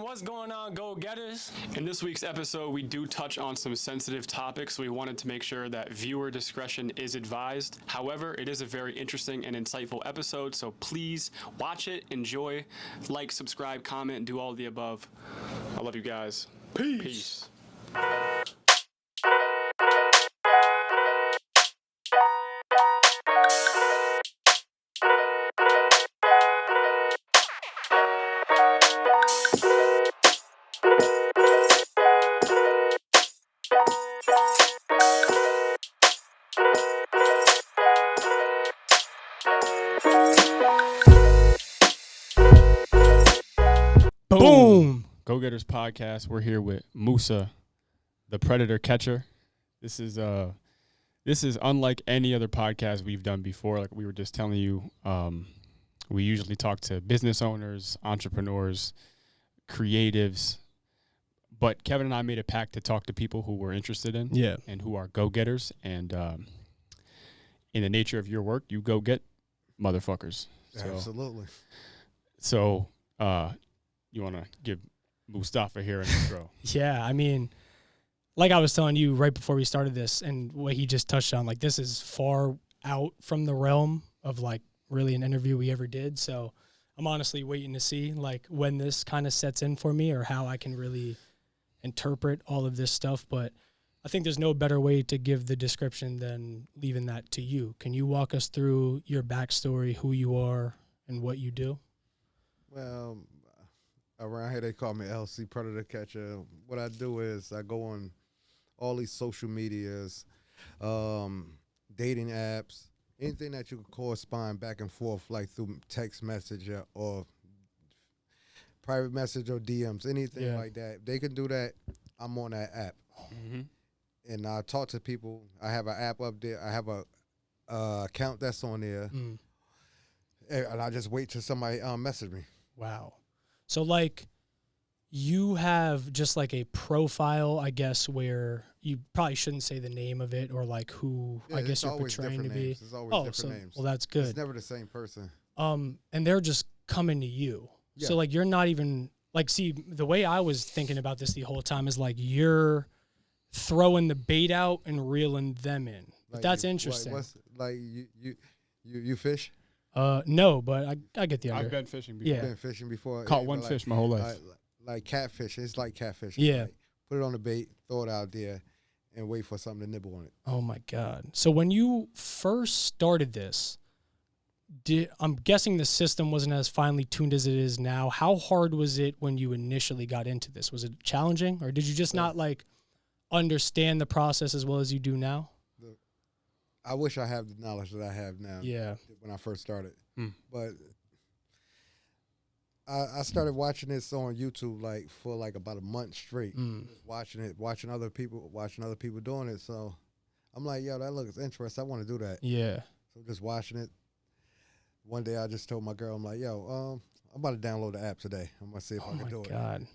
What's going on, go-getters? In this week's episode, we do touch on some sensitive topics. We wanted to make sure that viewer discretion is advised. However, it is a very interesting and insightful episode, so please watch it, enjoy, like, subscribe, comment, do all of the above. I love you guys. Peace. Boom. Go-Getters Podcast. We're here with Musa, the Predator Catcher. This is unlike any other podcast we've done before. Like we were just telling you, we usually talk to business owners, entrepreneurs, creatives, but Kevin and I made a pact to talk to people who we're interested in, and who are go-getters. And in the nature of your work, you go get motherfuckers. Absolutely. So, you want to give Mustafa here an intro? Yeah, I mean, like I was telling you right before we started this and what he just touched on, like this is far out from the realm of like really an interview we ever did. So I'm honestly waiting to see like when this kind of sets in for me or how I can really interpret all of this stuff. But I think there's no better way to give the description than leaving that to you. Can you walk us through your backstory, who you are, and what you do? Well, around here they call me LC Predator Catcher. What I do is I go on all these social medias, dating apps, anything that you can correspond back and forth, like through text message or private message or DMs, anything like that. They can do that. I'm on that app. Mm-hmm. And I talk to people. I have an app up there. I have a account that's on there. And I just wait till somebody message me. Wow. So, like, you have just, like, a profile, I guess, where you probably shouldn't say the name of it or, like, who I guess you're portraying to be. It's always different names. Well, that's good. It's never the same person. And they're just coming to you. Yeah. So, like, you're not even, like, see, the way I was thinking about this the whole time is, like, you're throwing the bait out and reeling them in. Like that's interesting. You fish? No, but I get the idea. I've been fishing before. Yeah. You've been fishing before? Caught one fish my whole life. Like catfish. It's like catfish. Yeah. Like, put it on the bait, throw it out there, and wait for something to nibble on it. Oh, my God. So when you first started this, I'm guessing the system wasn't as finely tuned as it is now. How hard was it when you initially got into this? Was it challenging, or did you just not, like, understand the process as well as you do now? I wish I had the knowledge that I have now. Yeah. When I first started. But I started watching this on YouTube for about a month straight. Just watching other people doing it. So I'm like, yo, that looks interesting. I want to do that. Yeah. So just watching it. One day I just told my girl, I'm like, yo, I'm about to download the app today. I'm gonna see if I can do it. Oh my God.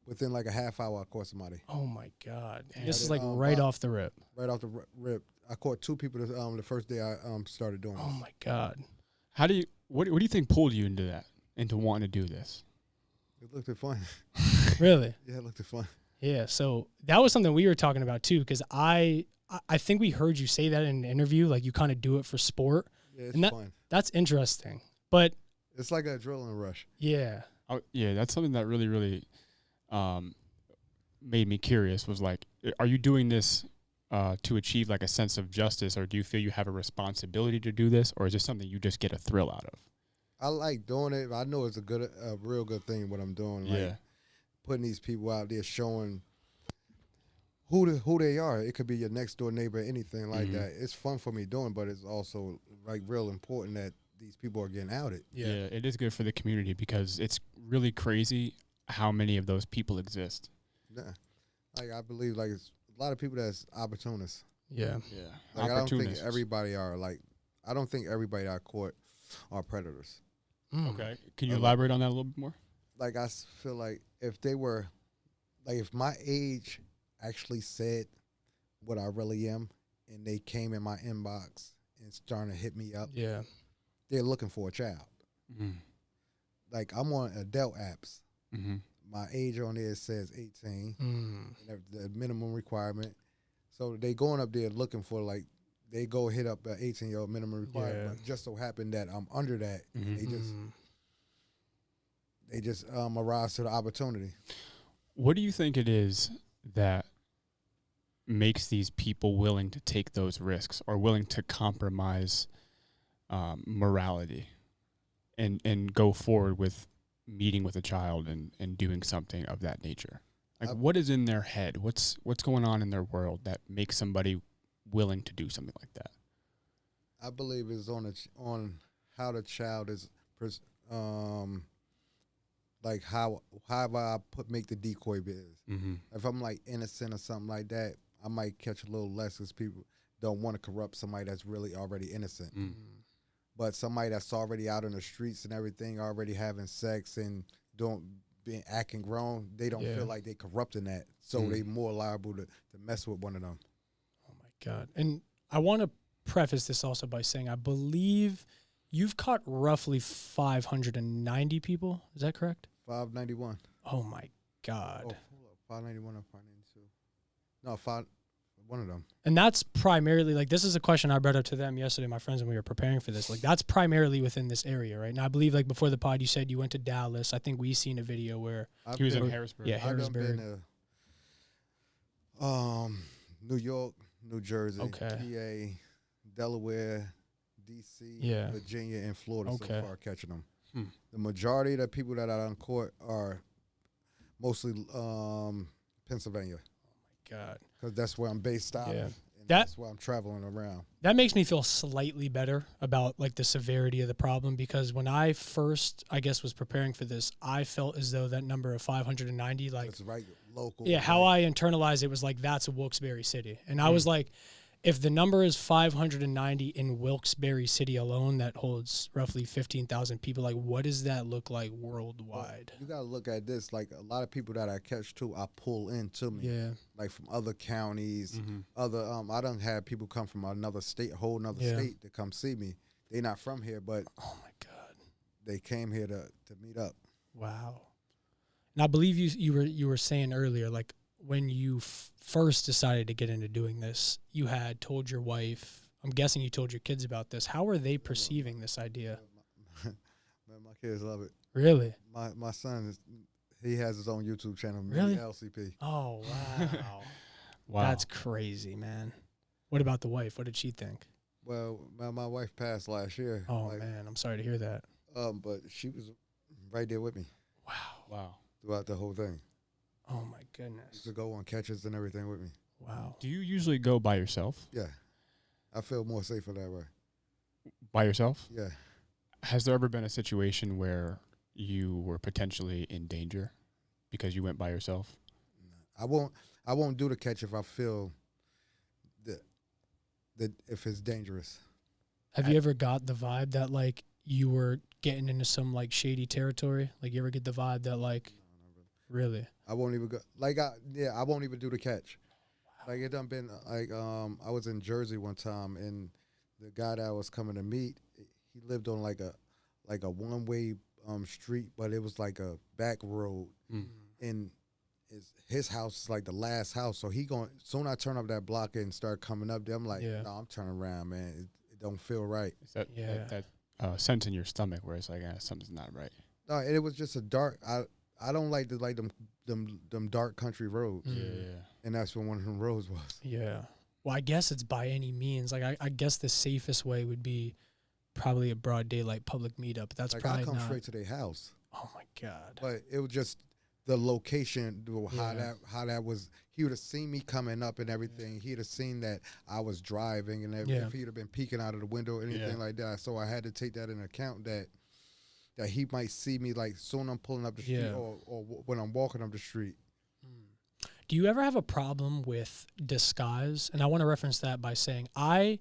Within like a half hour, I caught somebody. Oh my God. And This is like right off the rip. Right off the rip. I caught two people the first day I started doing Oh my God. What do you think pulled you into wanting to do this? It looked fun. Really? Yeah, it looked fun. Yeah. So that was something we were talking about too, because I think we heard you say that in an interview, like you kind of do it for sport. Yeah, it's fun. That's interesting. But it's like an adrenaline rush. Yeah. Oh, yeah, that's something that really, really made me curious. Was like, are you doing this to achieve like a sense of justice, or do you feel you have a responsibility to do this, or is this something you just get a thrill out of? I like doing it. I know it's a real good thing what I'm doing. Like putting these people out there, showing who they are. It could be your next door neighbor, anything like that. It's fun for me doing, but it's also like real important that these people are getting outed. Yeah, it is good for the community because it's really crazy how many of those people exist. Yeah, like I believe like it's a lot of people that's opportunists. Yeah. Like I don't think everybody are like. I don't think everybody that I caught are predators. Okay, can you elaborate on that a little bit more? Like I feel like if they were, like if my age actually said what I really am, and they came in my inbox and starting to hit me up, they're looking for a child. Like I'm on adult apps. my age on there says 18, Mm. the minimum requirement. So they going up there looking for like they go hit up an 18-year-old minimum requirement. Yeah. But just so happened that I'm under that, and they just arise to the opportunity. What do you think it is that makes these people willing to take those risks or willing to compromise morality and go forward with meeting with a child and doing something of that nature? Like, what is in their head? What's going on in their world that makes somebody willing to do something like that? I believe it's on how the child is, like how I make the decoy biz. Mm-hmm. If I'm like innocent or something like that, I might catch a little less because people don't want to corrupt somebody that's really already innocent. Mm. But somebody that's already out in the streets and everything, already having sex and being acting grown, they don't feel like they corrupting that. So they more liable to mess with one of them. Oh my God. And I want to preface this also by saying I believe you've caught roughly 590 people. Is that correct? 591. Oh my God. Oh, hold up. 591 or 592. No, one of them. And that's primarily, like, this is a question I brought up to them yesterday, my friends, when we were preparing for this. Like, that's primarily within this area, right? Now, I believe, like, before the pod, you said you went to Dallas. I think we seen a video where He was in Harrisburg. Yeah, I've Harrisburg. been to New York, New Jersey, Okay. PA, Delaware, DC, Yeah. Virginia, and Florida Okay. so far catching them. The majority of the people that are on court are mostly Pennsylvania. God. Because that's where I'm based out Yeah. of. And that's where I'm traveling around. That makes me feel slightly better about, like, the severity of the problem, because when I first, I guess, was preparing for this, I felt as though that number of 590, like, It's right local. yeah, how I internalized it was like, that's a Wilkes-Barre City. And I was like, if the number is 590 in Wilkes-Barre City alone, that holds roughly 15,000 people, like, what does that look like worldwide? You got to look at this. Like, a lot of people that I catch, too, I pull into me. Yeah. Like, from other counties, other, I done had people come from another state, whole nother state to come see me. They not from here, but Oh, my God. they came here to meet up. Wow. And I believe you were saying earlier, like, when you first decided to get into doing this, you had told your wife, I'm guessing you told your kids about this. How are they perceiving this idea? Man, my kids love it. Really? My son, he has his own YouTube channel, Really? LCP. Oh, wow. Wow. That's crazy, man. What about the wife? What did she think? Well, my wife passed last year. Oh, man, I'm sorry to hear that. But she was right there with me Wow. throughout the whole thing. Oh, my Used goodness. to go on catches and everything with me. Wow. Do you usually go by yourself? Yeah. I feel more safer that way. By yourself? Yeah. Has there ever been a situation where you were potentially in danger because you went by yourself? I won't do the catch if I feel that if it's dangerous. Have you ever got the vibe that, like, you were getting into some, like, shady territory? Like, you ever get the vibe that, like, really? I won't even go. Like, I won't even do the catch. Like, it done been, like, I was in Jersey one time, and the guy that I was coming to meet, he lived on, like a one-way street, but it was like a back road. And his house is like the last house. So soon I turn up that block and start coming up there, I'm like, no, I'm turning around, man. It don't feel right. Is that sense in your stomach where it's like, something's not right? No, it was just a dark, I don't like them dark country roads. Yeah. And that's what one of them roads was. Yeah. Well, I guess it's by any means. Like, I guess the safest way would be probably a broad daylight public meetup. That's Like, probably I come not. straight to their house. Oh, my God. But it was just the location, how that was. He would have seen me coming up and everything. He'd have seen that I was driving, and if he'd have been peeking out of the window or anything like that. So I had to take that into account that he might see me, like, soon I'm pulling up the street or when I'm walking up the street. Do you ever have a problem with disguise? And I want to reference that by saying I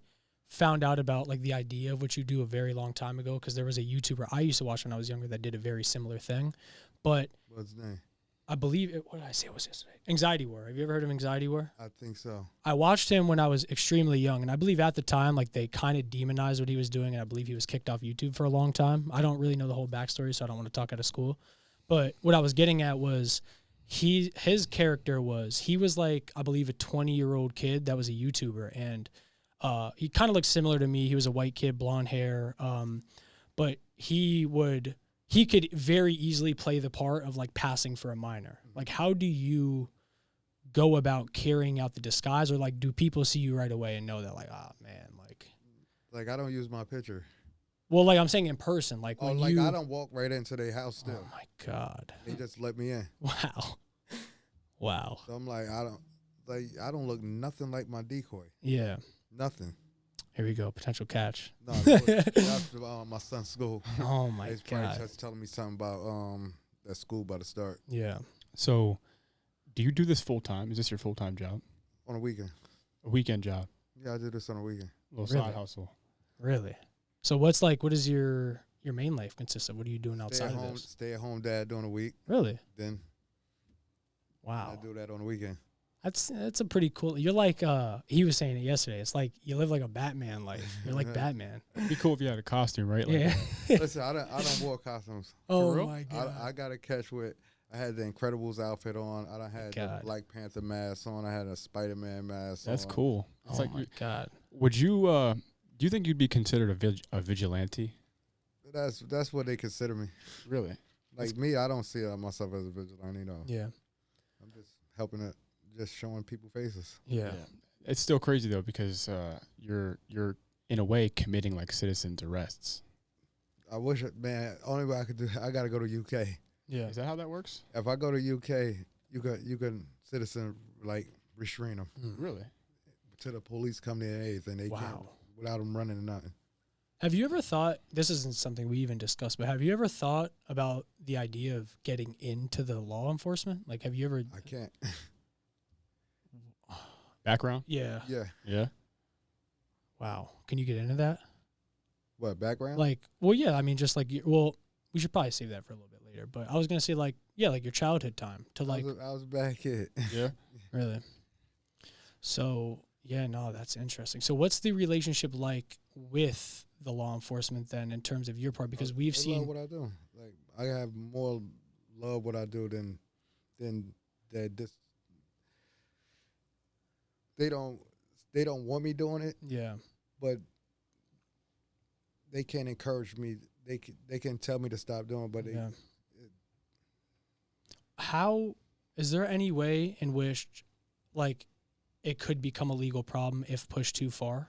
found out about, like, the idea of what you do a very long time ago, because there was a YouTuber I used to watch when I was younger that did a very similar thing. But What's his name? I believe what did I say it was yesterday? Anxiety War. Have you ever heard of Anxiety War? I think so. I watched him when I was extremely young, and I believe at the time, like, they kind of demonized what he was doing, and I believe he was kicked off YouTube for a long time. I don't really know the whole backstory, so I don't want to talk out of school. But what I was getting at was his character was, he was like, I believe, a 20-year-old kid that was a YouTuber, and he kind of looked similar to me. He was a white kid, blonde hair, but he could very easily play the part of like passing for a minor. Like, how do you go about carrying out the disguise, or like, do people see you right away and know that, like, ah, man, like I don't use my picture. well, like I'm saying in person, like when like you, I don't walk right into their house still. oh my God, They just let me in. Wow. So I'm like, I don't look nothing like my decoy. Yeah. Nothing. Here we go, potential catch. No, that's my son's school. Oh my He's probably God. just telling me something about that school about to start Yeah. So, do you do this full time? Is this your full time job? on a weekend. A weekend job? Yeah, I do this on a weekend. Little Really? side hustle. Really? So what is your main life consist of? What are you doing outside of this? Stay at home dad during the week. Really? Then Wow. I do that on the weekend. That's a pretty cool. You're like he was saying it yesterday. It's like you live like a Batman life. You're like Batman. It'd be cool if you had a costume, right? Like, Yeah. Listen, I don't wear costumes. Oh real? my God. I got to catch with. I had the Incredibles outfit on. I had the Black Panther mask on. I had a Spider-Man mask on. That's cool. It's Oh like, my God. would you? Do you think you'd be considered a vigilante? That's what they consider me. Really? Like me, I don't see myself as a vigilante. No. Yeah. I'm just helping it, just showing people faces. Yeah. It's still crazy though, because you're in a way committing like citizens arrests. I wish it, man. Only way I could do. I got to go to UK. Yeah. Is that how that works? If I go to UK, you can citizen like restrain them Really? till the police come there and everything. They can't without them running or nothing. Have you ever thought, this isn't something we even discussed, but have you ever thought about the idea of getting into the law enforcement? Like, have you ever? I can't. Background? Yeah. Yeah. Yeah. Wow. Can you get into that? What background? Like, well, yeah. I mean, just like, well, we should probably save that for a little bit later. But I was gonna say, like, yeah, like your childhood time to like. I was a bad kid. Yeah. Really. So yeah, no, that's interesting. So what's the relationship like with the law enforcement then, in terms of your part? Because we've I seen love what I do. Like I have more love what I do than that. This they don't want me doing it. Yeah. But they can't encourage me. They can tell me to stop doing it, but Yeah. How is there any way in which, like, it could become a legal problem if pushed too far?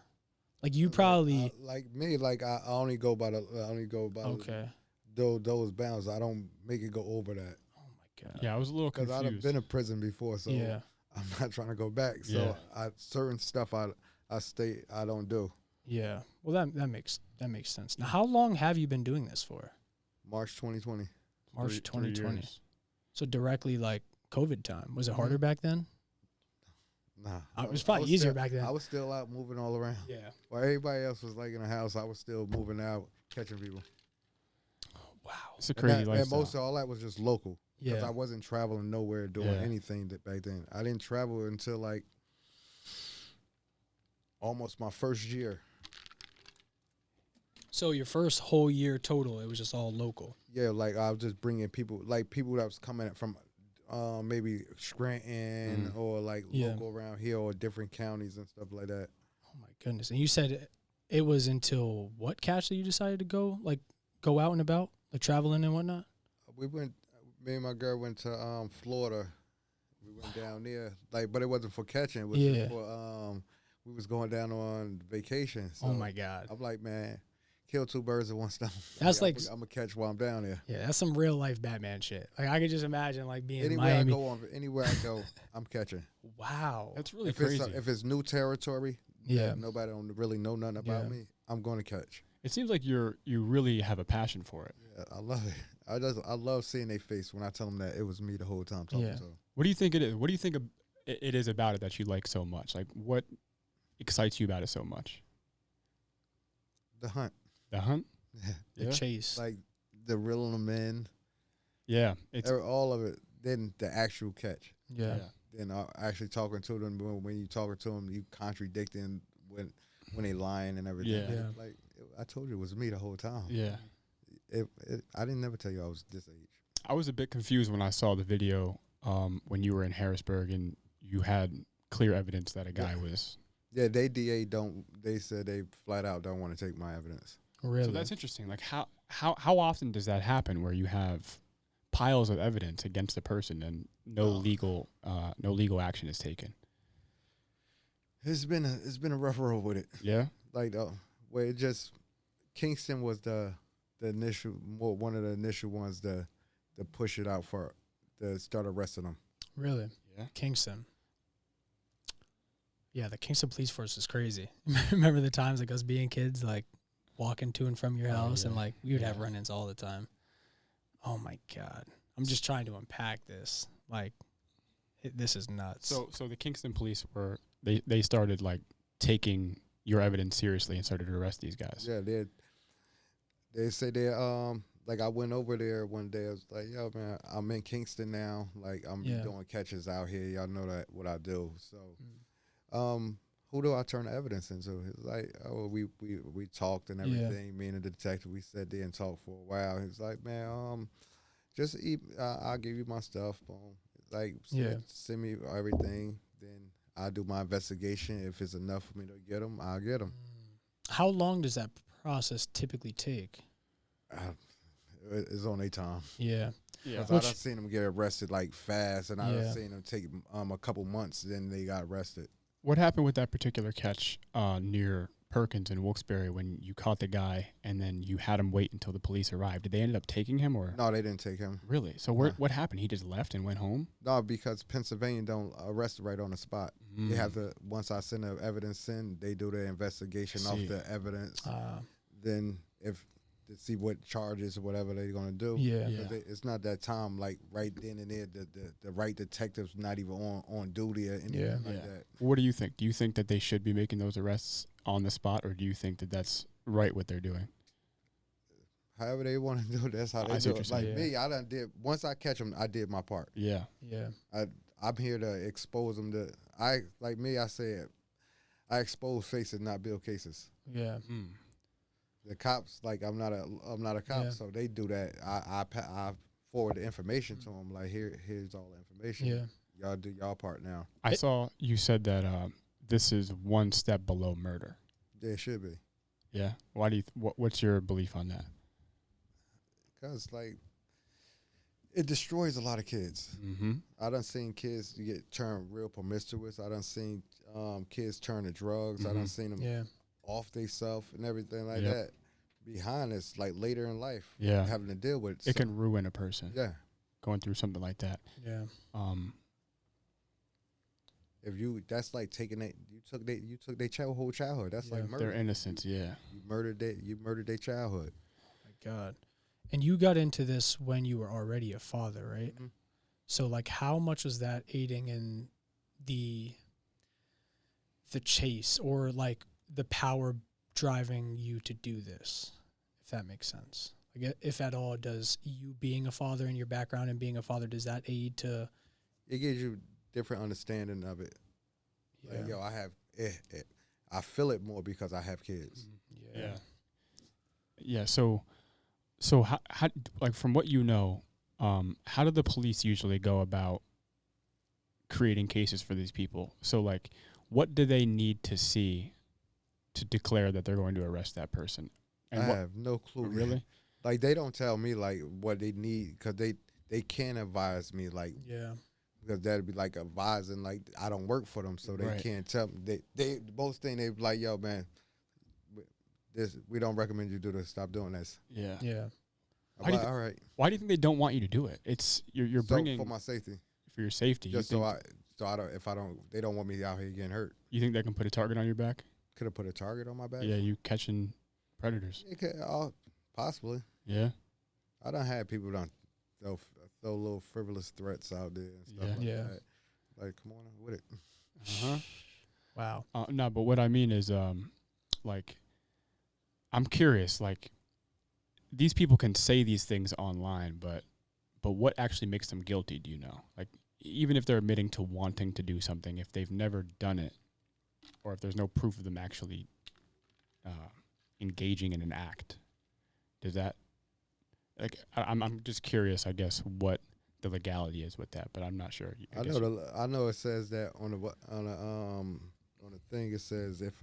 Like you probably like me. Like I only go by okay. those bounds. I don't make it go over that. Oh my God. Yeah, I was a little Because confused. I've been in prison before, so Yeah. I'm not trying to go back. So certain stuff I don't do. Yeah. Well, that makes sense. Now, how long have you been doing this for? March 2020. March 3 2020. years. So directly like COVID time. Was it harder back then? Nah, It was probably easier back then. I was still out moving all around. Yeah. While everybody else was like in the house, I was still moving out, catching people. Wow. It's a crazy And lifestyle. most of all that was just local. Because Yeah. I wasn't traveling nowhere doing anything back then. I didn't travel until like almost my first year. So your first whole year total, it was just all local. Yeah, like I was just bringing people, like people that was coming from maybe Scranton or like local around here or different counties and stuff like that. Oh my goodness. And you said it was until what catch that you decided to go out and about, like traveling and whatnot? Me and my girl went to Florida. We went down there, like, but it wasn't for catching. It was just for we was going down on vacation. So oh my God. I'm like, man, kill two birds with one stone. That's I'm gonna catch while I'm down there. Yeah, that's some real life Batman shit. Like I could just imagine like being Anywhere in Miami. anywhere I go, I'm catching. Wow. That's really If crazy. if it's new territory, that nobody don't really know nothing about me, I'm going to catch. It seems like you really have a passion for it. Yeah, I love it. I love seeing their face when I tell them that it was me the whole time talking to them. What do you think it is? What do you think it is about it that you like so much? Like, what excites you about it so much? The hunt. The hunt? The chase. Like the reeling them in. Yeah. It's all of it. Then the actual catch. Yeah. Then actually talking to them. When you talking to them, you contradicting when they lying and everything. Yeah. Like I told you, it was me the whole time. Yeah. I didn't never tell you I was this age. I was a bit confused when I saw the video when you were in Harrisburg and you had clear evidence that a guy was. Yeah, DA don't. They said they flat out don't want to take my evidence. Really? So that's interesting. Like how often does that happen where you have piles of evidence against a person and no legal action is taken? It's been a rough road with it. Yeah. Like where it just Kingston was the initial one of the initial ones to push it out to start arresting them. Really? Yeah. Kingston. Yeah, the Kingston police force is crazy. Remember the times like us being kids, like walking to and from your house, and like we would have run-ins all the time. Oh my God. I'm just trying to unpack this. Like, this is nuts. So the Kingston police they started like taking your evidence seriously and started to arrest these guys. Yeah, they say they like I went over there one day. I was like, yo man, I'm in Kingston now. Like I'm doing catches out here. Y'all know that what I do. So who do I turn the evidence into? He's like, oh, we talked and everything. Me and the detective, we sat there and talked for a while. He's like, man, just eat. I'll give you my stuff. Boom. Like, send me everything. Then I'll do my investigation. If it's enough for me to get them, I'll get them. How long does that process typically take? It's on their time. Yeah. Yeah. I've seen them get arrested like fast, and I've seen them take a couple months. Then they got arrested. What happened with that particular catch near Perkins and Wilkes-Barre when you caught the guy and then you had him wait until the police arrived? Did they end up taking him or? No, they didn't take him. Really? So what happened? He just left and went home? No, because Pennsylvania don't arrest right on the spot. They have to, once I send the evidence in, they do the investigation off the evidence. Then to see what charges or whatever they're going to do. Yeah. It's not that time, like, right then and there, the right detective's not even on duty or anything like that. What do you think? Do you think that they should be making those arrests on the spot, or do you think that that's right what they're doing? However they want to do it, that's how they do it. Like me, I done did, once I catch them, I did my part. Yeah. Yeah. I'm here to expose them to, I said, I expose faces, not build cases. Yeah. The cops, like I'm not a cop, so they do that. I forward the information to them. Like here's all the information. Yeah, y'all do y'all part now. I saw you said that this is one step below murder. Yeah, it should be. Yeah. Why do you? What's your belief on that? Because like it destroys a lot of kids. Mm-hmm. I done seen kids get turned real promiscuous. I done seen kids turn to drugs. I done seen them off themselves and everything like that. Behind us, like later in life, having to deal with it can ruin a person. Yeah, going through something like that. Yeah. If that's like taking that, you took their whole childhood. That's like murder. Their innocence. Yeah, you murdered their childhood. My God. And you got into this when you were already a father, right? Mm-hmm. So like, how much was that aiding in the chase, or like the power driving you to do this, if that makes sense? Like, if at all, does you being a father and your background and being a father, does that aid to? It gives you different understanding of it. Yeah. Like, yo, I have I feel it more because I have kids. Yeah. So how like, from what you know, how do the police usually go about creating cases for these people? So like, what do they need to see to declare that they're going to arrest that person? And I have no clue. Really? Like, they don't tell me like what they need, because they can't advise me, like, because that'd be like advising, like I don't work for them, so they can't tell me. They most thing they be like, yo man, we don't recommend you do this. Stop doing this. Yeah. I'm like, all right. Why do you think they don't want you to do it? It's you're bringing for my safety. For your safety. Just so I don't, they don't want me out here getting hurt. You think they can put a target on your back? Could have put a target on my back. Yeah, you catching predators. It could, possibly. Yeah. I done had people throw little frivolous threats out there and stuff like that. Like, come on with it. Wow. No, but what I mean is, like, I'm curious. Like, these people can say these things online, but what actually makes them guilty? Do you know? Like, even if they're admitting to wanting to do something, if they've never done it, or if there's no proof of them actually engaging in an act, does that Like I'm just curious, I guess, what the legality is with that, but I'm not sure. I know it says that on the thing. It says if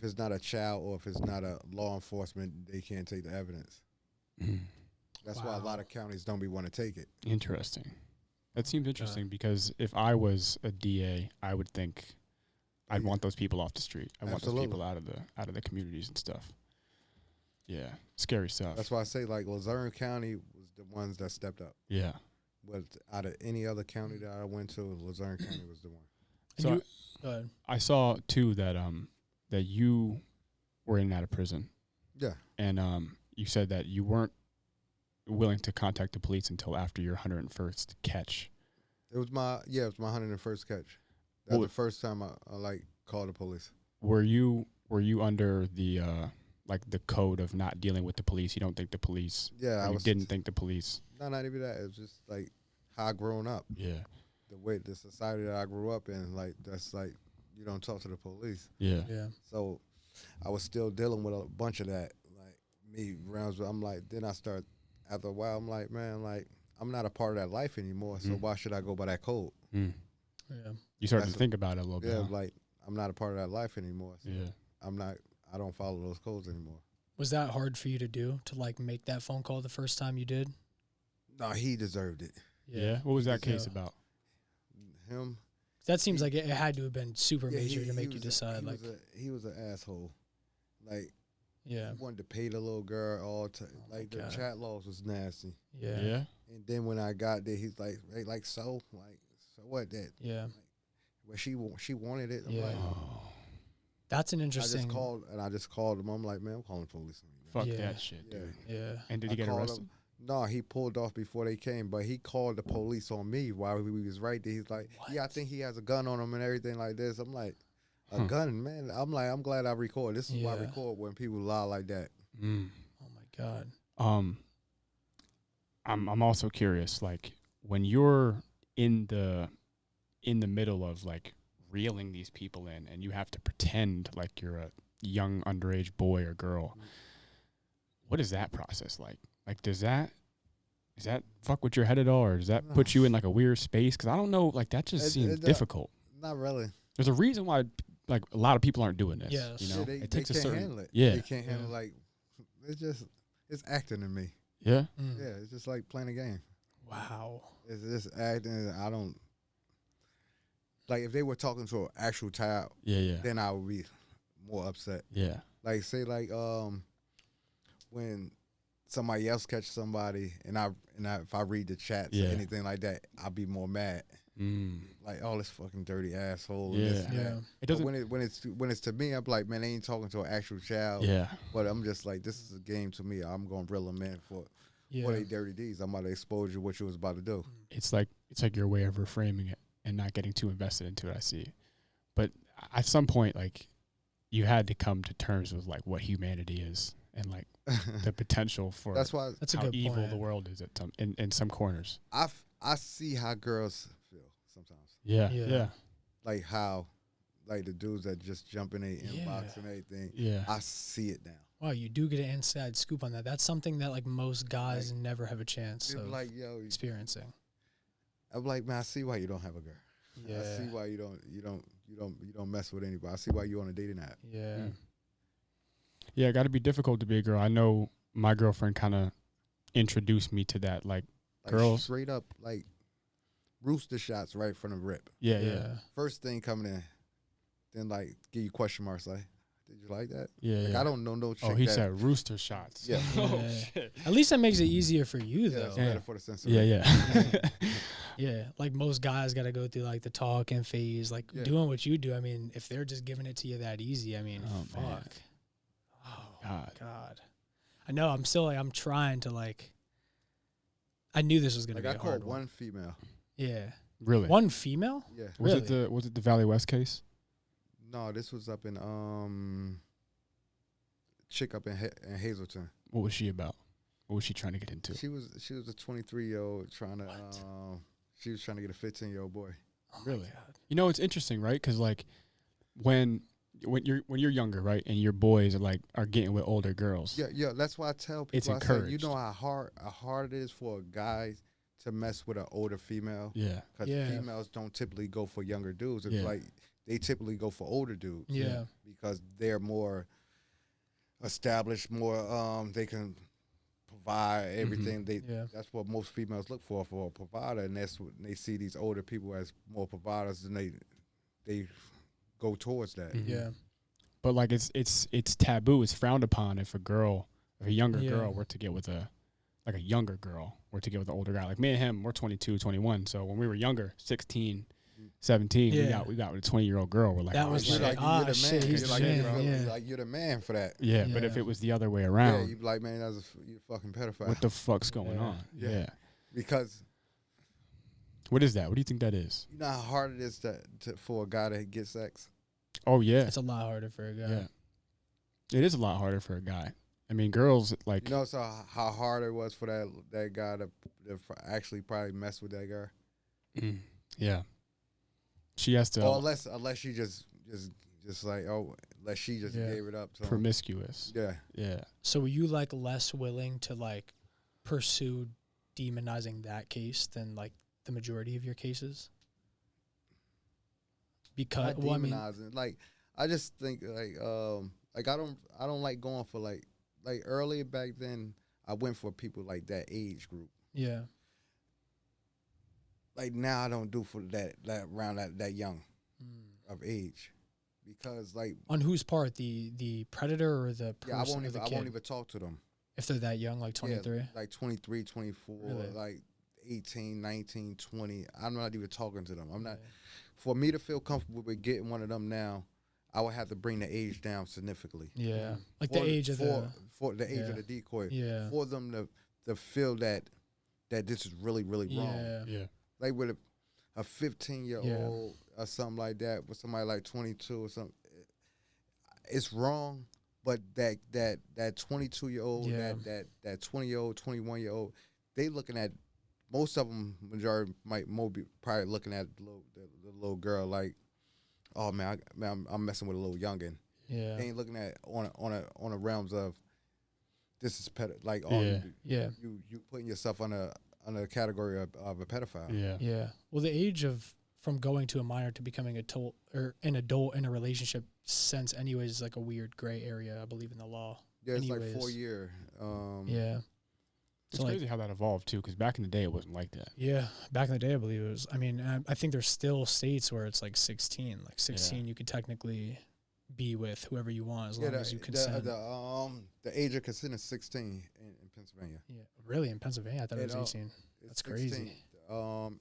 it's not a child or if it's not a law enforcement, they can't take the evidence. That's why a lot of counties don't want to take it. Interesting. That seems interesting because if I was a DA, I would think I'd want those people off the street. I want those people out of the communities and stuff. Yeah, scary stuff. That's why I say like Luzerne County was the ones that stepped up. Yeah. But out of any other county that I went to, Luzerne County was the one. So I saw too that that you were in and out of prison. Yeah. And you said that you weren't willing to contact the police until after your 101st catch. It was my 101st catch. That was the first time I called the police. Were you under the like the code of not dealing with the police? You don't think the police? Yeah, didn't think the police. No, not even that. It was just like how I grown up. Yeah. The society that I grew up in, like that's like you don't talk to the police. Yeah. Yeah. So I was still dealing with a bunch of that. Like me rounds. I'm like, then I start after a while. I'm like, man, like I'm not a part of that life anymore. So why should I go by that code? Mm. Yeah. You started to think about it a little bit. Yeah, Huh? like I'm not a part of that life anymore. So Yeah. I don't follow those codes anymore. Was that hard for you to do, to like make that phone call the first time you did? No, he deserved it. Yeah. What was that case about? Him. That seems like it had to have been super major to make you decide. He was an asshole. Like, yeah, he wanted to pay the little girl all time. Like the God. chat logs was nasty. yeah, Yeah. And then when I got there, he's like so what that? yeah. Like, well, she wanted it. I'm Yeah. like, That's an interesting. I just called him. I'm like, man, I'm calling the police on you. Fuck Yeah. that shit, Yeah. dude. Yeah. And did he get called arrested? him. No, he pulled off before they came, but he called the police on me while we was right there. He's like, What? yeah, I think he has a gun on him and everything like this. I'm like, a gun, man. I'm like, I'm glad I record. This is why I Yeah. record when people lie like that. Mm. Oh my God. I'm also curious, like when you're in the middle of like reeling these people in and you have to pretend like you're a young underage boy or girl, what is that process like? Like does that fuck with your head at all, or does that put you in like a weird space? Because I don't know, like that just seems difficult. Not really. There's a reason why like a lot of people aren't doing this. Yes. You know, Yeah, it takes a can't certain handle it. yeah. They can't handle like it's acting to me. Yeah. Mm. Yeah, it's just like playing a game. Wow. It's just acting. I don't like if they were talking to an actual child. Yeah. Then I would be more upset. Yeah. Like say like when somebody else catch somebody and I if I read the chats or anything like that, I'll be more mad. Mm. Like, oh, this fucking dirty asshole. Yeah. And this and Yeah. that. It doesn't. When it's to me, I'm like, man, they ain't talking to an actual child. Yeah. But I'm just like, this is a game to me. I'm gonna reel them in for they dirty deeds. I'm about to expose you what you was about to do. It's like your way of reframing it and not getting too invested into it. I see, but at some point, like you had to come to terms with like what humanity is and like the potential for That's why That's a how good evil point. the world is at some in some corners. I see how girls feel sometimes. Yeah. Yeah. Yeah. Like how like the dudes that just jump in their inbox and everything. Yeah. I see it now. Wow, you do get an inside scoop on that. That's something that like most guys never have a chance of Like, yo, experiencing. I'm like, man, I see why you don't have a girl. Yeah. I see why you don't mess with anybody. I see why you on a dating app. Yeah. Mm. Yeah, it got to be difficult to be a girl. I know my girlfriend kind of introduced me to that. Like girls, straight up like rooster shots right from the rip. yeah. First thing coming in, then like give you question marks like, did you like that? Yeah, Like yeah. I don't know no chick. Oh, he that, said rooster shots. Yeah. Oh Yeah. shit. At least that makes it easier for you Yeah, though. it's Yeah. better for the sense of Yeah. Yeah, like most guys got to go through like the talk and phase, like doing what you do. I mean, if they're just giving it to you that easy, I mean, Oh, fuck. man. Oh God. I know. I'm still like I'm trying to like. I knew this was gonna Like be I a hard called one. one female. Yeah. Really? One female? Yeah. Was Really? it the Valley West case? No, this was up in chick up in Hazleton. What was she about? What was she trying to get into? She was a 23-year-old trying to she was trying to get a 15-year-old boy. Oh Really? My God. You know, it's interesting, right? Because like when when you're younger, right, and your boys are getting with older girls. Yeah. That's why I tell people. It's I say, encouraged. you know how hard it is for a guy to mess with an older female. Yeah. Because females don't typically go for younger dudes. It's like they typically go for older dudes. Yeah. Because they're more established, more they can provide everything. That's what most females look for a provider, and that's what they see these older people as more providers, and they go towards that. Yeah. But like it's taboo. It's frowned upon if a younger girl were to get with a younger girl were to get with an older guy. Like me and him, we're 22, 21. So when we were younger, 16, 17, we got with a 20-year-old girl. We're like, that was you're like, you're the shit, man. he's You're the like, man. you're like you're the man for that. Yeah, but if it was the other way around, you'd be like, man, you're a fucking pedophile. what the fuck's going on? Yeah. Because What is that? What do you think that is? you know how hard it is for a guy to get sex? Oh, yeah. It's a lot harder for a guy. Yeah. It is a lot harder for a guy. I mean, girls, like... You know how hard it was for that guy to actually probably mess with that girl? Yeah. She has to... Or unless she just like, unless she just gave it up to him. Promiscuous. Yeah. Yeah. So were you like less willing to like pursue demonizing that case than like the majority of your cases? Because Not demonizing. Like I just think like I don't like going for like earlier back then I went for people like that age group. Yeah. Like now I don't do for that around that young of age. Because like on whose part, the predator or the person or the kid? I won't even talk to them. If they're that young, like 23? Yeah, like 23, 24, Really? like 18, 19, 20. I'm not even talking to them. I'm not. For me to feel comfortable with getting one of them now, I would have to bring the age down significantly. Yeah. Like the age of the age of the decoy. Yeah. For them to feel that this is really, really wrong. Yeah. Like with a 15-year-old or something like that, with somebody like 22 or something, it's wrong. But that 22-year-old, that 20-year-old, 21-year-old, they looking at, most of them, majority might be probably looking at the little girl like, oh man, I'm messing with a little youngin. Yeah. They ain't looking at on a realms of this is you putting yourself on a category of a pedophile. Yeah. Yeah. Well, the age from going to a minor to becoming an adult in a relationship sense anyways is like a weird gray area, I believe, in the law. Yeah, it's anyways. like 4 year. Yeah. It's crazy how that evolved, too, because back in the day, it wasn't like that. Yeah. Back in the day, I believe it was. I mean, I think there's still states where it's like 16. Like 16, you could technically be with whoever you want as long as you consent. The age of consent is 16 in Pennsylvania. Yeah. Really? In Pennsylvania? I thought it was 18. That's 16. Crazy.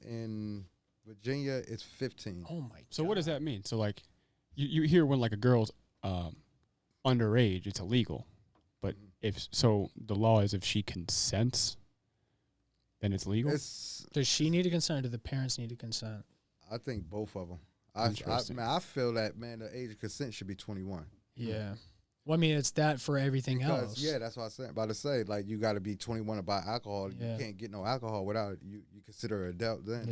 In Virginia, it's 15. Oh, my God. So what does that mean? So, like, you hear when, like, a girl's underage, it's illegal. But the law is if she consents, then it's legal? Does she need to consent or do the parents need to consent? I think both of them. I feel that, man, the age of consent should be 21. Yeah. Well, I mean, it's that for everything else. Yeah, that's what I was about to say. Like, you got to be 21 to buy alcohol. Yeah. You can't get no alcohol without you consider an adult then.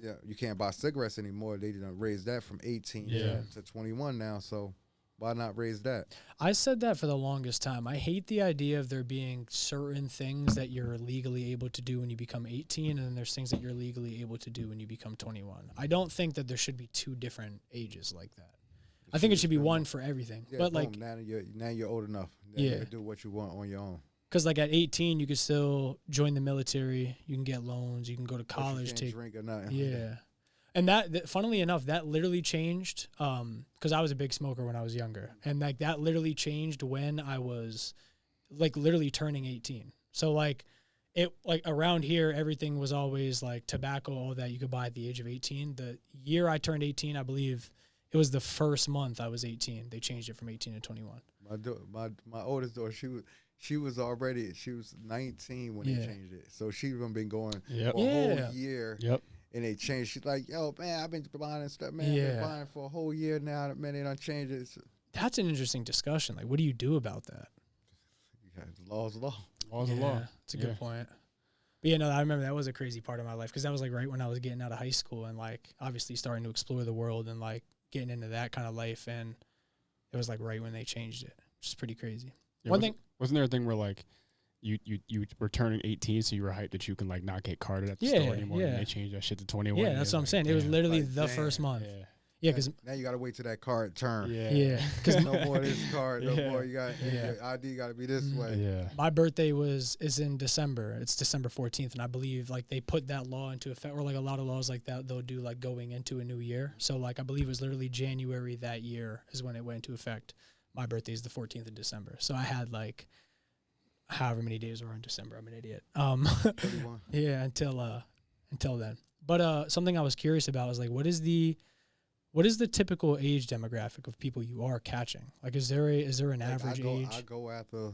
Yeah. You can't buy cigarettes anymore. They didn't raise that from 18 to 21 now. So why not raise that? I said that for the longest time. I hate the idea of there being certain things that you're legally able to do when you become 18, and then there's things that you're legally able to do when you become 21. I don't think that there should be two different ages like that. I think it should be one for everything. Yeah, but boom, like now you're old enough. Now you can do what you want on your own. Because like at 18, you can still join the military. You can get loans. You can go to college. But you can't drink or nothing. Yeah. And that, funnily enough, that literally changed because I was a big smoker when I was younger. And, like, that literally changed when I was, like, literally turning 18. So, like, around here, everything was always, like, tobacco, all that you could buy at the age of 18. The year I turned 18, I believe it was the first month I was 18. They changed it from 18 to 21. My oldest daughter, she was 19 when they changed it. So she's been going for a whole year. Yep. And they changed. She's like, yo, man, I've been buying stuff, man. I've been buying for a whole year now. Man, they done changed it. That's an interesting discussion. Like, what do you do about that? Yeah, law's law. Law's the law. That's a good point. But yeah, no, I remember that was a crazy part of my life because that was like right when I was getting out of high school and like obviously starting to explore the world and like getting into that kind of life. And it was like right when they changed it, which is pretty crazy. Yeah, One thing, wasn't there a thing where like you were turning 18, so you were hyped that you can like not get carded at the Yeah, store anymore, yeah. and they changed that shit to 21. yeah, that's what I'm saying. It was damn. literally Like, the damn. first month. Yeah. Yeah, because now you gotta wait till that card turn. yeah, because No more of this card. No Yeah. more. You got Yeah. your ID got to be this Mhm. way. Yeah. my birthday is in December. It's December 14th, and I believe like they put that law into effect, or like a lot of laws like that they'll do like going into a new year. So like I believe it was literally January that year is when it went into effect. My birthday is the 14th of December, so I had like however many days were in December. I'm an idiot. 31. Yeah, until then. But something I was curious about was like, what is the typical age demographic of people you are catching? Like, is there an Like, average age? I go after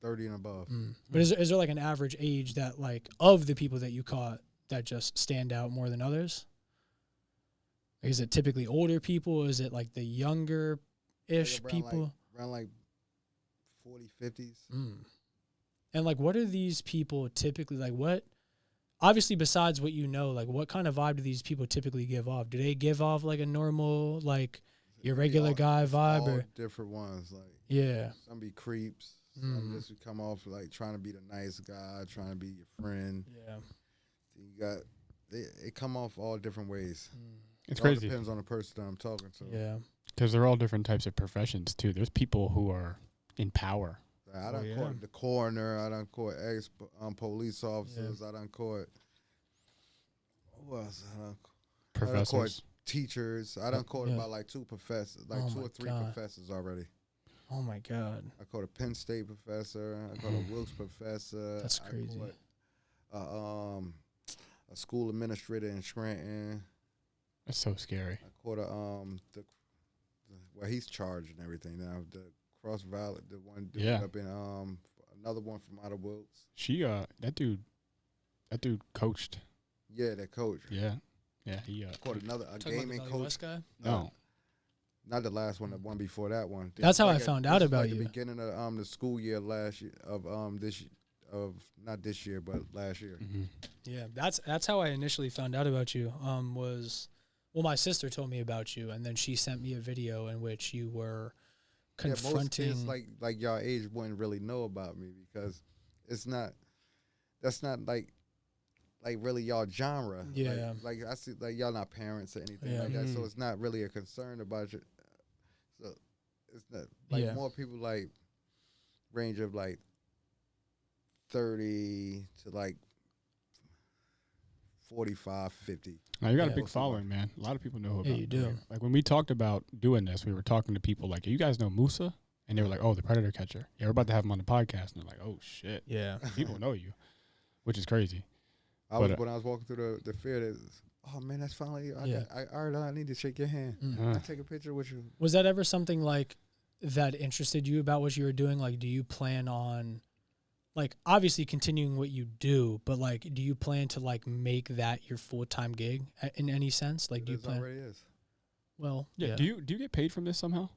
30 and above. But is there like an average age that like of the people that you caught that just stand out more than others? Like, is it typically older people? Is it like the younger-ish Like, people? Around like 40, 50s. And like, what are these people typically like? What, obviously, besides what you know, like, what kind of vibe do these people typically give off? Do they give off like a normal, like your regular guy vibe, all or different ones. Like, yeah? some be creeps. Some just come off like trying to be the nice guy, trying to be your friend. Yeah. You got it come off all different ways. It's It all crazy depends on the person that I'm talking to. Yeah. because they're all different types of professions too. There's people who are in power. I done yeah. caught the coroner. I done caught police officers. I done caught who else? I done Professors. caught teachers. I done caught Yeah. about like two professors, like Oh two my or three God. professors already. Oh my God. I caught a Penn State professor. I caught a Wilkes professor. That's crazy. I caught a school administrator in Scranton. That's so scary. I caught well, he's charged and everything now. The Cross Valley, the one dude Yeah. up in another one from out of Wilkes. That dude coached. Yeah, that coach. Yeah. He Caught a gaming coach. guy? no. Not the last one, the one before that one. That's how I Like found this out is about like you. the beginning of the school year last year not this year but last year. Mm-hmm. Yeah, that's how I initially found out about you. My sister told me about you, and then she sent me a video in which you were confronting. Yeah, most kids like y'all age wouldn't really know about me because that's not like really y'all genre. Yeah. Like I see like y'all not parents or anything Yeah. like that, so Mhm. it's not really a concern about you. So it's not like Yeah. more people like range of like 30 to like 45, 50. Now you got Yeah. a big following, man. A lot of people know about Yeah, you do. Like when we talked about doing this, we were talking to people like, you guys know Musa? And they were like, oh, the Predator Catcher. Yeah, we're about to have him on the podcast. And they're like, oh, shit. Yeah. People know you, which is crazy. When I was walking through the field, oh man, that's finally Yeah. I need to shake your hand. Mm. I take a picture with you. Was that ever something like that interested you about what you were doing? Like, do you plan on, like, obviously continuing what you do, but like, do you plan to like make that your full-time gig in any sense? Like, do you It plan? already is. Well, Yeah. yeah. Do you get paid from this somehow?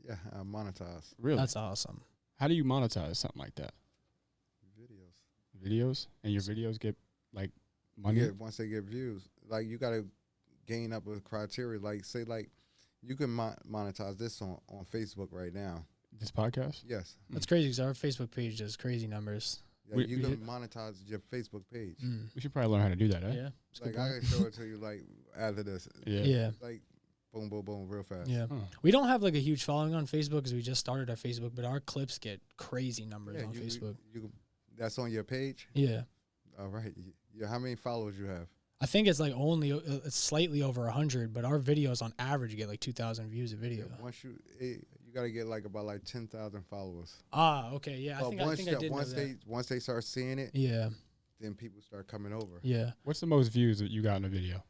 Yeah, I monetize Really? That's awesome. How do you monetize something like that? videos. Videos? And your videos get like money? Yeah, once they get views, like you got to gain up a criteria. Like say like you can monetize this on Facebook right now. This podcast? Yes, That's crazy because our Facebook page does crazy numbers. yeah, We- you we can hit- monetize your Facebook page. We should probably learn how to do that, eh? Yeah. That's a good Like I point. can show it to you like after this. Yeah. Yeah. Like boom, boom, boom, real fast. Yeah. Huh. We don't have like a huge following on Facebook because we just started our Facebook, but our clips get crazy numbers Yeah, on Facebook. That's on your page. Yeah. All right. How many followers you have? I think it's like only it's slightly over 100, but our videos on average get like 2,000 views a video. Once you gotta get like about like 10,000 followers. Ah, okay, yeah. But I think I did know that. once they start seeing it, Yeah, then people start coming over. yeah. What's the most views that you got in a video?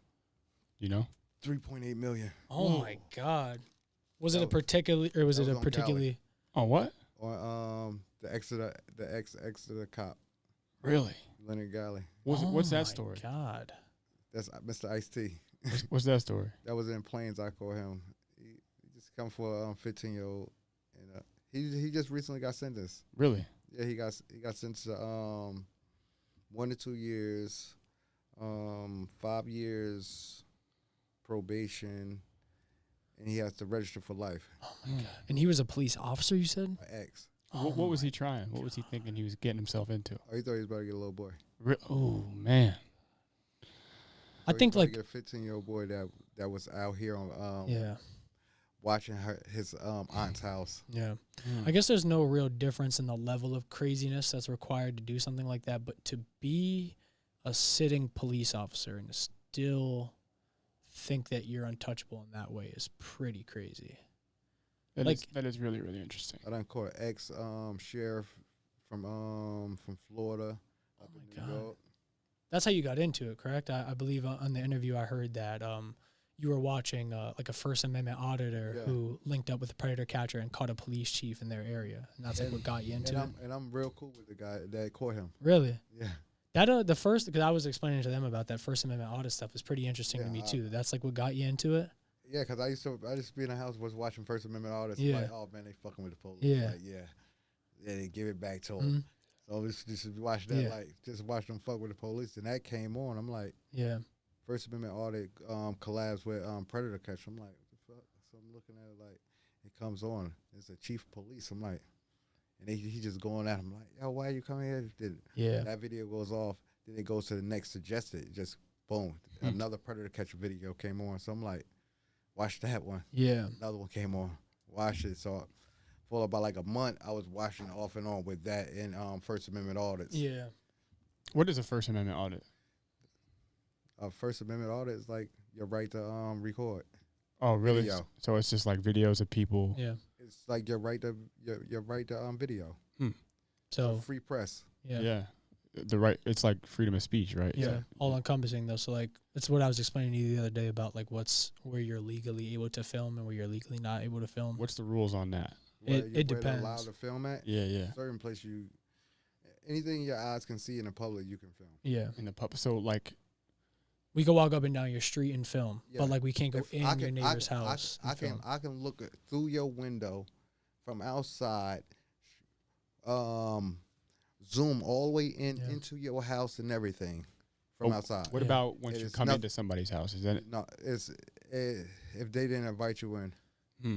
You know? 3.8 million Oh Whoa. my God. Was it That a particularly, or was that it a was on particularly? Oh, what? on the ex of the cop, Really? Leonard Galley. What's Oh that my story? God. That's Mr. Ice-T. What's that story? That was in Plains. I call him. He just come for a 15-year-old, and he just recently got sentenced. Really? Yeah, he got sentenced to 1 to 2 years, 5 years probation, and he has to register for life. Oh my God. And he was a police officer, you said? Ex. What was he trying? What was he thinking he was getting himself into? Oh, he thought he was about to get a little boy. Oh man. I think like a 15-year-old boy that was out here on yeah. watching his aunt's house. Yeah. I guess there's no real difference in the level of craziness that's required to do something like that, but to be a sitting police officer and to still think that you're untouchable in that way is pretty crazy. That is really, really interesting. I done caught an ex sheriff from Florida up in New York. That's how you got into it, correct? I believe on the interview I heard that you were watching like a First Amendment auditor who linked up with the Predator Catcher and caught a police chief in their area, and that's like what got you into it. And I'm real cool with the guy that caught him. Really? Yeah. That the first, because I was explaining to them about that First Amendment audit stuff, is pretty interesting to me too. That's like what got you into it. Yeah, because I used to be in the house, was watching First Amendment audits. Yeah. Like, oh man, they fucking with the police. Yeah. Like, yeah, they give it back to them. So just watch that, like just watch them fuck with the police, and that came on. I'm like, yeah. First Amendment audit collabs with Predator Catcher. I'm like, what the fuck? So I'm looking at it like, it comes on. It's a chief of police. I'm like, and he just going at him like, yo, why are you coming here? That video goes off. Then it goes to the next suggested. Just boom, another Predator Catcher video came on. So I'm like, watch that one. Yeah. Another one came on. Watch it. So for about like a month, I was watching off and on with that in First Amendment audits. Yeah. What is a First Amendment audit? A First Amendment audit is like your right to record. Oh, really? Video. So it's just like videos of people. Yeah. It's like your right to video. So free press. Yeah. Yeah. The right. It's like freedom of speech, right? Yeah. All encompassing though. So like that's what I was explaining to you the other day about like where you're legally able to film and where you're legally not able to film. What's the rules on that? It depends. Allowed to film at. Yeah. Certain place anything your eyes can see in the public, you can film. Yeah. In the public. So like, we can walk up and down your street and film, but like we can't go in your neighbor's house. I can look through your window from outside, zoom all the way into your house and everything from outside. What about once you come into somebody's house? Is that no? If they didn't invite you in.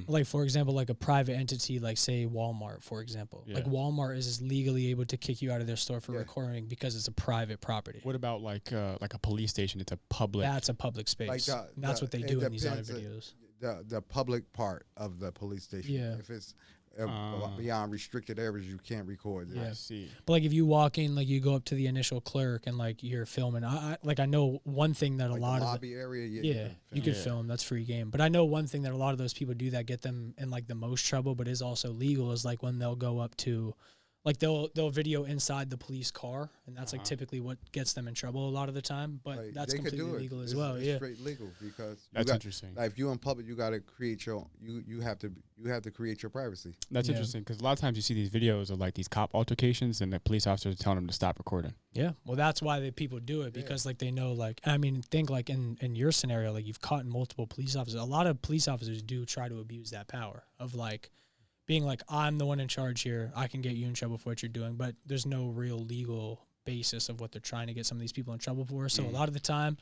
Like, for example, like a private entity, like say Walmart, for example. Like Walmart is legally able to kick you out of their store for recording because it's a private property. What about like a police station? It's a public. That's a public space. Like that's what they do in these other videos. The public part of the police station. Yeah. If it's beyond restricted areas, you can't record it. Yeah. I see. But like if you walk in, like you go up to the initial clerk and like you're filming. I know one thing that like a lot the of lobby area. You could film. That's free game. But I know one thing that a lot of those people do that get them in like the most trouble, but is also legal, is like when they'll go up to, like they'll video inside the police car, and that's like typically what gets them in trouble a lot of the time. But like, that's completely legal as well. It's straight legal because that's interesting. Like if you're in public, you got to create you have to create your privacy. That's interesting because a lot of times you see these videos of like these cop altercations and the police officers telling them to stop recording. Yeah, well, that's why people do it, because like they know, like, I mean, think like in your scenario, like you've caught multiple police officers. A lot of police officers do try to abuse that power of like being like, I'm the one in charge here. I can get you in trouble for what you're doing, but there's no real legal basis of what they're trying to get some of these people in trouble for. So a lot of the time,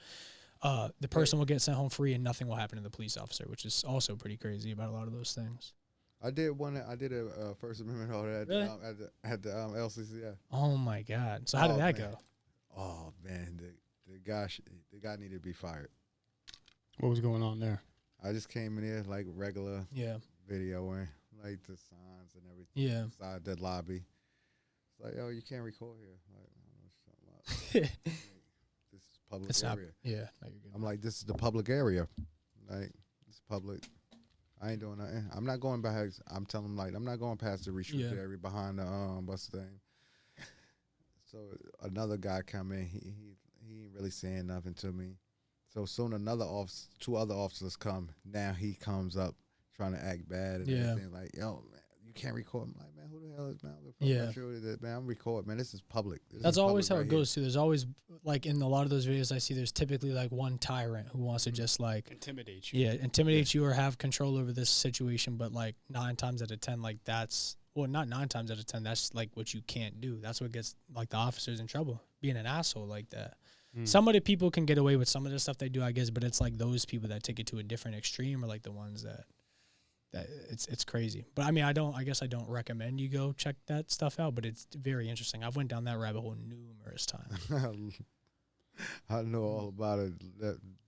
the person will get sent home free and nothing will happen to the police officer, which is also pretty crazy about a lot of those things. I did a First Amendment audit at the LCCF. Oh my God! So how did that go? Oh man, the guy needed to be fired. What was going on there? I just came in here like regular videoing, like the signs and everything inside the lobby. It's like, oh, you can't record here. Like, I don't know what you're talking about. This is public area. No, you're good. I'm like, this is the public area. Like, it's public. I ain't doing nothing. I'm not going back. I'm telling them, like, I'm not going past the restricted area behind the what's the thing. So another guy come in. He ain't really saying nothing to me. So soon two other officers come. Now he comes up trying to act bad and everything. Like, yo, man, you can't record. I'm like, man, who the hell is man? Man, I'm recording. Man, this is public. That's always how it goes too. There's always, like, in a lot of those videos I see, there's typically like one tyrant who wants to just like intimidate you. Yeah, intimidate you or have control over this situation. But like 9 times out of 10, like that's, well, not 9 times out of 10, that's like what you can't do. That's what gets like the officers in trouble, being an asshole like that. Some of the people can get away with some of the stuff they do, I guess, but it's like those people that take it to a different extreme are like the ones that it's crazy. But I mean, I guess I don't recommend you go check that stuff out, but it's very interesting. I've went down that rabbit hole numerous times. I know all about it.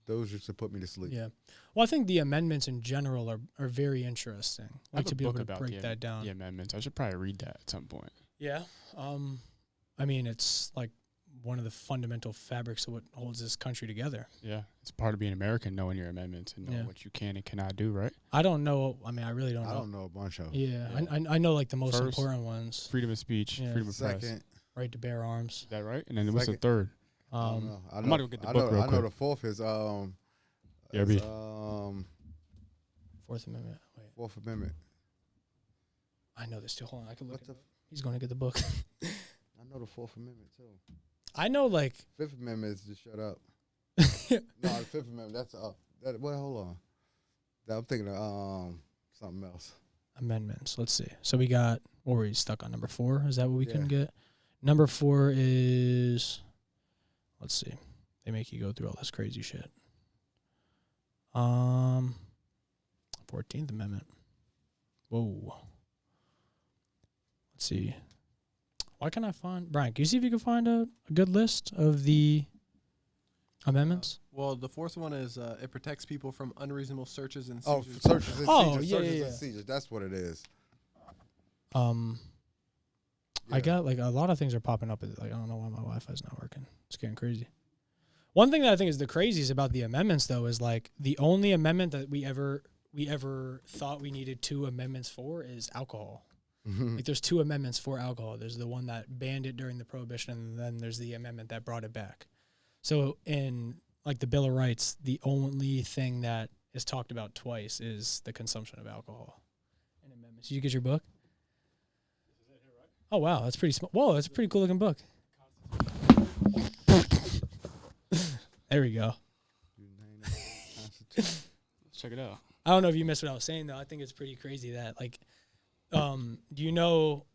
Those used to put me to sleep. Yeah. Well, I think the amendments in general are very interesting. I Like have to a be able book to about break that down. the amendments. I should probably read that at some point. Yeah. I mean, it's like one of the fundamental fabrics of what holds this country together. Yeah, it's part of being American, knowing your amendments and knowing what you can and cannot do, right? I don't know. I mean, I really don't know. I don't know a bunch of them. Yeah. I know like the most First, important ones. Freedom of speech, freedom of press. Second, Right to bear arms. Is that right? And then what's the third? I don't know. I'm about to go get the book real I know quick. the fourth is Fourth Amendment. Wait, Fourth Amendment. I know this too. Hold on, I can look. What He's going to get the book. I know the Fourth Amendment too. I know like Fifth Amendment is to shut up. No, the Fifth Amendment. That's well, hold on. I'm thinking of something else. amendments. Let's see. So we got. What were we stuck on? Number 4. Is that what we Yeah. couldn't get? Number 4 is. Let's see. They make you go through all this crazy shit. 14th Amendment. Whoa. Let's see. Why can't I find... Brian, can you see if you can find a good list of the amendments? Well, the fourth one is it protects people from unreasonable searches and Oh, seizures. searches and Oh, seizures. yeah, Searches yeah, and yeah. seizures. That's what it is. I got like a lot of things are popping up. Like I don't know why my Wi-Fi's not working. It's getting crazy. One thing that I think is the craziest about the amendments, though, is like the only amendment that we ever thought we needed 2 amendments for is alcohol. Like there's 2 amendments for alcohol. There's the one that banned it during the Prohibition, and then there's the amendment that brought it back. So in like the Bill of Rights, the only thing that is talked about twice is the consumption of alcohol. And amendments. Did you get your book? Oh wow, that's pretty small. Whoa, that's a pretty cool looking book. There we go. Let's check it out. I don't know if you missed what I was saying though. I think it's pretty crazy that like, do you know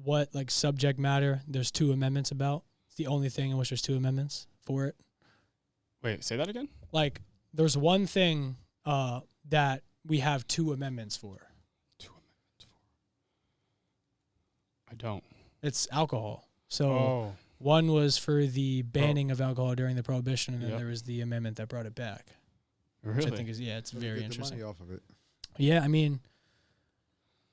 what like subject matter there's 2 amendments about? It's the only thing in which there's 2 amendments for it. Wait, say that again? Like there's one thing that we have 2 amendments for. 2 amendments for. I don't. It's alcohol. So one was for the banning of alcohol during the Prohibition, and then there was the amendment that brought it back. Really? Which I think is it's very interesting. The money off of it. Yeah, I mean,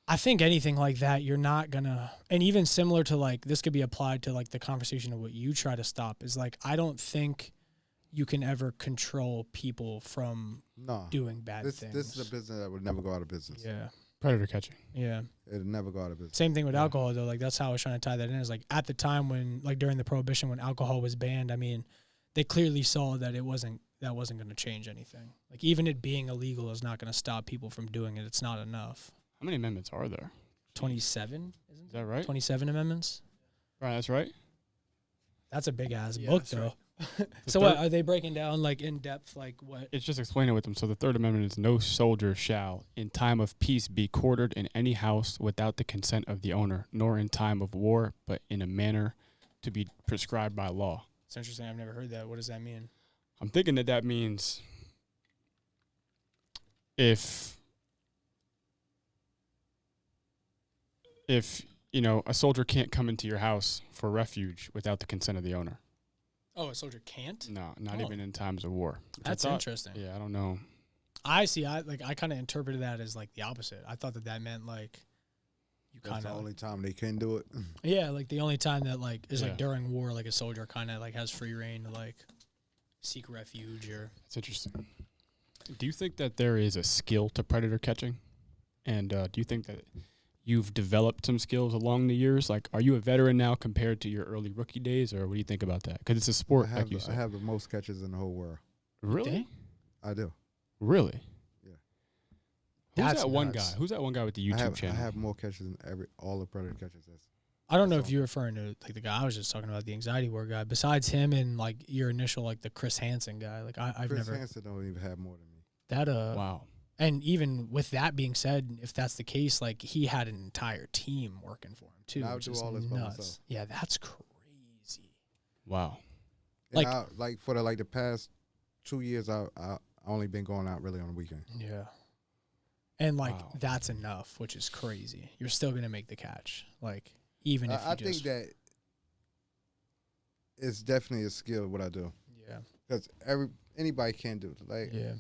I think anything like that, you're not gonna, and even similar to like this could be applied to like the conversation of what you try to stop is like I don't think you can ever control people from doing bad things. This is a business that would never go out of business. Yeah. Predator catching. Yeah. It'd never go out of business. Same thing with alcohol though. Like that's how I was trying to tie that in. Is like at the time when like during the Prohibition when alcohol was banned, I mean, they clearly saw that that wasn't going to change anything. Like even it being illegal is not going to stop people from doing it. It's not enough. How many amendments are there? 27, isn't Is that right? 27 amendments. Right, that's right. That's a big ass Yeah, book that's though. right. So what are they breaking down like in depth? Like what? It's just explaining with them. So the Third Amendment is no soldier shall, in time of peace, be quartered in any house without the consent of the owner, nor in time of war, but in a manner to be prescribed by law. It's interesting. I've never heard that. What does that mean? I'm thinking that means if you know a soldier can't come into your house for refuge without the consent of the owner. Oh, a soldier can't? No, not even in times of war. That's interesting. Yeah, I don't know. I see. I kind of interpreted that as like the opposite. I thought that meant like you That's kind the of only time they can do it. yeah, like the only time that like is like during war, like a soldier kind of like has free reign to like seek refuge or. That's interesting. Do you think that there is a skill to predator catching? And do you think that you've developed some skills along the years? Like, are you a veteran now compared to your early rookie days, or what do you think about that? Because it's a sport, like you said. I have the most catches in the whole world. Really? Dang. I do. Really? Yeah. Who's That's that one nuts. guy? Who's that one guy with the YouTube channel? I have more catches than all the predator catches. I don't know if you're referring to like the guy I was just talking about, the anxiety war guy. Besides him and like your initial like the Chris Hansen guy, like I've Chris never Hansen don't even have more than me. that Wow. And even with that being said, if that's the case, like he had an entire team working for him too, And I would which do is all this by nuts. myself. Yeah, that's crazy. Wow. And Like- for the past 2 years, I only been going out really on the weekend. Yeah. And like Wow. that's enough, which is crazy. You're still gonna make the catch, like even if you I just think that it's definitely a skill what I do yeah because anybody can do it. Like yeah.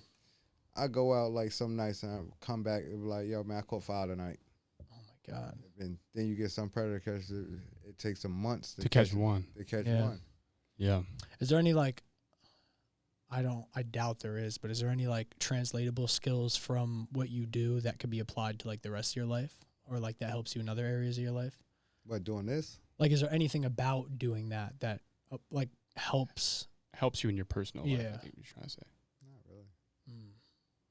I go out like some nights and I come back and be like, yo man, I caught 5 tonight. Oh my god. And then you get some predator catchers. It takes some months To catch one. To catch Yeah. one. Yeah. Is there any like I doubt there is, but is there any like translatable skills from what you do that could be applied to like the rest of your life, or like that helps you in other areas of your life? But doing this, Like, is there anything about doing that like helps? Helps you in your personal life, Yeah. I think you're trying to say. not really.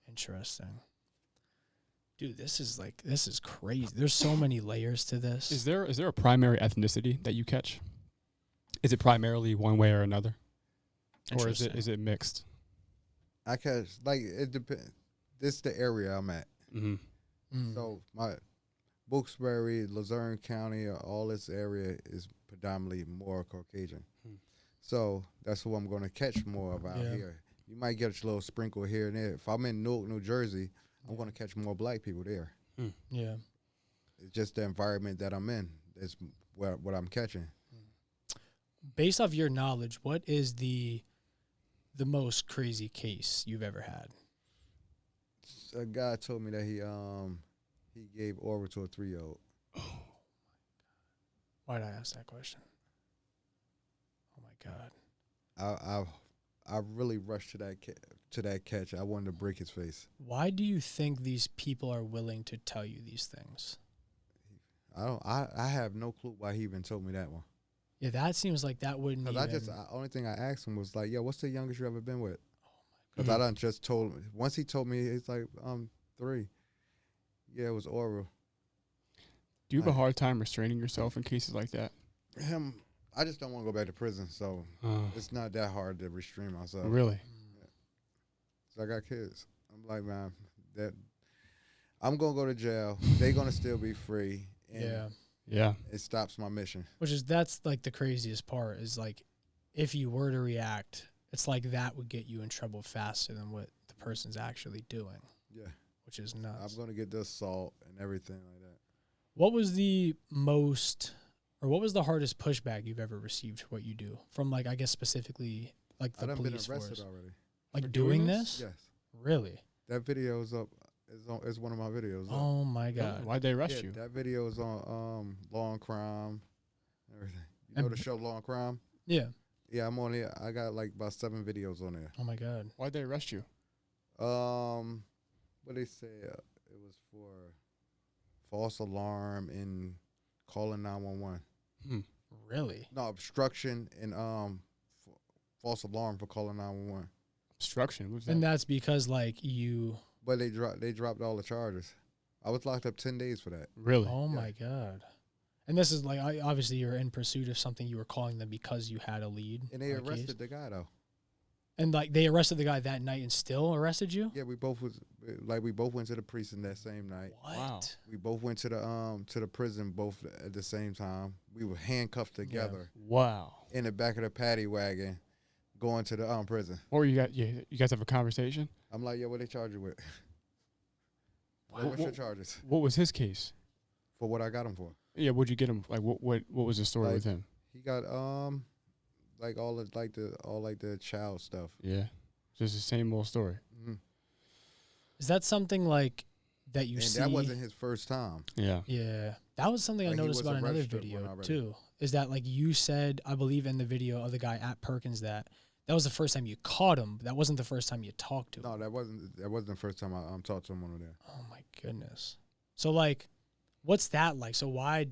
Interesting. Dude, this is crazy. There's so many layers to this. Is there a primary ethnicity that you catch? Is it primarily one way or another? Or is it mixed? I catch like it depends. This is the area I'm at. Mm-hmm. Mm. So my Wilkes-Barre, Luzerne County, all this area is predominantly more Caucasian. Hmm. So that's who I'm going to catch more of out Yeah. here. You might get a little sprinkle here and there. If I'm in Newark, New Jersey, I'm going to catch more black people there. Yeah. It's just the environment that I'm in. It's what I'm catching. Based off your knowledge, what is the most crazy case you've ever had? A guy told me that he gave oral to a 3-year-old. Why did I ask that question? Oh my god. I really rushed to that catch. I wanted to break his face. Why do you think these people are willing to tell you these things? I have no clue why he even told me that one. Yeah, that seems like that wouldn't even. Because only thing I asked him was like, yo, what's the youngest you ever been with? Because God. I done just told him. Once he told me, it's like 3. Yeah, it was oral. Do you have a hard time restraining yourself in cases like that? I just don't want to go back to prison, so it's not that hard to restrain myself. Really? So I got kids. I'm like, man, that I'm gonna go to jail. They gonna still be free. And Yeah. Yeah. it stops my mission. That's like the craziest part is like, if you were to react, it's like that would get you in trouble faster than what the person's actually doing, Yeah, which is nuts. I'm gonna get the assault and everything like that. What was the hardest pushback you've ever received for what you do from, like, I guess specifically like the I done been police arrested force? already. Like For doing doing this? Yes, Really? that video is up. It's one of my videos. up. Oh my god. Why'd they arrest Yeah, you? that video is on Law and Crime, everything. You know And- the show Law and Crime? Yeah. Yeah, I'm on it. I got like about 7 videos on there. Oh my god. Why'd they arrest you? What they say? It was for false alarm and calling 911. Really? No, obstruction and false alarm for calling 911. Obstruction. What's that? And that's because like you. But they dropped all the charges. I was locked up 10 days for that. Really? Oh my god. And this is like obviously you're in pursuit of something. You were calling them because you had a lead. And they on a case. arrested the guy though. And like they arrested the guy that night and still arrested you. Yeah, we both went to the precinct that same night. What? Wow. We both went to the prison both at the same time. We were handcuffed together Wow. in the back of the paddy wagon, going to the prison. Or you guys have a conversation? I'm like, yo, what they charge you with? Like, what's your charges What was his case? for what I got him for? Yeah, what'd you get him? Like, what was the story Like- with him? He got like all the child stuff. Yeah, just the same old story. hmm Is that something like that you And see? that wasn't his first time. Yeah. Yeah, that was something I Like, he noticed was about another arrested video one already. too. Is that like you said, I believe in the video of the guy at Perkins that was the first time you caught him. But that wasn't the first time you talked to him. No, that wasn't the first time I talked to him over there. Oh my goodness. So like, what's that like? So why,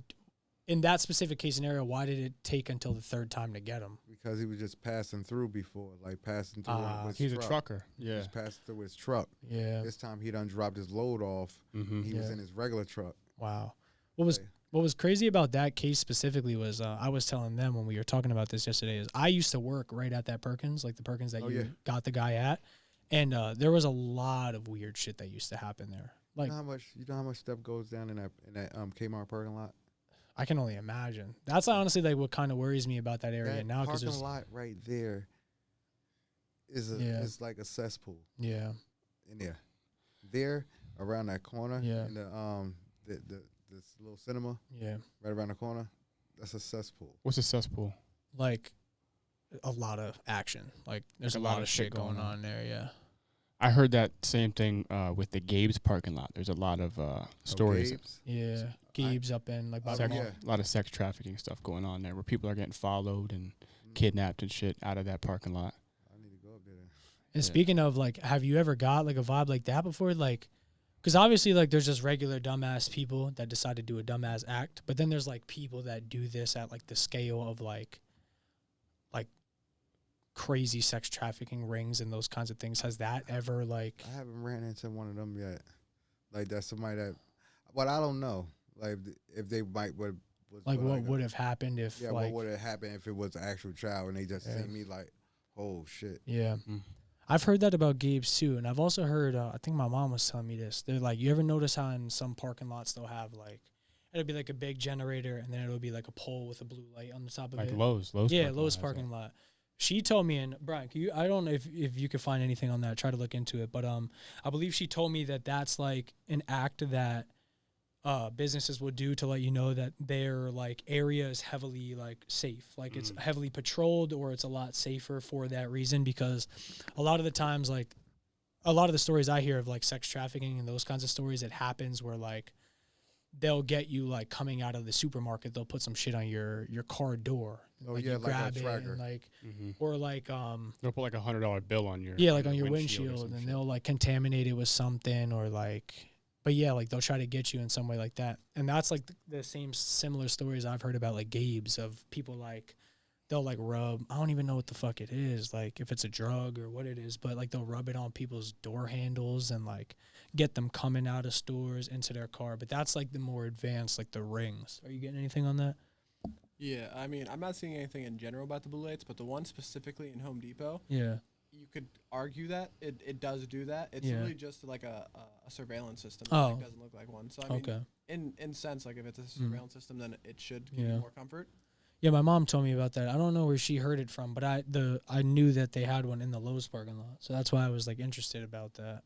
in that specific case scenario, why did it take until the third time to get him? Because he was just passing through before, like passing through with his He's truck. a trucker. He Yeah. was passing through his truck. Yeah. This time he done dropped his load off. Mm-hmm. He was Yeah. in his regular truck. Wow. What was crazy about that case specifically was I was telling them when we were talking about this yesterday is I used to work right at that Perkins, like the Perkins that Oh, you yeah. got the guy at, and there was a lot of weird shit that used to happen there. Like You know how much stuff goes down in that Kmart parking lot? I can only imagine. That's honestly like what kind of worries me about that area That now because parking lot right there it's like a cesspool. Yeah. In there. There, around that corner, Yeah. in this little cinema, Yeah. right around the corner, that's a cesspool. What's a cesspool? Like a lot of action. Like there's a lot of shit going on there. Yeah. I heard that same thing with the Gabe's parking lot. There's a lot of stories. Gabe's? Yeah. Gabe's up in like by the mall. A lot of sex trafficking stuff going on there where people are getting followed and kidnapped and shit out of that parking lot. I need to go up there. And speaking of, like, have you ever got like a vibe like that before? Like, because obviously, like, there's just regular dumbass people that decide to do a dumbass act, but then there's like people that do this at like the scale of like crazy sex trafficking rings and those kinds of things. Has that ever like? I haven't ran into one of them yet. Like that's somebody that, well, I don't know. Like if they might would. Like what would have happened if like what would have happened if it was an actual child and they just see me like, oh shit. Yeah. I've heard that about Gabe's too, and I've also heard. I think my mom was telling me this. They're like, you ever notice how in some parking lots they'll have like, it'll be like a big generator, and then it'll be like a pole with a blue light on the top of it. Like Lowe's. Yeah, Lowe's parking lot. She told me, and Brian, I don't know if you could find anything on that. Try to look into it, but I believe she told me that that's like an act that businesses will do to let you know that their like area is heavily like safe, like it's heavily patrolled, or it's a lot safer for that reason. Because a lot of the times, like a lot of the stories I hear of like sex trafficking and those kinds of stories, it happens where like they'll get you like coming out of the supermarket, they'll put some shit on your car door. Oh like yeah, you like grab a it tracker. and like or like they'll put like $100 bill on your like on your windshield, and they'll like contaminate it with something, or like, but yeah, like they'll try to get you in some way like that. And that's like the same similar stories I've heard about like Gabe's, of people like they'll like rub, I don't even know what the fuck it is, like if it's a drug or what it is, but like they'll rub it on people's door handles and like get them coming out of stores into their car. But that's like the more advanced, like the rings. Are you getting anything on that? Yeah, I mean, I'm not seeing anything in general about the blue lights, but the one specifically in Home Depot, Yeah. you could argue that it does do that. It's really just like a surveillance system. Oh. It doesn't look like one. So I mean, in sense, like if it's a surveillance system, then it should give you more comfort. Yeah, my mom told me about that. I don't know where she heard it from, but I knew that they had one in the Lowe's parking lot, so that's why I was like interested about that.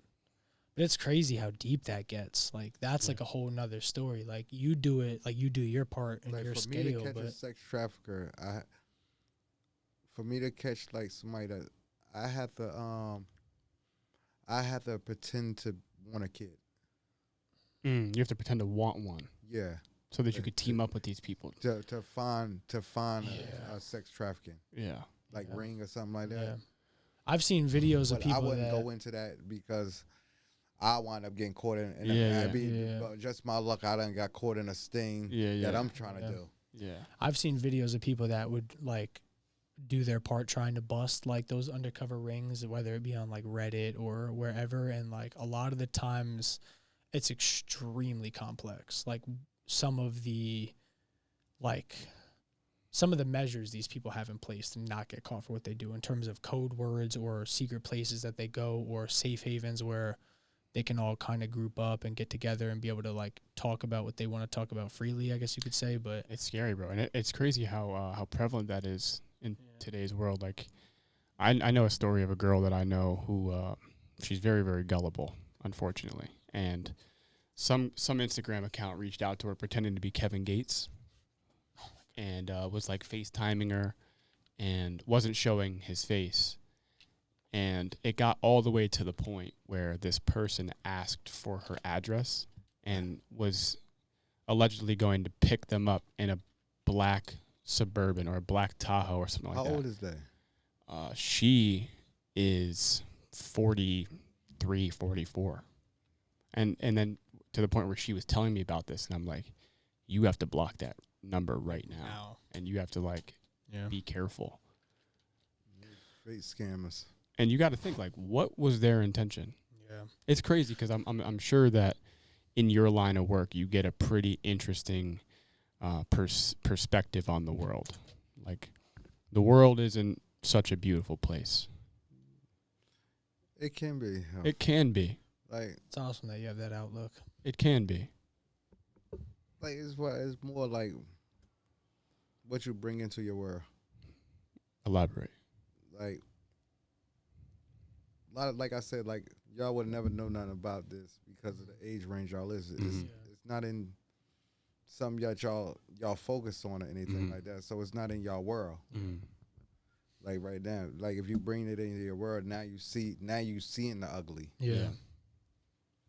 But it's crazy how deep that gets. Like that's like a whole nother story. Like you do it, like you do your part and Like your for scale. me to catch but a sex trafficker, for me to catch like somebody that I have to pretend to want a kid. You have to pretend to want one. Yeah. So that you could team up with these people. To find a sex trafficking. Yeah. Like ring or something like that. Yeah. I've seen videos of But people I wouldn't that go into that because I wind up getting caught in but just my luck, I done got caught in a sting that I'm trying to do. Yeah. I've seen videos of people that would like do their part trying to bust like those undercover rings, whether it be on like Reddit or wherever, and like a lot of the times it's extremely complex. Like some of the measures these people have in place to not get caught for what they do in terms of code words or secret places that they go, or safe havens where they can all kind of group up and get together and be able to like talk about what they want to talk about freely, I guess you could say. But it's scary, bro. And it's crazy how prevalent that is in today's world. Like I know a story of a girl that I know who she's very, very gullible, unfortunately. And some Instagram account reached out to her pretending to be Kevin Gates and was like FaceTiming her and wasn't showing his face. And it got all the way to the point where this person asked for her address and was allegedly going to pick them up in a black Suburban or a black Tahoe or something like that. How old is that? She is 43, 44. And then to the point where she was telling me about this, and I'm like, you have to block that number right now. And you have to like be careful. Fake scammers. And you got to think, like, what was their intention? yeah, It's crazy because I'm sure that in your line of work you get a pretty interesting perspective on the world. Like, the world isn't such a beautiful place. It can be. It can be. Like it's awesome that you have that outlook. It can be. Like it's more like what you bring into your world. Elaborate. Like lot of, like I said, like y'all would never know nothing about this because of the age range y'all is. It's not in something that y'all focus on or anything like that. So it's not in y'all world. Like right now, like if you bring it into your world, now you seeing the ugly. Yeah.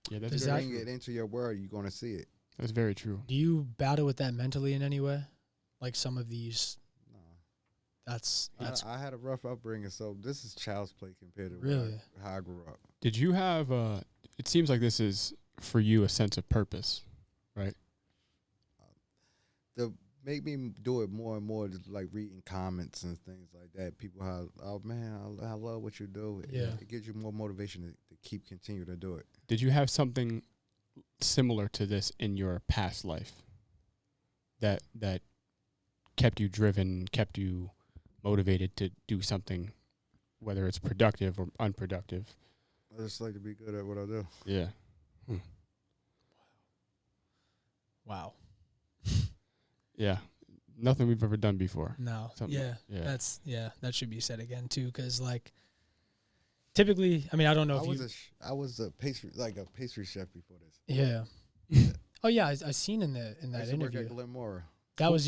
Yeah, If that's you very bring true. it into your world, you're gonna see it. That's very true. Do you battle with that mentally in any way? Like some of these, No. that's I had a rough upbringing, so this is child's play compared to Really? how I grew up. Did you have, it seems like this is, for you, a sense of purpose, right? To make me do it more and more, just like reading comments and things like that. People, oh man, I love what you do. Yeah. It gives you more motivation to continue to do it. Did you have something similar to this in your past life that kept you driven, kept you motivated to do something, whether it's productive or unproductive? I just like to be good at what I do. Yeah. wow. Yeah. Nothing we've ever done before. No. Something Yeah. That should be said again too, because like typically, I mean, I don't know I was a pastry chef before this. Yeah. Oh yeah, I seen in I that used to work interview. at Glenmora. That was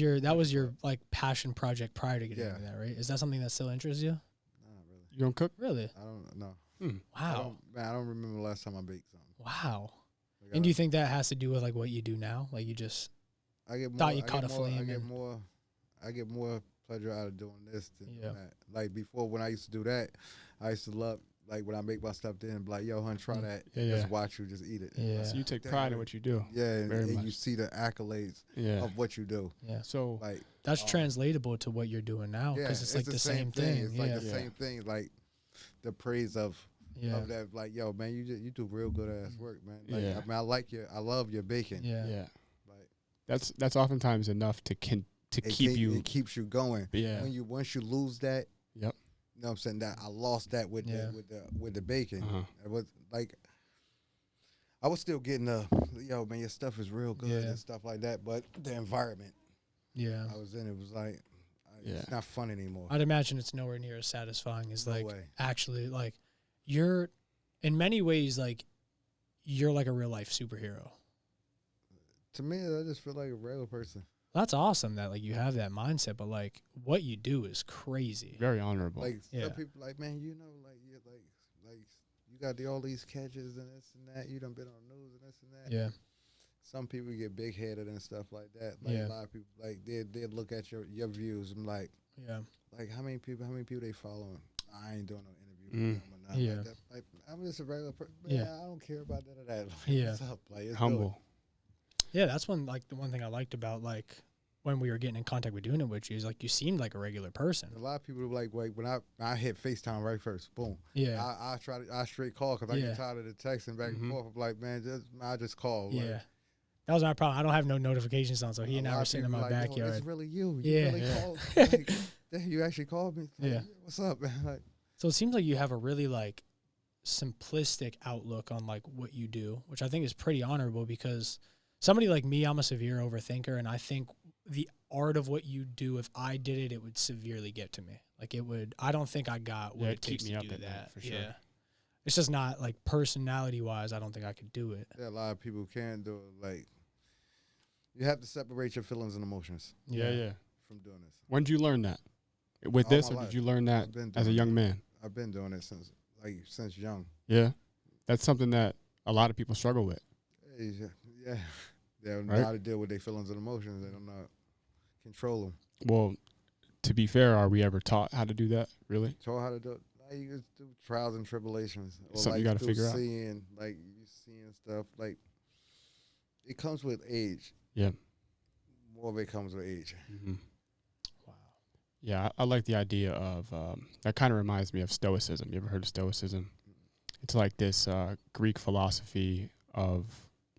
your like passion project prior to getting into that, right? Is that something that still interests you? Not really. You don't cook? Really? I don't know. Wow. I don't remember the last time I baked something. Wow. Like, And do you think that has to do with like what you do now? Like you just I get more, thought you caught a flame I get more pleasure out of doing this than Yeah. that. Like before, when I used to do that, I used to love, like when I make my stuff then, be like, yo, hun, try that. Yeah, And just yeah. watch you just eat it. Yeah. So you take Damn pride in right. what you do. Yeah, and, Very and much. you see the accolades Yeah. of what you do. yeah. So Like That's translatable to what you're doing now yeah, because it's like the same thing. It's yeah. like the Yeah. same thing. Like the praise of yeah. that. Like, yo, man, you do real good ass work, man. Like, Yeah. I mean, I love your baking. Yeah. yeah. Like That's oftentimes enough to keep you. It keeps you going. Yeah. Once you lose that. Yep. You know what I'm saying? That I lost that with the baking. Uh-huh. It was like I was still getting yo, man, your stuff is real good Yeah. and stuff like that. But the environment Yeah. I was in, it was like Yeah. it's not fun anymore. I'd imagine it's nowhere near as satisfying as No like way. actually like you're in many ways like you're like a real life superhero. To me, I just feel like a regular person. That's awesome that like you have that mindset, but like what you do is crazy. Very honorable. Like Yeah. some people, like, man, you know, like you're like you got all these catches and this and that. You done been on the news and this and that. Yeah. Some people get big headed and stuff like that. Like Yeah. a lot of people, like they look at your views. I'm like how many people they following? I ain't doing no interview with them or nothing Yeah. like that. Like I'm just a regular person. Yeah. I don't care about that or that. Like, Yeah. what's up? Like, it's Humble. Yeah, that's one like the one thing I liked about like when we were getting in contact with doing it with you is like you seemed like a regular person. A lot of people like when I hit FaceTime right first, boom. Yeah. I straight call because I Yeah. get tired of the texting back and forth. I'm like, man, I just call. Yeah. Like, That was my problem. I don't have no notifications on, so he a and I lot were of sitting in people my like, yo, backyard. it's really you. Yeah. You really Yeah. called. Like, damn, you actually called me. Like, Yeah. What's up, man? Like, So it seems like you have a really like simplistic outlook on like what you do, which I think is pretty honorable because somebody like me, I'm a severe overthinker, and I think the art of what you do, if I did it, it would severely get to me. Like it would. I don't think I got what Yeah, it it'd keep takes me to up do at night, that. for sure. Yeah. It's just not like personality wise. I don't think I could do it. yeah, a lot of people can do it. Like, you have to separate your feelings and emotions Yeah. from doing this. When did you learn that? With All this, my or life. did you learn that I've been as a doing young it. man? I've been doing it since young. Yeah. That's something that a lot of people struggle with. Yeah. They don't know Right. how to deal with their feelings and emotions. They don't know how to control them. Well, to be fair, are we ever taught how to do that? Really? Show how to do it. Like, you just do trials and tribulations. Or Something like you gotta through figure out. Like you seeing stuff. Like, it comes with age. Yeah. More of it comes with age. Mm-hmm. Wow. Yeah, I like the idea of that. Kind of reminds me of Stoicism. You ever heard of Stoicism? It's like this Greek philosophy of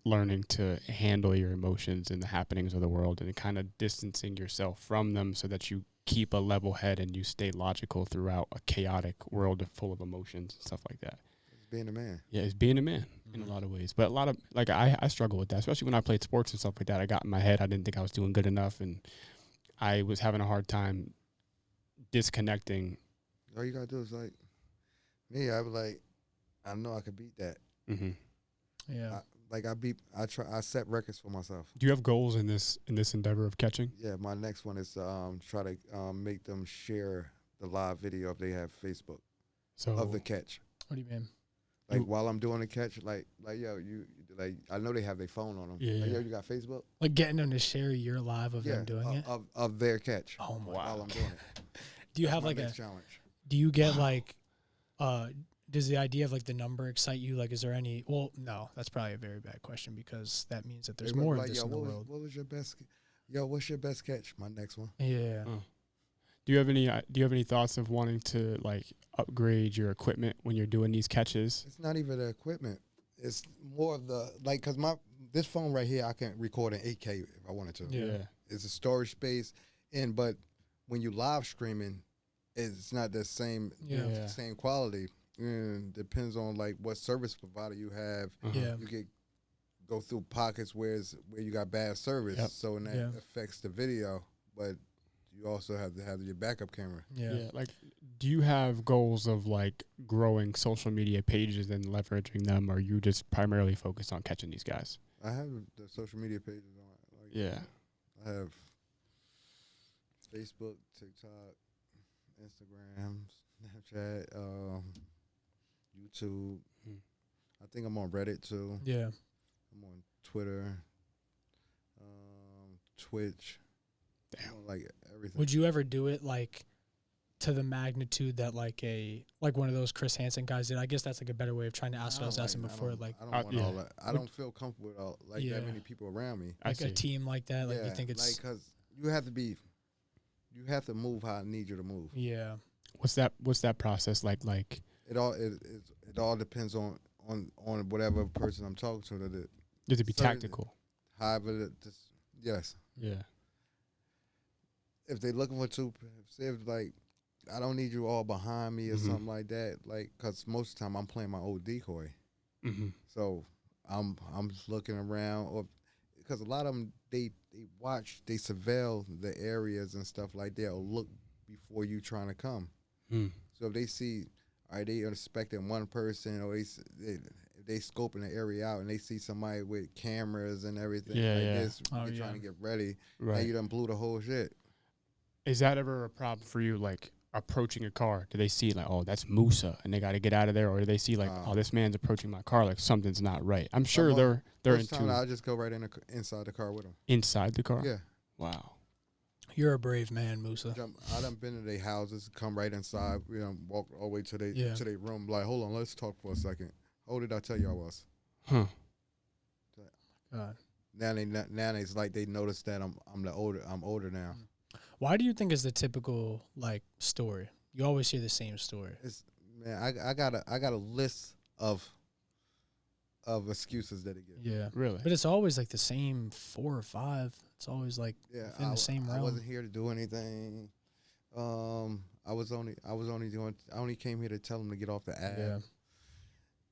learning to handle your emotions and the happenings of the world, and kind of distancing yourself from them so that you keep a level head and you stay logical throughout a chaotic world full of emotions and stuff like that. It's being a man. Yeah, it's being a man in a lot of ways. But a lot of, like, I struggle with that, especially when I played sports and stuff like that. I got in my head. I didn't think I was doing good enough, and I was having a hard time disconnecting. All you gotta do is like me. I was like, I know I could beat that. Mm-hmm. Yeah. I set records for myself. Do you have goals in this endeavor of catching? Yeah, my next one is try to make them share the live video if they have Facebook So of the catch. What do you mean? Like while I'm doing the catch, like yo, you like I know they have their phone on them. Yeah. Like, yo, you got Facebook? Like getting them to share your live of them doing it? Of their catch. Oh my While I'm doing it. Do you That's have my like next challenge? do you get like, does the idea of like the number excite you? Like, is there any, well, no, that's probably a very bad question because that means that there's They were more of like, this yo, in the what world. was your best? Yo, what's your best catch? My next one. Yeah. Do you have any thoughts of wanting to like upgrade your equipment when you're doing these catches? It's not even the equipment. It's more of the like, cause this phone right here, I can record in 8K if I wanted to. Yeah. It's a storage space, but when you live streaming, it's not the same same quality. Depends on like what service provider you have. Yeah. You could go through pockets where you got bad service, so that affects the video. But you also have to have your backup camera. Yeah. Like, do you have goals of like growing social media pages and leveraging them, or are you just primarily focused on catching these guys? I have the social media pages on. Like, I have Facebook, TikTok, Instagram, Snapchat, YouTube. I think I'm on Reddit too. Yeah. I'm on Twitter, Twitch. Damn. I'm on, like everything. Would you ever do it like to the magnitude that like one of those Chris Hansen guys did? I guess that's like a better way of trying to ask what I was asking before. Like, I don't want all that. I don't feel comfortable with all that many people around me. Like a team like that. Like you think it's like because you have to move how I need you to move. Yeah. What's that process like? Like it all depends on whatever person I'm talking to. That you have to be tactical. However, yes. Yeah. If they're looking for say if like I don't need you all behind me or something like that, like because most of the time I'm playing my old decoy, so I'm looking around, or because a lot of them they surveil the areas and stuff like that, or look before you trying to come. So if they see, are they expecting one person, or if they scoping the area out and they see somebody with cameras and everything this, you're trying to get ready, right? And you done blew the whole shit. Is that ever a problem for you, like approaching a car? Do they see like, oh, that's Musa, and they got to get out of there, or do they see like, oh, this man's approaching my car, like something's not right? I'm sure they're into. I just go right inside the car with them. Inside the car? Yeah. Wow. You're a brave man, Musa. I done been to their houses, come right inside, walk all the way to their room. Like, hold on, let's talk for a second. How old did I tell you I was? Huh. God. Now it's like they notice that I'm older now. Why do you think is the typical like story? You always hear the same story. I got a list of excuses that they give. Yeah, really. But it's always like the same 4 or 5. It's always like in the same realm. I wasn't here to do anything. I only came here to tell them to get off the app. Yeah.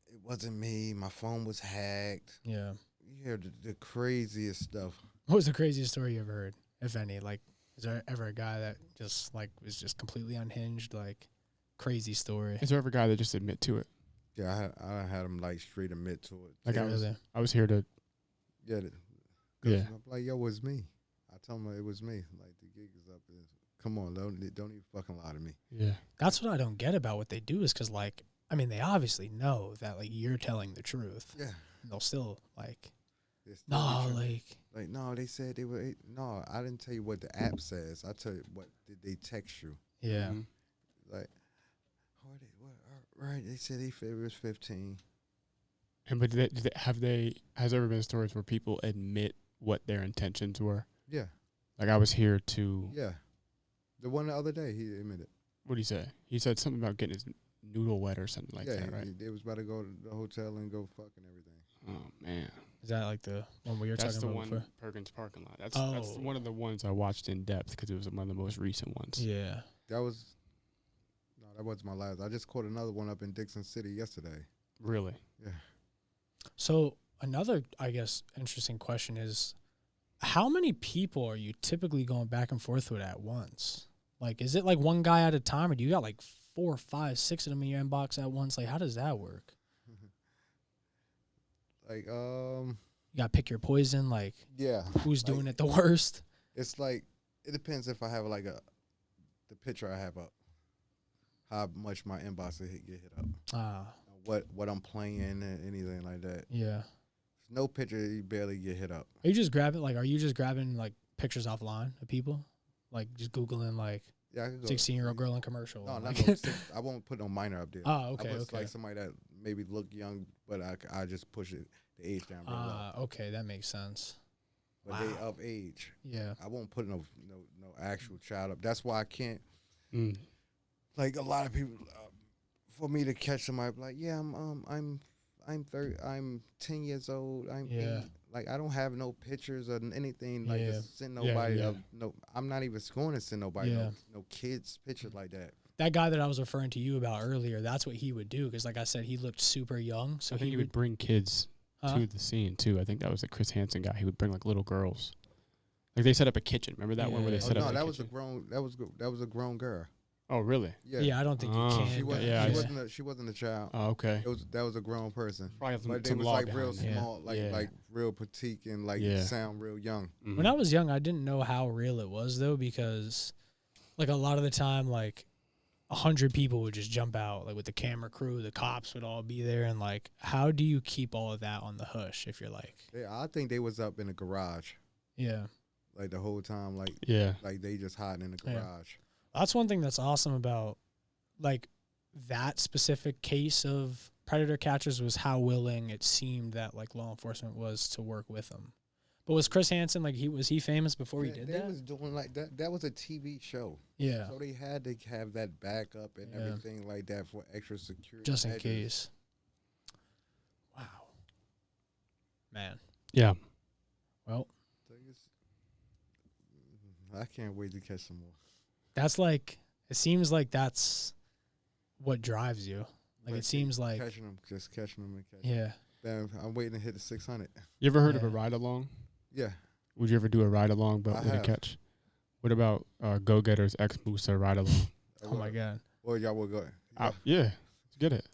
It wasn't me. My phone was hacked. Yeah. You hear the craziest stuff. What was the craziest story you ever heard, if any? Like, is there ever a guy that just like was just completely unhinged, like crazy story? Is there ever a guy that just admit to it? Yeah, I had him like straight admit to it. Like I was here to. Yeah. I'm like, yo, it was me. I tell him it was me. Like the gig is up. Come on, don't even fucking lie to me. Yeah. That's what I don't get about what they do is because like, I mean, they obviously know that like you're telling the truth. Yeah. And they'll still like, no, they said they were. No, I didn't tell you what the app says. I tell you what did they text you. Yeah. Like, right? They said it was 15. And but has there ever been stories where people admit what their intentions were? Yeah. Like I was here to. Yeah. The one the other day he admitted. What did he say? He said something about getting his noodle wet or something like that, right? They was about to go to the hotel and go fuck and everything. Oh man. Is that like the one we were talking about? That's the one Perkins parking lot. That's one of the ones I watched in depth because it was one of the most recent ones. Yeah. That wasn't my last. I just caught another one up in Dixon City yesterday. Really? Yeah. So another, I guess, interesting question is, how many people are you typically going back and forth with at once? Like, is it like one guy at a time, or do you got like 4, 5, 6 of them in your inbox at once? Like, how does that work? Like You gotta pick your poison. Like, yeah, who's like, doing it the worst? It's like it depends if I have like the picture I have up, how much my inbox will get hit up, what I'm playing and anything like that. Yeah. No picture, you barely get hit up. Are you just grabbing like pictures offline of people, like just Googling like Yeah, I could go 16-year-old girl in commercial? No, like, not no. I won't put no minor up there. Oh, okay, I was okay. like somebody that maybe look young, but I just push it the age down real low. Okay, that makes sense. But they of age. Yeah. I won't put no actual child up. That's why I can't. Mm. Like a lot of people, for me to catch somebody, like I'm 30, I'm 10 years old. I'm 8. Like I don't have no pictures or anything like to send nobody. No, I'm not even going to send nobody no kids pictures like that. That guy that I was referring to you about earlier, that's what he would do. Because like I said, he looked super young. So I think he would bring kids to the scene too. I think that was the Chris Hansen guy. He would bring like little girls. Like they set up a kitchen. Remember that one where they set up? No, a that kitchen? was a grown girl. Oh really? Yeah, I don't think you can. She wasn't a child. Oh, okay. That was a grown person. Probably But they was like real small, like real petite and like sound real young. Mm-hmm. When I was young, I didn't know how real it was though, because like a lot of the time, like 100 people would just jump out, like with the camera crew, the cops would all be there, and like, how do you keep all of that on the hush if you're like? I think they was up in the garage. Yeah. Like the whole time, like they just hiding in the garage. Yeah. That's one thing that's awesome about like that specific case of predator catchers was how willing it seemed that like law enforcement was to work with them. But was Chris Hansen like was he famous before he did that? They was doing like that. That was a TV show. Yeah. So they had to have that backup and everything like that for extra security. Just in case. Wow. Man. Yeah. Well, I can't wait to catch some more. That's like, it seems like that's what drives you. Like, it seems like catching them, just catching them and catching them. Damn, I'm waiting to hit the 600. You ever heard of a ride along? Yeah. Would you ever do a ride along but with a catch? What about Go Getters X Musa ride along? Oh my God. Well, y'all will go. Yeah. Let's get it.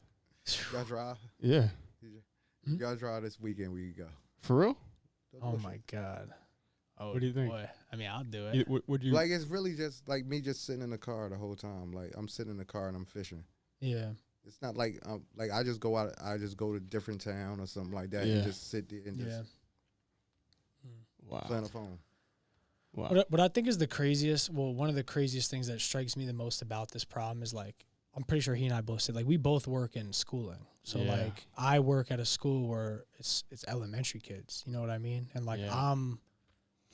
Y'all drive? Yeah. Y'all drive this weekend, we go. For real? Oh my God. Oh, what do you think? Boy. I mean, I'll do it. Would you like? It's really just like me just sitting in the car the whole time. Like I'm sitting in the car and I'm fishing. Yeah. It's not like I just go out. I just go to a different town or something like that and just sit there and just play on the phone. Wow. What I think is the craziest. Well, one of the craziest things that strikes me the most about this problem is like I'm pretty sure he and I both said like we both work in schooling. So like I work at a school where it's elementary kids. You know what I mean? And like I'm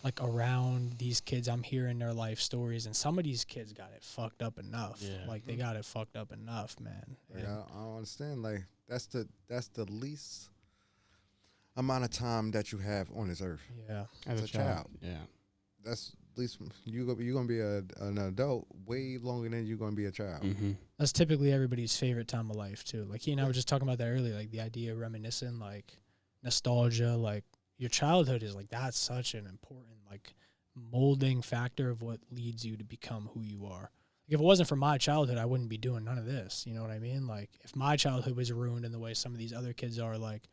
like around these kids, I'm hearing their life stories, and some of these kids got it fucked up enough. Yeah. Like they got it fucked up enough, man. Like, I don't understand. Like that's the least amount of time that you have on this earth. Yeah, as a child. Yeah, that's at least you're gonna be an adult way longer than you're gonna be a child. Mm-hmm. That's typically everybody's favorite time of life too. Like he and I were just talking about that earlier. Like the idea of reminiscing, like nostalgia, like. Your childhood is like that's such an important like molding factor of what leads you to become who you are. Like, if it wasn't for my childhood, I wouldn't be doing none of this. You know what I mean? Like if my childhood was ruined in the way some of these other kids are, like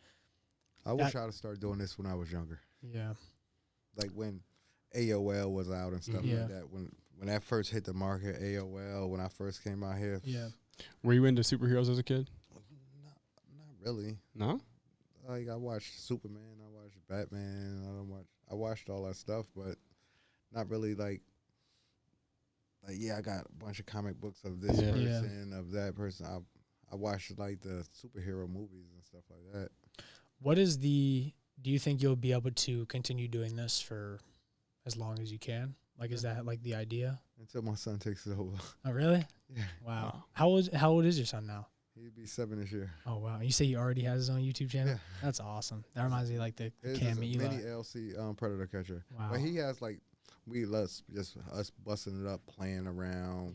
I wish I'd have started doing this when I was younger. Yeah. Like when AOL was out and stuff like that. When that first hit the market, AOL, when I first came out here. Yeah. Were you into superheroes as a kid? Not really. No? Like I watched Superman, I watched Batman, I watched all that stuff, but not really like I got a bunch of comic books of this person, of that person. I watched like the superhero movies and stuff like that. Do you think you'll be able to continue doing this for as long as you can? Like is that like the idea? Until my son takes it over. Oh really? Yeah. Wow. How old is your son now? He'd be 7 this year. Oh wow! You say he already has his own YouTube channel? Yeah. That's awesome. That reminds me like the Cam mini Eli. LC Predator Catcher. Wow. But he has like us busting it up, playing around,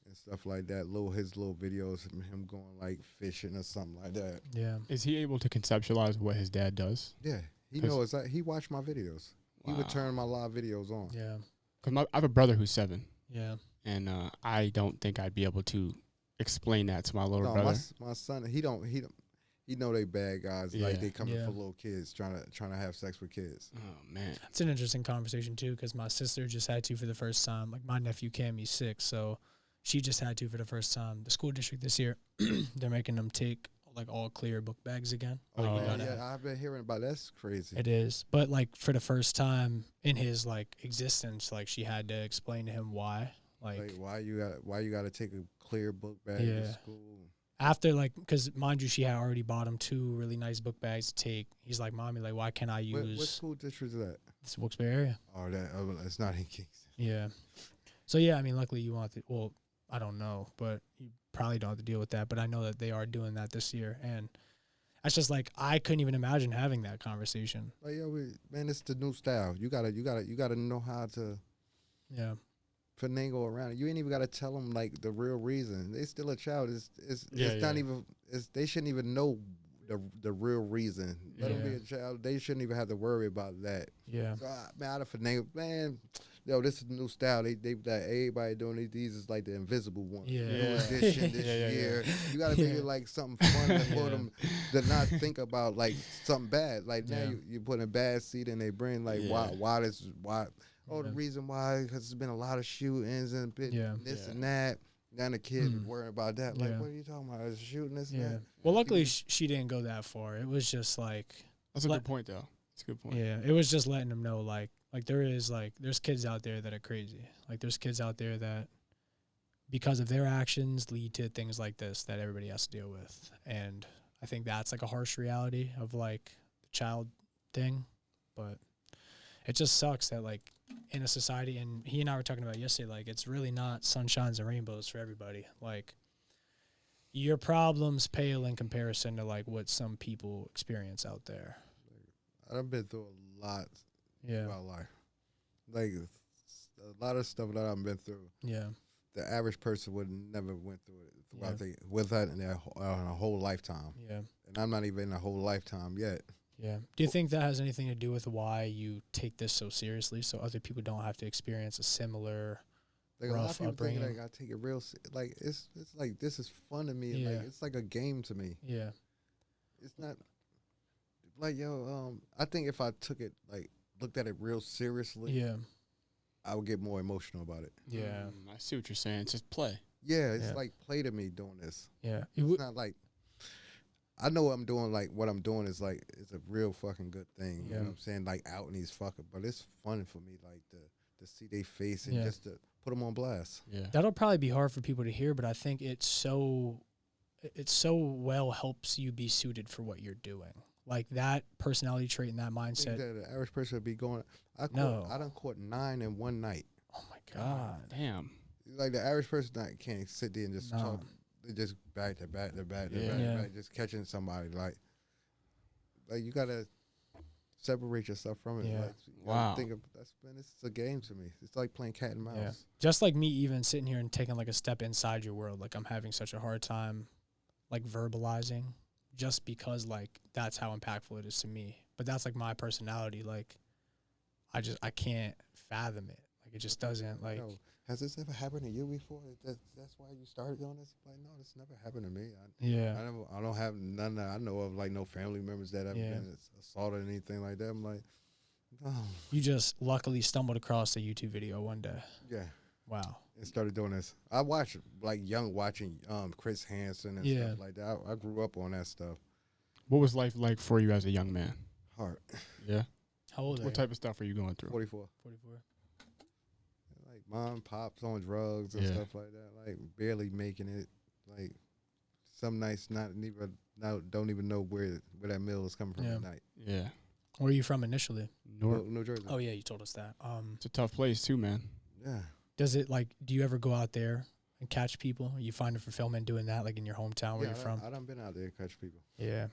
and stuff like that. His little videos of him going like fishing or something like that. Yeah. Is he able to conceptualize what his dad does? Yeah, he knows that. He watched my videos. He would turn my live videos on. Yeah. Because I have a brother who's 7. Yeah. And I don't think I'd be able to explain that to my little brother. My son, he don't. he know they bad guys. Like Yeah. they coming Yeah. for little kids, trying to have sex with kids. Oh man. It's an interesting conversation too, because my sister just had to for the first time. Like my nephew Cam, he's 6, so she just had to for the first time. The school district this year, they're making them take like all clear book bags again. Oh, Like, you man, gotta- yeah, I've been hearing about that. That's crazy. It is, but like for the first time in his like existence, like she had to explain to him why. Like why you got to take a clear book bag to Yeah. school? After like, because mind you, she had already bought him 2 really nice book bags to take. He's like, "Mommy, like, why can't I What use school district is that? this Wilkes-Barre area?" Oh, it's not in Kingston. Yeah. So yeah, I mean, luckily you want to. Well, I don't know, but you probably don't have to deal with that. But I know that they are doing that this year, and that's just like I couldn't even imagine having that conversation. Like, yo, man, it's the new style. You gotta know how to Yeah. finagle around it. You ain't even gotta tell them like the real reason. They still a child. It's not even. They shouldn't even know the real reason. Let them be Yeah. a child. They shouldn't even have to worry about that. Yeah. So man, out of finagle, man. Yo, this is the new style. They like everybody doing it. These is like the invisible ones. Yeah. New Yeah. edition this Yeah. year. You gotta Yeah. make it like something fun for Yeah. them to not think about like something bad. Like now Yeah. you put a bad seed in their brain. Like Yeah. why? Oh, the Yeah. reason why, because there's been a lot of shootings and Yeah. this Yeah. and that. Now the kids Mhm. worrying about that. Like, Yeah. what are you talking about? Is shooting this and Yeah. that? Well, luckily she didn't go that far. It was just like, That's a Let- good point, though. It's a good point. yeah, it was just letting them know like there's kids out there that are crazy. Like there's kids out there that because of their actions lead to things like this that everybody has to deal with. And I think that's like a harsh reality of like the child thing. But it just sucks that like in a society, and he and I were talking about yesterday, like it's really not sunshines and rainbows for everybody. Like your problems pale in comparison to like what some people experience out there. I've been through a lot Yeah. throughout life. Like a lot of stuff that I've been through. Yeah. The average person would never went through it throughout Yeah. with that in their a whole lifetime. Yeah. And I'm not even in a whole lifetime yet. Yeah. Do you think that has anything to do with why you take this so seriously, so other people don't have to experience a similar? Like a lot Rough of people think upbringing. like I take it real like it's like this is fun to me. Yeah. Like it's like a game to me. Yeah. It's not like I think if I took it like looked at it real seriously, Yeah. I would get more emotional about it. Yeah. I see what you're saying. It's just play. Yeah, it's Yeah. like play to me doing this. Yeah. It's not like I know what I'm doing. Like what I'm doing is like it's a real fucking good thing. You Yeah. know what I'm saying? Like out in these fucking, but it's fun for me. Like to see their face and Yeah. just to put them on blast. Yeah. That'll probably be hard for people to hear, but I think it so well helps you be suited for what you're doing. Like that personality trait and that I think mindset. that the average person would be going. I No. done caught 9 in one night. Oh my God. Damn. Like the average person that can't sit there and just No. talk. They just back to back to back to Yeah. back, to Yeah. back, just catching somebody. Like you gotta separate yourself from it. Yeah. Like, you gotta Wow. Think of that's man. It's a game to me. It's like playing cat and mouse. Yeah. Just like me even sitting here and taking like a step inside your world, like I'm having such a hard time like verbalizing just because like that's how impactful it is to me. But that's like my personality. Like I can't fathom it. Like it just doesn't like Yo, has this ever happened to you before? That's why you started doing this? Like, no, this never happened to me. yeah. I don't have none that I know of, like no family members that have Yeah. been assaulted or anything like that. I'm like, oh, You just luckily stumbled across a YouTube video one day. yeah. Wow. And started doing this. I watched like watching Chris Hansen and Yeah. stuff like that. I grew up on that stuff. What was life like for you as a young man? Hard. Yeah. How old are you? What type of stuff are you going through? 44. 44. Like mom, pops on drugs and Yeah. stuff like that. Like barely making it. Like some nights don't even know where that meal is coming from Yeah. at night. Yeah. Where are you from initially? New Jersey. Oh yeah, you told us that. It's a tough place too, man. Yeah. Does it like? Do you ever go out there and catch people? You find a fulfillment doing that, like in your hometown where you're from? I done been out there and catch people. Yeah.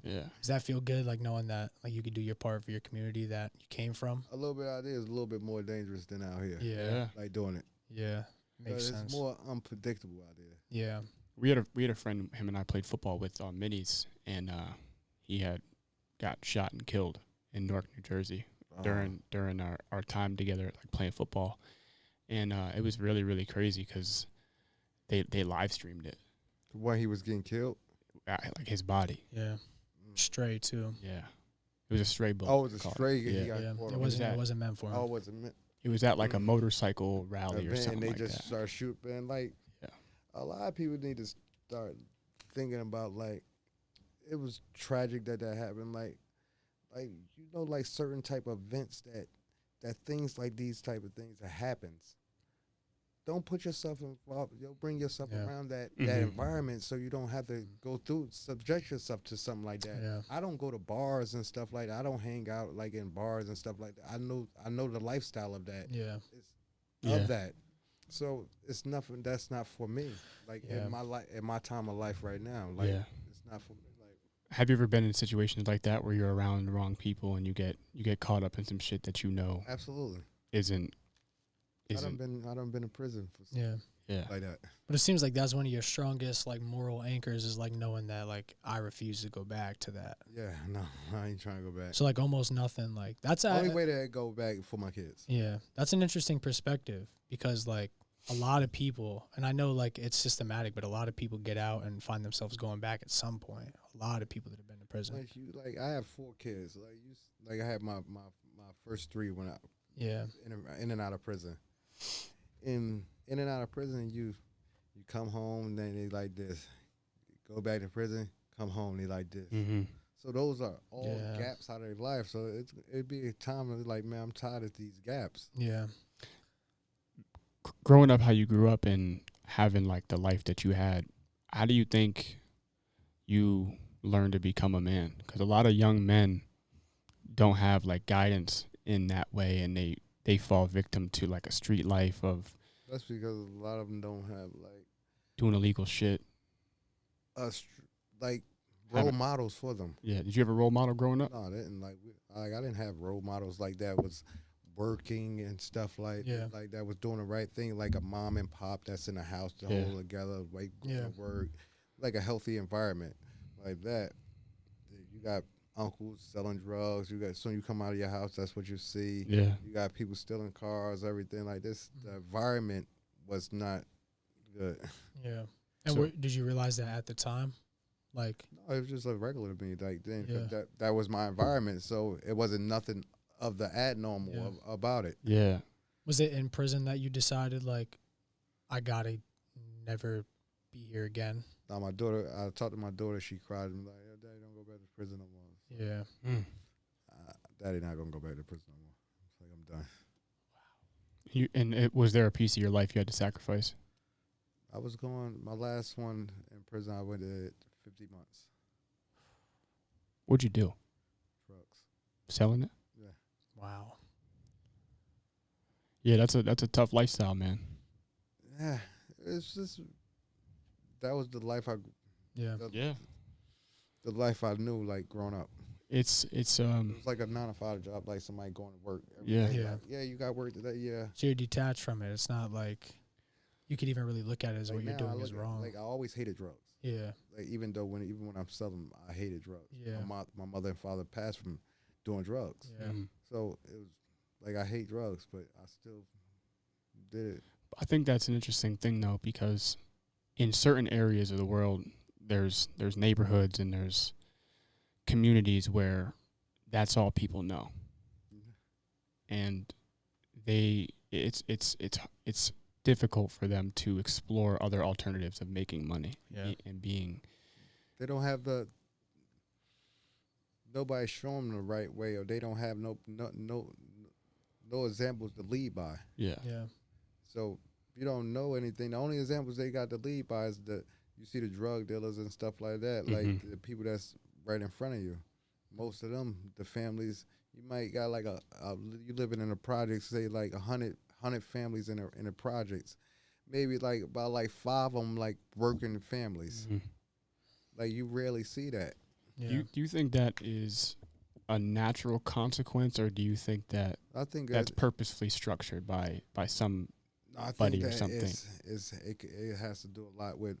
Yeah. Does that feel good, like knowing that like you could do your part for your community that you came from? A little bit out there is a little bit more dangerous than out here. Yeah. Like doing it. Yeah. Makes It's sense. more unpredictable out there. Yeah. We had a friend, him and I played football with on minis, and he had got shot and killed in Newark, New Jersey during our time together, like playing football, and it was really, really crazy because they live streamed it. When he was getting killed. like his body. Yeah. Stray too. Yeah. It was a stray bullet. Oh, it was a car. stray. Yeah. He got Yeah. caught It on wasn't. that? It wasn't meant for him. Oh, it wasn't meant. It was at like a motorcycle rally or Event, something they like just that. start shooting. Like, Yeah. a lot of people need to start thinking about, like, it was tragic that happened. Like like certain type of events that things like these type of things that happens. Don't put yourself involved. You'll bring yourself around that environment so you don't have to go through, subject yourself to something like that. Yeah. I don't go to bars and stuff like that. I don't hang out like in bars and stuff like that. I know the lifestyle of that. Yeah. Of that. So it's nothing. That's not for me. Like in my life, in my time of life right now. Like it's not for me. Like, have you ever been in situations like that where you're around the wrong people and you get caught up in some shit that you know absolutely isn't? I done been in prison for Yeah. like that. But it seems like that's one of your strongest like moral anchors is like knowing that like I refuse to go back to that. Yeah, no, I ain't trying to go back. So like almost nothing like that's The only way to go back for my kids. Yeah, that's an interesting perspective because like a lot of people, and I know like it's systematic, but a lot of people get out and find themselves going back at some point. A lot of people that have been to prison. Like I have 4 kids. Like I had my first 3 when I in and out of prison. In and out of prison, you come home and then they like this. Go back to prison, come home, they like this. Mm-hmm. So those are all gaps out of their life. So it'd be a time of like, man, I'm tired of these gaps. Yeah. Growing up how you grew up and having like the life that you had, how do you think you learned to become a man? Because a lot of young men don't have like guidance in that way, and they fall victim to like a street life of. That's because a lot of them don't have like doing illegal shit. Like role models for them. Yeah. Did you have a role model growing up? No, I didn't. Like I didn't have role models like that was working and stuff like that was doing the right thing. Like a mom and pop that's in the house to hold together, like go to work, like a healthy environment like that. You got uncles selling drugs. You got soon you come out of your house, that's what you see. Yeah. You got people stealing cars, everything like this. The environment was not good. Yeah. And did you realize that at the time? Like, no, it was just like regular to me. Like then, that was my environment, so it wasn't nothing of the abnormal about it. Yeah. Was it in prison that you decided like, I gotta never be here again? Now my daughter, I talked to my daughter. She cried and like, "Oh, Daddy, don't go back to prison no more." Yeah. Daddy not gonna go back to prison no more. It's like I'm done. Wow. Was there a piece of your life you had to sacrifice? I was going. My last one in prison, I went to 50 months. What'd you do? Drugs. Selling it? Yeah. Wow. Yeah, that's a tough lifestyle, man. Yeah, it's just that was the life I. The life I knew, like growing up. It's It was like a 9-to-5 job, like somebody going to work. Yeah. Day. Like, you got work today. Yeah. So you're detached from it. It's not like you could even really look at it as Like what you're now, doing is wrong. Like I always hated drugs. Yeah. Like even when I'm selling, I hated drugs. Yeah. My mother and father passed from doing drugs. Yeah. So it was like I hate drugs, but I still did it. I think that's an interesting thing though, because in certain areas of the world, there's neighborhoods and there's communities where that's all people know, and it's difficult for them to explore other alternatives of making money and being. They don't have nobody show them the right way, or they don't have no examples to lead by. Yeah. Yeah. So you don't know anything. The only examples they got to lead by is you see the drug dealers and stuff like that, like the people that's right in front of you. Most of them, the families, you might got like you living in a project, say like 100 families in the projects, maybe like about like 5 of them like working families. Like you rarely see that. Yeah. Do you think that is a natural consequence, or do you think that I think that's purposefully structured by some? I think buddy that or something. It has to do a lot with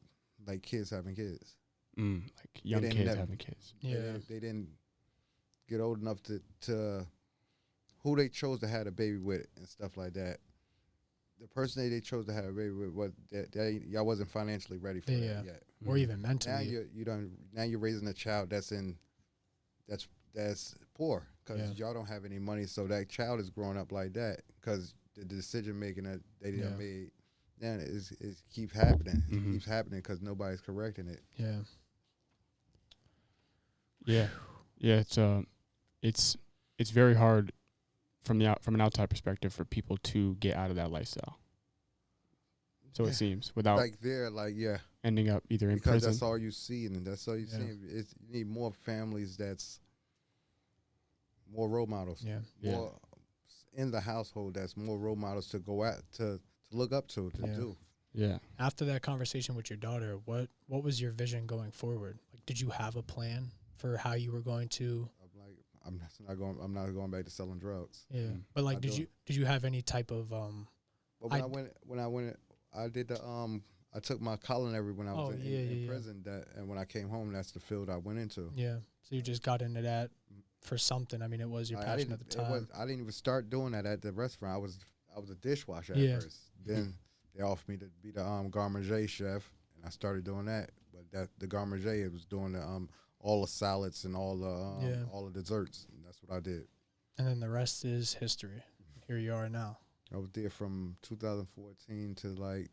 like kids having kids. Like young kids having kids. Yeah. They didn't get old enough to who they chose to have a baby with and stuff like that. the person they chose to have a baby with, what y'all wasn't financially ready for that yet, or even mentally. Now you don't. Now you're raising a child that's poor because y'all don't have any money, so that child is growing up like that because the decision making that they done made. Then it keeps happening. It keeps happening because nobody's correcting it. It's very hard from an outside perspective for people to get out of that lifestyle. So it seems without ending up either in prison. That's all you see, and that's all you see. You need more families that's more role models. More in the household that's more role models to go at to look up to do. Yeah. After that conversation with your daughter, what was your vision going forward? Like, did you have a plan for how you were going to? I'm not going back to selling drugs. Yeah, but like, did you have any type of But I did I took my culinary when I was in prison. And when I came home, that's the field I went into. Yeah, so you just got into that for something. I mean, it was your passion at the time. I didn't even start doing that at the restaurant. I was a dishwasher at first. Then they offered me to be the gourmet chef, and I started doing that. But the gourmet was doing the all the salads and all the desserts. And that's what I did. And then the rest is history. Here you are now. I was there from 2014 to like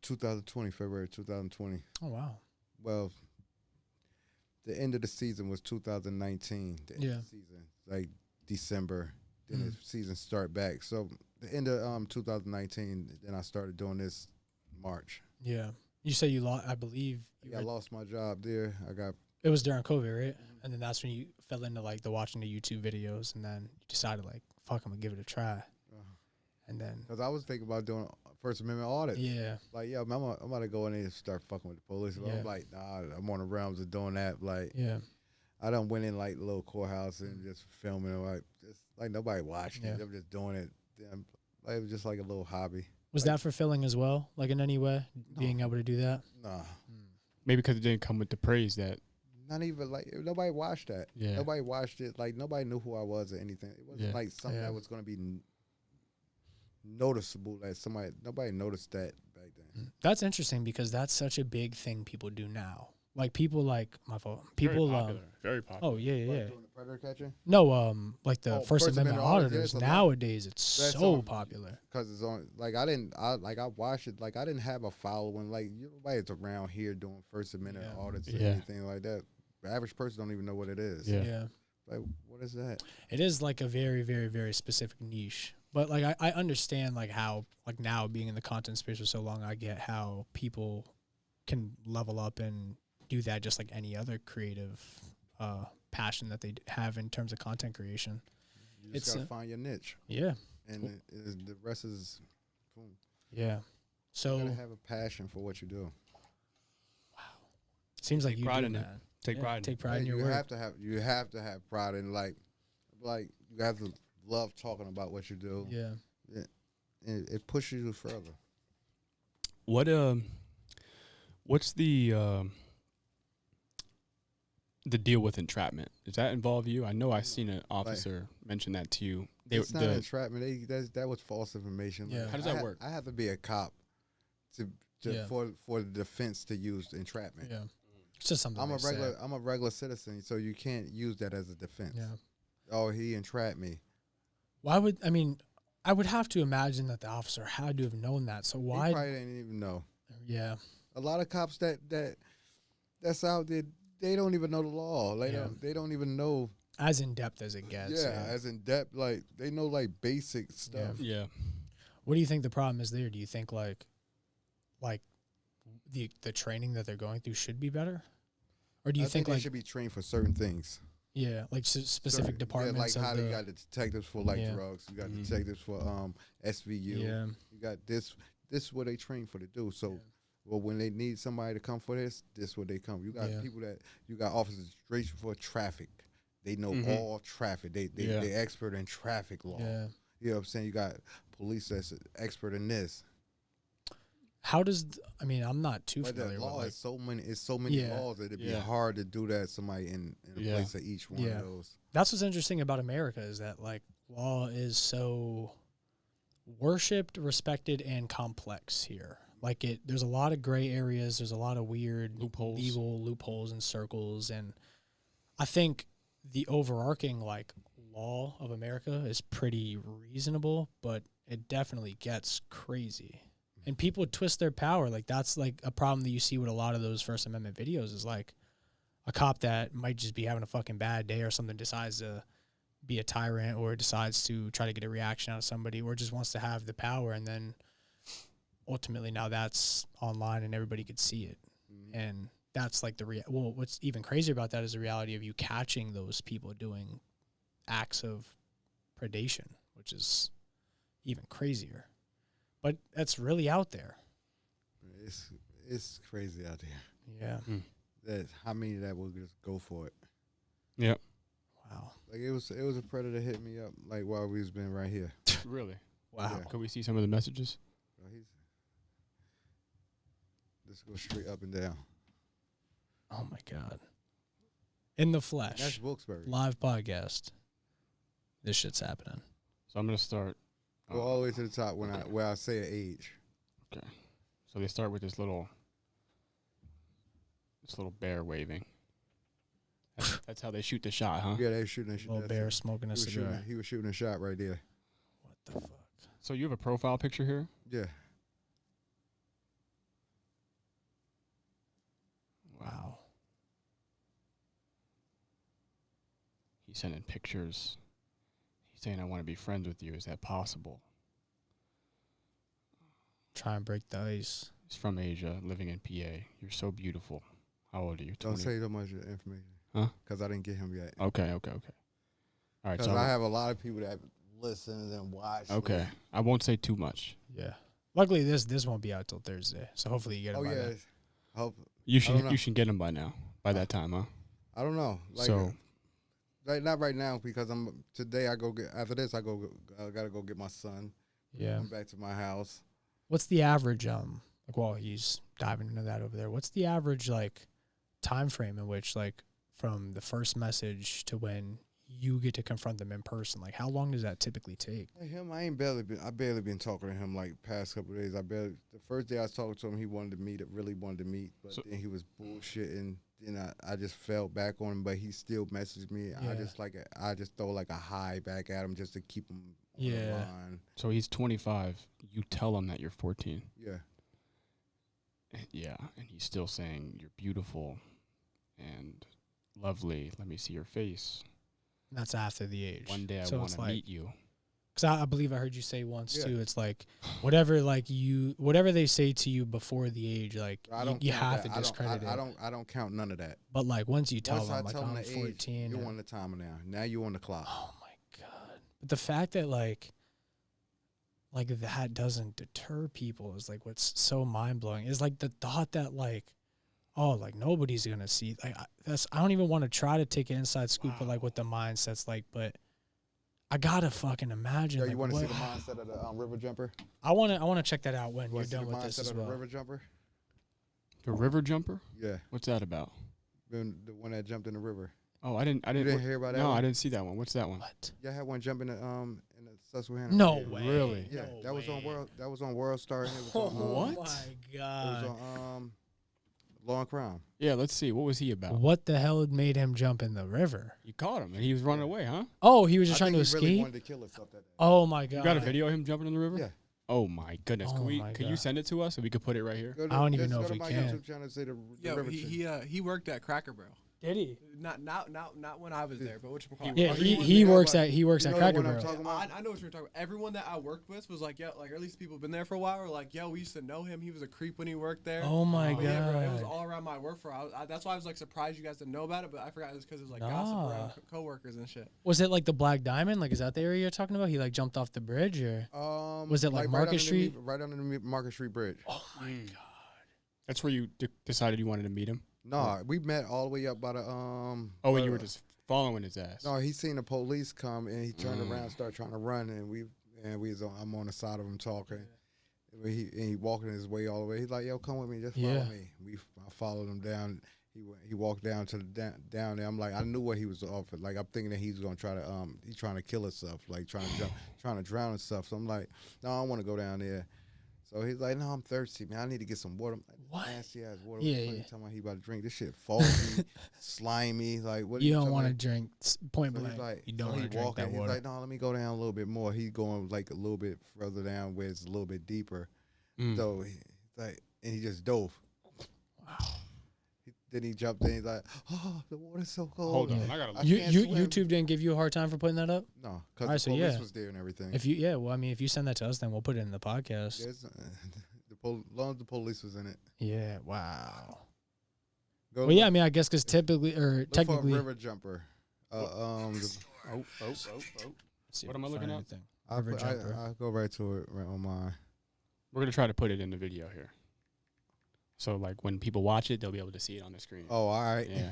2020, February 2020. Oh, wow. Well, the end of the season was 2019. The end of the season, like December. Then the season start back. So the end of 2019, then I started doing this March. Yeah. You say you lost, I believe. I lost my job there. It was during COVID, right? And then that's when you fell into like watching the YouTube videos, and then you decided like, fuck, I'm gonna give it a try. And then because I was thinking about doing First Amendment audits. Yeah. Like, I'm about to go in there and start fucking with the police. But I'm like, nah, I'm on the realms of doing that. Like, I done went in like the little courthouse and just filming like just like nobody watching it. I'm just doing it. Like, it was just like a little hobby. Was that fulfilling as well? Like in any way, being able to do that? Nah. Maybe because it didn't come with the praise that. Not even like nobody watched that. Yeah. Nobody watched it. Like nobody knew who I was or anything. It wasn't like something that was going to be noticeable. That nobody noticed that back then. That's interesting because that's such a big thing people do now. Like people like my fault. People very popular. Oh yeah. Doing the Predator Catcher? No, like the First Amendment auditors. Nowadays, it's so popular because it's on. Like I watched it. Like I didn't have a following. Like nobody's around here doing First Amendment audits or anything like that. The average person don't even know what it is. Yeah. Like what is that? It is like a very, very, very specific niche. But like I understand like how like now being in the content space for so long, I get how people can level up and do that just like any other creative passion that they have in terms of content creation. You just gotta find your niche. Yeah. And the rest is boom. Yeah. So you gotta have a passion for what you do. Wow. Seems like you pride do in that. it. Take pride in your work. You have to have pride in like you have to love talking about what you do. Yeah. It pushes you further. What's the deal with entrapment? Does that involve you? I know I've seen an officer mention that to you. It's not entrapment. That was false information. Yeah. How does that work? I have to be a cop for the defense to use entrapment. Yeah. It's just something I'm a regular citizen, so you can't use that as a defense. Yeah. Oh, he entrapped me. I would have to imagine that the officer had to have known that. So why? He probably didn't even know. Yeah. A lot of cops that's out there, they don't even know the law. Like they don't even know as in depth as it gets. Yeah, as in depth. Like they know like basic stuff. Yeah. What do you think the problem is there? Do you think like the training that they're going through should be better, or do you think they should be trained for certain things? Yeah, like specific departments. Like how you got the detectives for drugs. You got detectives for SVU. Yeah. You got this. This is what they train for to do. So. Well, when they need somebody to come for this is what they come. You got people you got officers straight for traffic. They know all traffic. They expert in traffic law. Yeah. You know what I'm saying? You got police that's expert in this. How does I'm not too familiar with law. Like, is so many laws that it'd be hard to do that. Somebody in a place of each one of those. That's what's interesting about America is that like law is so worshipped, respected, and complex here. Like there's a lot of gray areas. There's a lot of weird legal loopholes and circles. And I think the overarching like law of America is pretty reasonable, but it definitely gets crazy. And people twist their power. Like that's like a problem that you see with a lot of those First Amendment videos is like a cop that might just be having a fucking bad day or something decides to be a tyrant or decides to try to get a reaction out of somebody or just wants to have the power, and then ultimately now that's online and everybody could see it. And that's like well, what's even crazier about that is the reality of you catching those people doing acts of predation, which is even crazier. But that's really out there. It's crazy out there. Yeah. That how many that will just go for it. Yep. Wow. Like it was a predator hit me up like while we was been right here. Really? Wow. Yeah. Could we see some of the messages? Let's go straight up and down. Oh my God. In the flesh. That's Wilkesbury. Live podcast. This shit's happening. So I'm gonna start. Go all the way to the top where I say an age. Okay. So they start with this little bear waving. That's how they shoot the shot, huh? Yeah, they were shooting a shot. Little bear smoking a cigar. He was shooting a shot right there. What the fuck? So you have a profile picture here? Yeah. Wow. He's sending pictures. He's saying, I want to be friends with you. Is that possible? Try and break the ice. He's from Asia, living in PA. You're so beautiful. How old are you? 20? Don't say so much information. Huh? Because I didn't get him yet. Okay. All right. Because So I have a lot of people that listen and watch. Okay. I won't say too much. Yeah. Luckily, this won't be out till Thursday, so hopefully you get it. Oh by yeah. then. Hope You should get him by now. By that time, huh? I don't know. Like, not right now because today I go get after this I gotta go get my son. Yeah. Come back to my house. What's the average like while he's diving into that over there? What's the average like time frame in which like from the first message to when you get to confront them in person? Like how long does that typically take? Like him, I barely been talking to him like past couple of days. The first day I was talking to him, he really wanted to meet, but then he was bullshitting. Then I just fell back on him, but he still messaged me. Yeah. I just throw like a high back at him just to keep him on the line. So he's 25. You tell him that you're 14. Yeah. Yeah, and he's still saying you're beautiful and lovely. Let me see your face. That's after the age. One day I so want to meet you. Because I believe I heard you say once too. It's like whatever they say to you before the age, like you have to discredit it. I don't count none of that. But like once you tell them, like I'm I'm 14, you're on the timer now. Now you're on the clock. Oh my God! But the fact that like that doesn't deter people is like what's so mind blowing. Is like the thought that like, oh, like nobody's gonna see. Like I don't even want to try to take an inside scoop of like what the mindset's like, but I gotta fucking imagine. Yo, like, you want to see the mindset of the river jumper? I want to check that out when you're done with this as well. The river jumper? The river jumper? Yeah. What's that about? The one that jumped in the river. Oh, I didn't hear about that. No, one? I didn't see that one. What's that one? What? Yeah, I had one jump in the Susquehanna. No river. way. Really? Yeah, No that was way. on World Star. And it was on, Oh What? my It God! was on Law and Crime. Yeah, let's see. What was he about? What the hell had made him jump in the river? You caught him, and he was running away, huh? Oh, he was just I trying to think he really escape. wanted to kill himself that day. Oh my God! You got a video of him jumping in the river? Yeah. Oh my goodness. Oh my Can you God. send it to us so we could put it right here? Go to- I don't even just know go if to we my can. YouTube channel and say the Yo, river chick. he worked at Cracker Barrel. Did he? Not when I was there, but whatchamacallit. Yeah, Everyone he that works I- at you know Cracker the one I'm Barrel. talking about? I know what you're talking about. Everyone that I worked with was like, yeah, like or at least people who've been there for a while were like, yo, we used to know him. He was a creep when he worked there. Oh my But yeah, bro, it was God! all around my work for. That's why I was like surprised you guys didn't know about it, but I forgot it was because it was like Nah. gossip around coworkers and shit. Was it like the Black Diamond? Like, is that the area you're talking about? He like jumped off the bridge, or was it like Market Street? Right underneath Market Street Bridge. Oh my God! That's where you decided you wanted to meet him? No, we met all the way up by the Oh, and you were just following his ass. No, he seen the police come and he turned around, started trying to run, and I'm on the side of him talking. He walking his way all the way. He's like, "Yo, come with me, just follow me." I followed him down. He walked down to the down there. I'm like, I knew what he was off. Like I'm thinking that he's gonna try to he's trying to kill himself, like trying to drown himself. So I'm like, no, I don't want to go down there. So he's like, no, I'm thirsty, man. I need to get some water. I'm like, What? Nasty ass water. Yeah, What yeah. you talking about? He about to drink this shit, foggy, slimy. Like what? You don't talking want to about? drink point So blank. he's like, You don't so want he to drink walking. that He's water. like, no, let me go down a little bit more. He's going like a little bit further down where it's a little bit deeper. So he's like, and he just dove. Wow. Then he jumped in. He's like, oh, the water's so cold. Hold on, Yeah. I gotta. I You can't swim. YouTube didn't give you a hard time for putting that up? No, because Alright, the so police yeah. was there and everything. If you well, I mean, if you send that to us, then we'll put it in the podcast. Yes, long as the police was in it. Yeah. Wow. Go Well, yeah. I mean, I guess because typically or look technically, for a river jumper. Oh. see What if am I we looking find at? anything. I'll River jumper. go right to it right on mine. We're gonna try to put it in the video here. So like when people watch it, they'll be able to see it on the screen. Oh, all right. Yeah.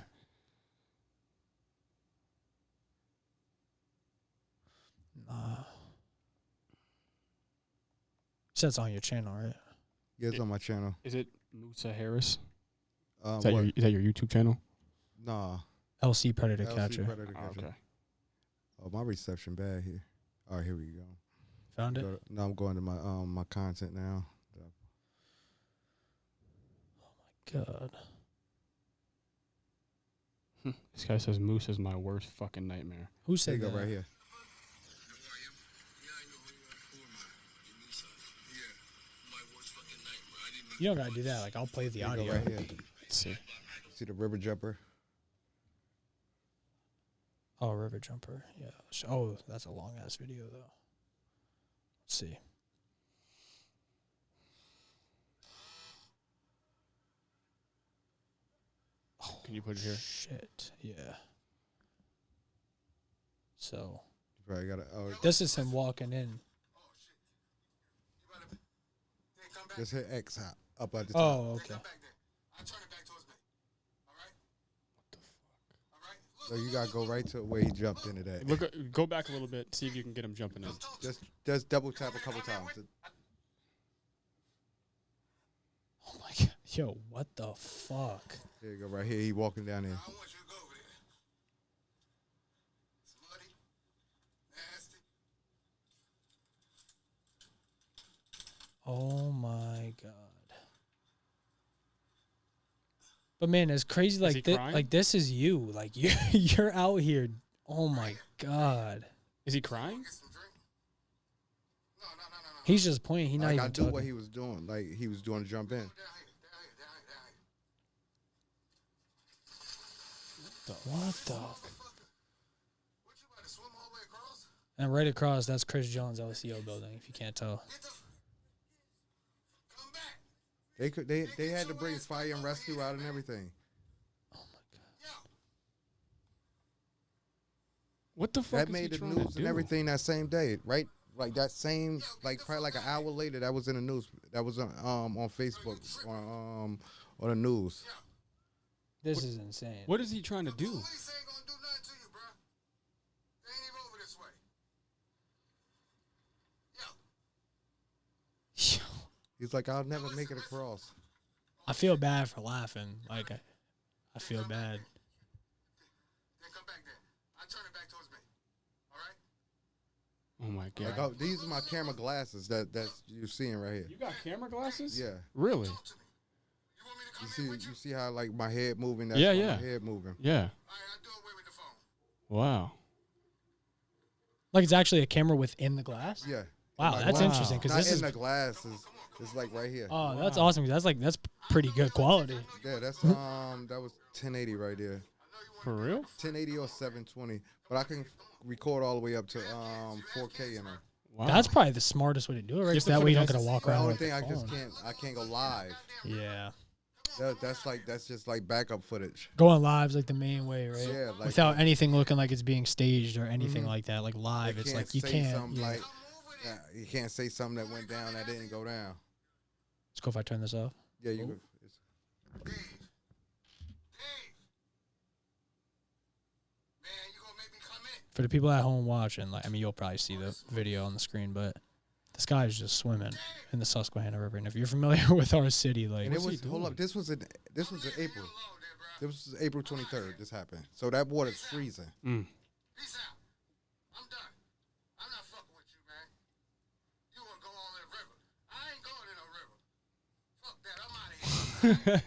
Said it's on your channel, right? Yeah, it's on my channel. Is it Musa Harris? What? Is that your YouTube channel? Nah. LC Predator LC Catcher. Predator Oh, Catcher. okay. Oh, my reception bad here. All right, here we go. Found it. Now I'm going to my my content now. God. This guy says Moose is my worst fucking nightmare. Who There said you go, that? right here. You don't gotta do that. Like I'll play the There you audio. go, right here. Let's see. See the river jumper? Oh, River Jumper. Yeah. Oh, that's a long ass video though. Let's see. Can you put it here? Shit. Yeah. So You probably got to. Oh, this is him walking in. just hit X up at the top. Oh, okay. So you gotta go right to where he jumped into that. Look, go back a little bit. See if you can get him jumping in. Just double tap a couple times. Oh my god. Yo, what the fuck? There you go, right here. He walking down there. Oh my god. But man, it's crazy. he Like this, crying? like this is you. Like you're out here. Oh my god. Is he crying? He's just pointing. He's not Like even I knew what talking. he was doing. Like he was doing to jump in. What the? And right across, that's Chris Jones' LCO building. If you can't tell. They had to bring fire and rescue out and everything. Oh my god. What the fuck? That is made he the trying to news and do? everything that same day, right? Like that same, like probably like an hour later, that was in the news. That was on Facebook on the news. This is insane. What is he trying to do? He's like, I'll never make it across. I feel bad for laughing. Like I feel bad. Oh my god. Like, oh, these are my camera glasses that you're seeing right here. You got camera glasses? Yeah. Really? You see how like my head moving? That's Yeah, why yeah. My head moving. Yeah. Wow. Like it's actually a camera within the glass. Yeah. Wow, Like, that's wow. interesting because Not this in is. the glasses. It's like right here. Oh, that's awesome. 'Cause that's pretty good quality. Yeah, that's that was 1080 right there. For real? 1080 or 720, but I can record all the way up to 4K in them. Wow. That's probably the smartest way to do it, right? Just So to that put way it you don't as- gotta walk The around only with thing the I just phone. I can't go live. Yeah, That's just like backup footage. going live's like the main way, right? Yeah, like Without anything looking like it's being staged or anything Mhm. like that. Like live, They it's can't like you say can't. something Yeah. like you can't say something that went down that didn't go down. Let's go if I turn this off. Yeah, you. Oh. Could, it's, For the people at home watching, like I mean, you'll probably see the video on the screen, but this guy's just swimming in the Susquehanna River. And if you're familiar with our city, like and it What's he was hold doing? up. This was in April. This was April 23rd. This happened. So that water's freezing. Peace out. I'm done. I'm not fucking with you, man. You want to go on that river. I ain't going in no river. Fuck that. I'm out of here.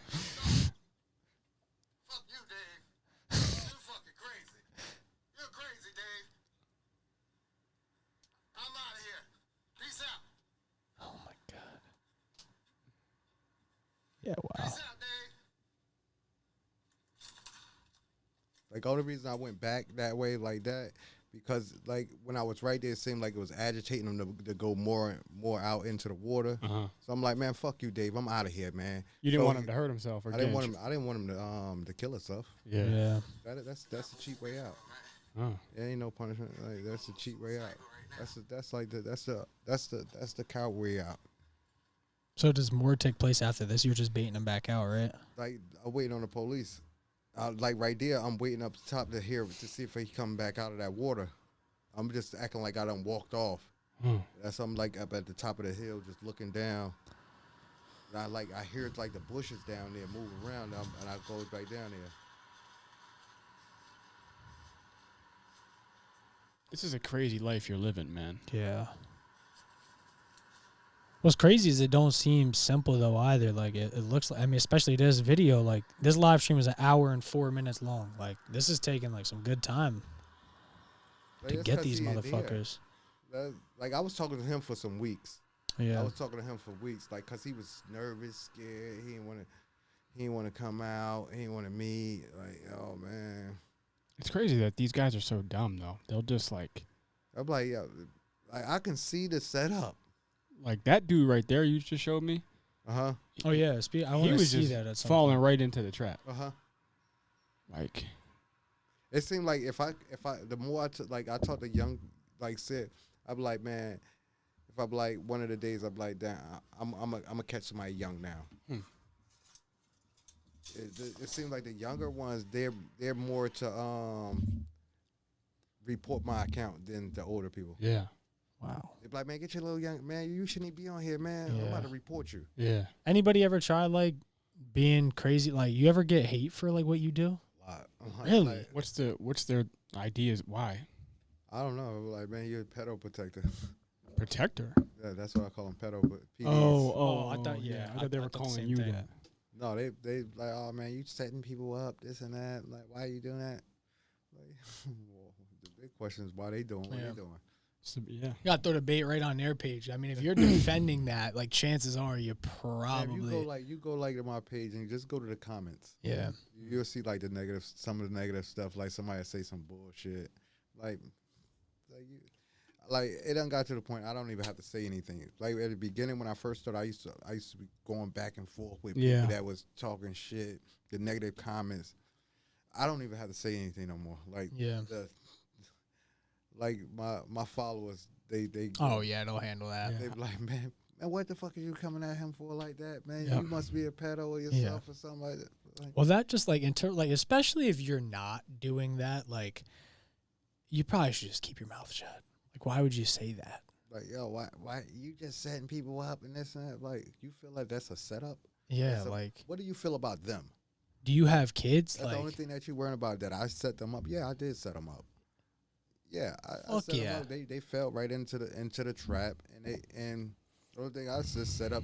Fuck you, Dave. You fucking crazy. You're crazy, Dave. I'm out of here. Peace out. Oh my god. Yeah, wow. Peace out, Dave. Like, only reason I went back that way like that, because, like, when I was right there, it seemed like it was agitating them to go more out into the water. So I'm like, man, fuck you, Dave. I'm out of here, man. You didn't So want him to hurt himself or I didn't want him to kill himself. Yeah. That's the cheap way out. Oh. There ain't no punishment. Like, that's the cheap way out. That's the coward way out. So does more take place after this? You're just baiting him back out, right? Like, I'm waiting on the police. Like right there, I'm waiting up top to see if he come back out of that water. I'm just acting like I done walked off. That's I'm like up at the top of the hill, just looking down. And I hear like the bushes down there moving around, and I go right down there. This is a crazy life you're living, man. Yeah. What's crazy is it don't seem simple though either. Like it looks like, I mean, especially this video, like this live stream is an hour and 4 minutes long. Like this is taking like some good time Like, to that's get 'cause these he- motherfuckers. Like I was talking to him for some weeks. Yeah. I was talking to him for weeks, like, cause he was nervous, scared. He didn't want to come out. He didn't want to meet. Like, oh man. It's crazy that these guys are so dumb, though. They'll just, like... I'm like, yeah, I can see the setup. Like, that dude right there you just showed me, Uh-huh. Oh yeah. I want he to was see just that at some falling point. right into the trap. Uh-huh. Like... It seemed like if I the more I talk to young, like said, I'm like, man, if I'm like one of the days I'm like, damn, I'm gonna catch somebody young now. It seems like the younger ones, they're more to report my account than the older people. Yeah. Wow. They're like, man, get your little young man. You shouldn't be on here, man. I'm about to report you. Yeah. Anybody ever try like being crazy? Like you ever get hate for like what you do? Really? Like, What's their ideas? Why? I don't know. Like, man, you're a pedo protector. Protector? Yeah, that's what I call them, pedo. But PDs. I thought yeah. I thought they were the calling same you thing. that. No, they like, oh man, you setting people up, this and that. Like, why are you doing that? Like, well, the big question is why they doing what they doing. So, yeah. You gotta throw the bait right on their page. I mean, if you're defending that, like chances are you probably If you go to my page and just go to the comments. yeah. You'll see like some of the negative stuff. Like somebody say some bullshit. Like it done got to the point I don't even have to say anything. Like at the beginning when I first started, I used to be going back and forth with people that was talking shit, the negative comments. I don't even have to say anything no more. Like like my followers, they Oh yeah, they'll handle that. they be like, man, what the fuck are you coming at him for like that, man? Yep. You must be a pedo or yourself or something like that. Like, Well, that just like like especially if you're not doing that, like you probably should just keep your mouth shut. Like, why would you say that? like, yo, why you just setting people up and this and that? Like, you feel like that's a setup? Yeah, like, What do you feel about them? do you have kids? That's the only thing that you worrying about, that I set them up. Yeah, I did set them up. Yeah, I set them up. They fell right into the trap, and the only thing I just set up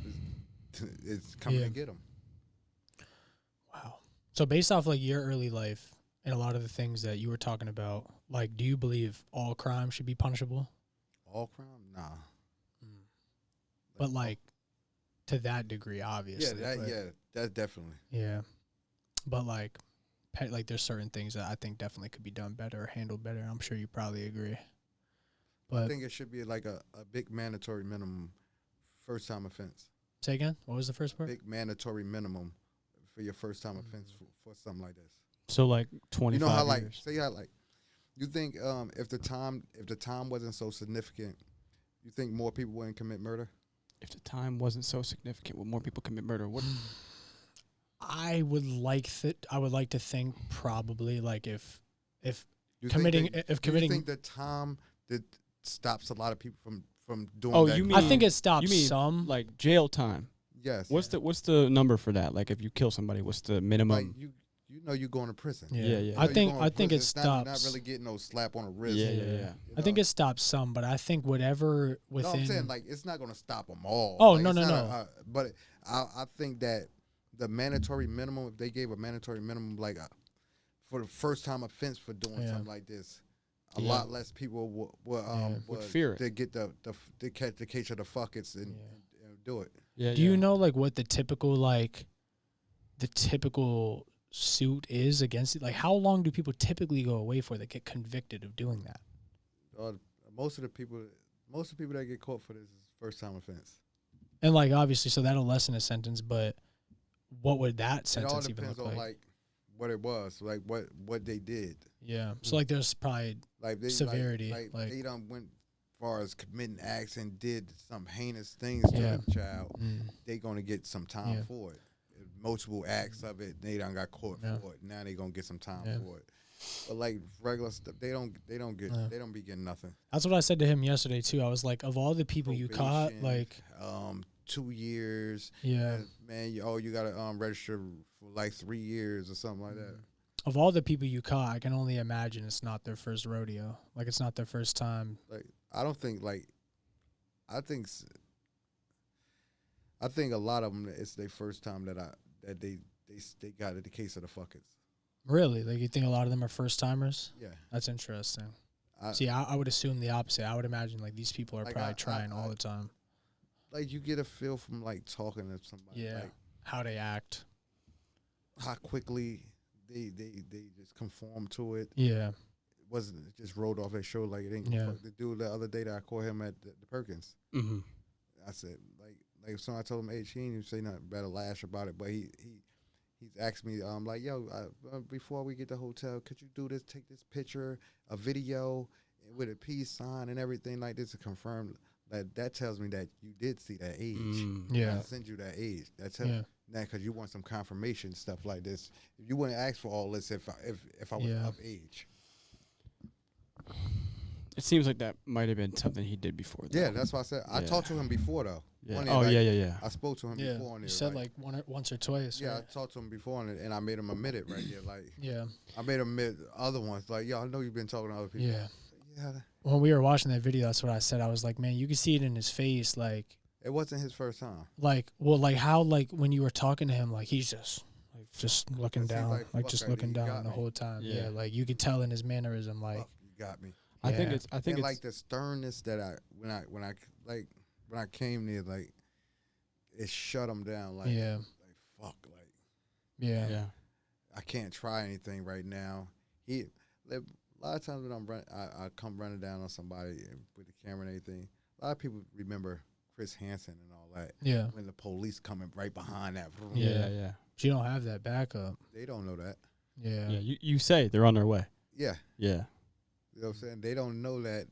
is coming to get them. Wow. So based off like your early life and a lot of the things that you were talking about, like, do you believe all crime should be punishable? All crime? Nah. But like to that degree, obviously. That's definitely. Yeah. But like there's certain things that I think definitely could be done better or handled better. I'm sure you probably agree. But I think it should be like a big mandatory minimum first time offense. Say again? What was the first part? Big mandatory minimum for your first time offense for something like this. So like 25 You know how years. you think if the time wasn't so significant, you think more people wouldn't commit murder? If the time wasn't so significant, would more people commit murder? What? I would like to think probably like if You committing think if do you committing think the time that stops a lot of people from doing Oh, that? you mean I think it stops you mean some. like jail time? Yes. What's the number for that? Like if you kill somebody, what's the minimum? Like you you're going to prison. Yeah. You know I you're think going to I think prison. it It's stops. not really getting no slap on the wrist. Yeah. You I think know? it stops some, but I think whatever No, within. I'm saying like it's not going to stop them all. Oh, like, no, it's no, not no. But I think that the mandatory minimum, if they gave a mandatory minimum, like for the first time offense for doing something like this, a lot less people would fear it. to get the catch the case of the fuckets and do it. Yeah. Do you know like what the typical suit is against it? Like, how long do people typically go away for that get convicted of doing that? Most of the people that get caught for this is first time offense. And like obviously, so that'll lessen a sentence, but what would that It all sentence even depends look on like? like what it was, like what they did. Yeah. So like, there's probably Like they, severity. like they done went far as committing acts and did some heinous things to the child. They gonna get some time for it. Multiple acts of it, they done got caught for it. Now they gonna get some time for it. But like regular stuff, they don't be getting nothing. That's what I said to him yesterday too. I was like, of all the people you caught, Probation, like 2 years. yeah, Man, you gotta register for like 3 years or something like that. of all the people you caught, I can only imagine it's not their first rodeo. Like it's not their first time. Like I don't think like I think a lot of them it's their first time that they got the case of the fuckers. Really? Like you think a lot of them are first timers? Yeah. That's interesting. See, I would assume the opposite. I would imagine like these people are Like, probably trying all the time. Like you get a feel from like talking to somebody. Yeah. Like How they act. how quickly they just conform to it. Yeah. It just rolled off their show like it ain't. Yeah. Fuck the dude the other day that I caught him at the Perkins. Mm-hmm. I said like so I told him, hey, he didn't even say nothing better lash about it, but he's asked me like, yo, before we get to the hotel, could you do this? Take this picture, a video with a peace sign and everything like this to confirm that tells me that you did see that age. Yeah. I sent you that age. That tells that because you want some confirmation stuff like this. You wouldn't ask for all this if I was of age. It seems like that might have been something he did before. Though. Yeah, that's why I said I talked to him before though. Yeah. Day, I spoke to him before. You said like once or twice. Yeah, right? I talked to him before, and I made him admit it right there. Like, Yeah. I made him admit other ones. Like, yo, I know you've been talking to other people. Yeah. Yeah. When we were watching that video, that's what I said. I was like, man, you can see it in his face. Like It wasn't his first time. how when you were talking to him, like he's just looking down, like, just fuck, looking you got down the me. whole time. Yeah. Yeah. Like you could tell in his mannerism, like Fuck, you got me. I think Yeah. it's And like the sternness that when I came there, like it shut him down. Like, yeah. like fuck, like Yeah. yeah. I can't try anything right now. A lot of times when I come running down on somebody with the camera and everything. A lot of people remember Chris Hansen and all that. Yeah. When the police coming right behind that. Yeah. Yeah. But you don't have that backup. They don't know that. Yeah. Yeah. You say they're on their way. Yeah. Yeah. You know what I'm saying? They don't know that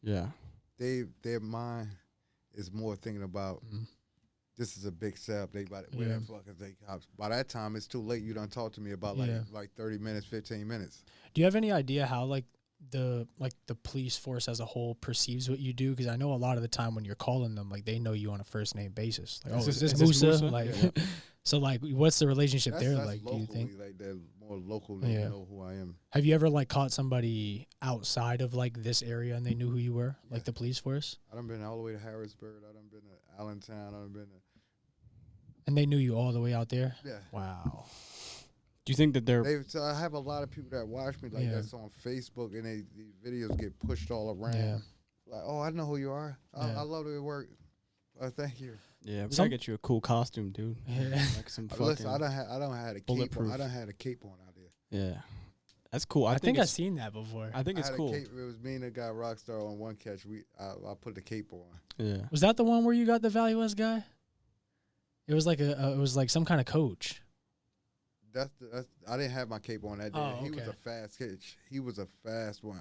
Yeah. their mind is more thinking about this is a big setup. They about where the fuck is they cops? By that time it's too late. You done talk to me about like 30 minutes, 15 minutes. Do you have any idea how the police force as a whole perceives what you do? Because I know a lot of the time when you're calling them, like they know you on a first name basis. Like, is this Musa? Like, so like, what's the relationship there? That's Like, locally, do you think? like they're more local? They know who I am. Have you ever like caught somebody outside of like this area and they knew who you were, like the police force? I done been all the way to Harrisburg. I done been to Allentown. I done been to. And they knew you all the way out there. Yeah. Wow. Do you think that So I have a lot of people that watch me like that's on Facebook, and these videos get pushed all around. Yeah. Like, oh, I know who you are. I love your work. Thank you. Yeah, we gotta get you a cool costume, dude. Yeah. Like some fucking Listen, I don't have a cape on. bulletproof. I don't have a cape on out there. Yeah. That's cool. I think I've it's seen that before. I think I it's had cool. a cape. It was me and the guy Rockstar on one catch. I put the cape on. Yeah. Was that the one where you got the Valley West guy? It was like it was like some kind of coach. That's I didn't have my cape on that day. Oh, He was okay. a fast catch. He was a fast one.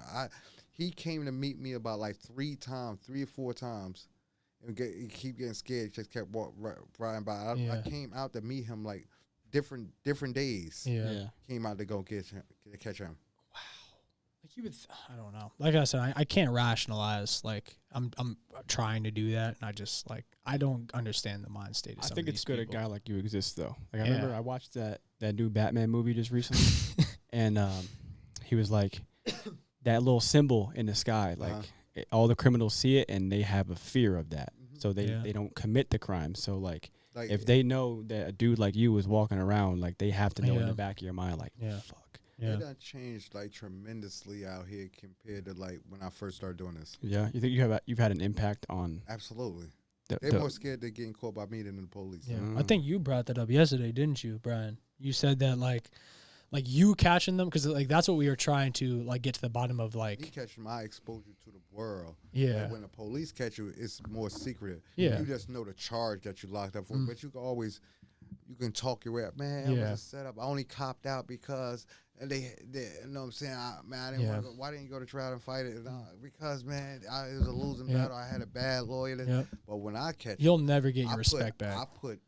He came to meet me about like 3 or 4 times, and he keep getting scared. Just kept riding by. I came out to meet him like different days. Yeah. Came out to go catch him. Like Like you would, I don't know. Like I said, I can't rationalize. Like I'm trying to do that, and I just like I don't understand the mind state of I some think of it's these good people. a guy like you exists though. Like I Yeah. remember I watched that new Batman movie just recently, and he was like that little symbol in the sky. Like all the criminals see it, and they have a fear of that, so they don't commit the crime. So like if they know that a dude like you is walking around, like they have to know in the back of your mind, like fuck. Yeah. It done changed like tremendously out here compared to like when I first started doing this. Yeah, you think you've had an impact on? Absolutely. They're more scared of getting caught by me than the police. Yeah, I think you brought that up yesterday, didn't you, Brian? You said that like you catching them because like that's what we were trying to like get to the bottom of. Like he catching my exposure to the world. Yeah. But when the police catch you, it's more secretive. Yeah. You just know the charge that you locked up for, but you can always talk your way up. Man, it was a setup. I only copped out because. And they you know what I'm saying? I didn't want to go. Why didn't you go to trial and fight it? Because, man, it was a losing battle. I had a bad lawyer. But when I catch you'll never get your respect back. I put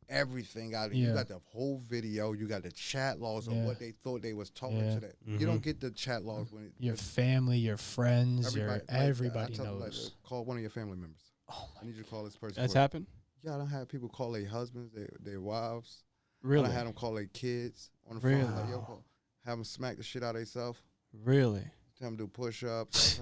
everything out. You got the whole video. You got the chat logs of what they thought they was talking to that. You don't get the chat logs when your family, your friends, everybody knows. Like, call one of your family members. Oh I need you to call this person. That's happened? Yeah, I don't have people call their husbands, their wives. Really? I don't have them call their kids on the phone. Like, yo, have them smack the shit out of themselves. Really? Tell them to do push-ups.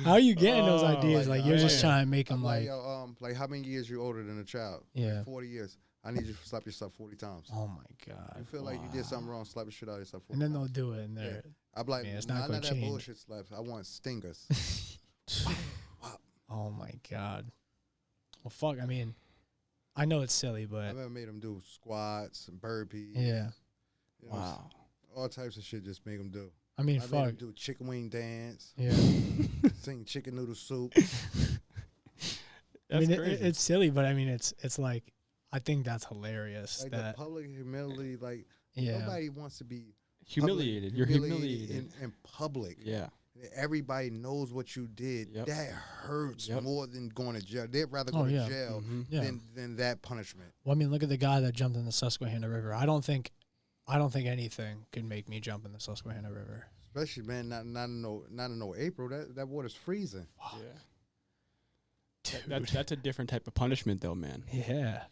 How are you getting those ideas? Like you're just trying to make them like yo, like how many years you older than a child? Yeah. Like 40 years. I need you to slap yourself 40 times. Oh my God. You feel like you did something wrong, slap the shit out of yourself 40 and then times. they'll do it and they're I'm like, man, it's not none of that change. bullshit slaps. I want stingers. Oh my God. Well, fuck. I mean, I know it's silly, but I've ever made them do squats and burpees. Yeah. You know, all types of shit just make them do. I mean, fuck. Made them do chicken wing dance. Yeah. Sing chicken noodle soup. I mean, it's silly, but I mean, it's like, I think that's hilarious. Like that the public humility, like nobody wants to be humiliated. You're humiliated in public. Yeah. Everybody knows what you did. Yep. That hurts more than going to jail. They'd rather go to jail than that punishment. Well, I mean, look at the guy that jumped in the Susquehanna River. I don't think anything can make me jump in the Susquehanna River. Especially, man, not in no April. That water's freezing. Yeah. That's a different type of punishment, though, man. Yeah.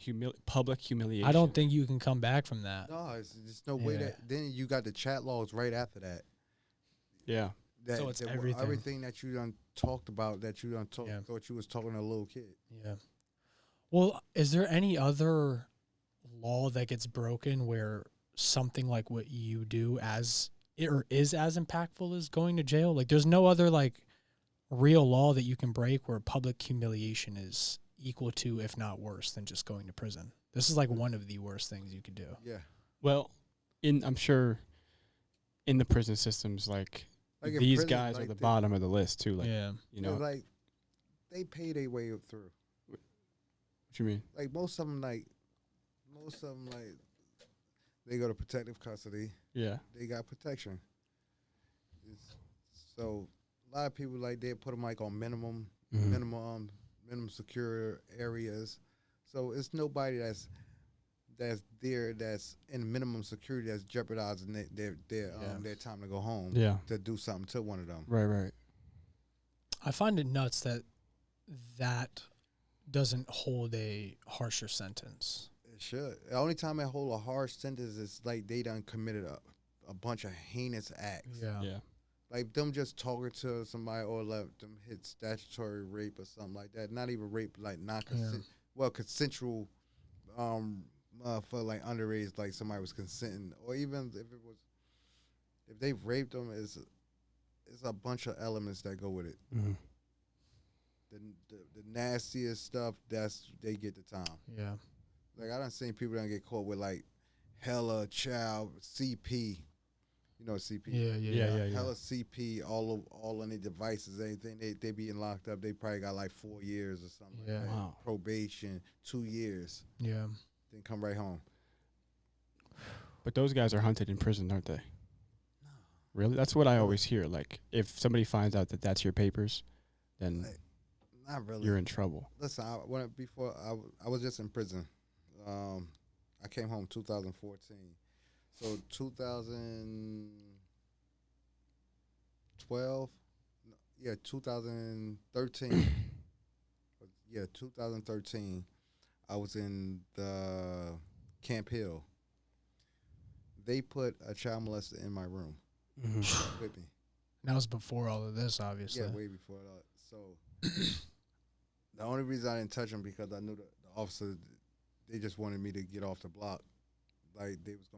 Public humiliation. I don't think you can come back from that. No, there's no way that. Then you got the chat logs right after that. Yeah. So it's everything. Everything that you done talked about, that you done thought you was talking to a little kid. Yeah. Well, is there any other law that gets broken where something like what you do is as impactful as going to jail? Like, there's no other like real law that you can break where public humiliation is equal to, if not worse, than just going to prison. This is like one of the worst things you could do. Yeah. Well, I'm sure in the prison systems, like these prison, guys are the bottom of the list too. Like, you know, like they pay their way through. What you mean? Like most of them, they go to protective custody. Yeah. They got protection. So a lot of people like they put them like on minimum secure areas. So it's nobody that's there that's in minimum security that's jeopardizing their time to go home. Yeah. To do something to one of them. Right. I find it nuts that doesn't hold a harsher sentence. It should. The only time I hold a harsh sentence is like they done committed a bunch of heinous acts. Yeah. Like them just talking to somebody or let them hit statutory rape or something like that. Not even rape, like consensual for like underage, like somebody was consenting. Or even if they raped them, it's a bunch of elements that go with it. Mm-hmm. The nastiest stuff, they get the time. Yeah. Like I done seen people that get caught with like hella child CP. You know CP? Yeah. Hella CP, all on their devices, anything. They being locked up. They probably got like 4 years or something. Yeah. Like that. Wow. Probation, 2 years. Yeah. Then come right home. But those guys are hunted in prison, aren't they? No. Really? That's what I always hear. Like if somebody finds out that that's your papers, then not really. You're in trouble. Listen, I was just in prison. I came home 2014. So 2012. Yeah, 2013. Yeah, 2013. I was in the Camp Hill. They put a child molester in my room with me. That was before all of this, obviously. Yeah, way before that. So the only reason I didn't touch him because I knew the officer. They just wanted me to get off the block. Like they was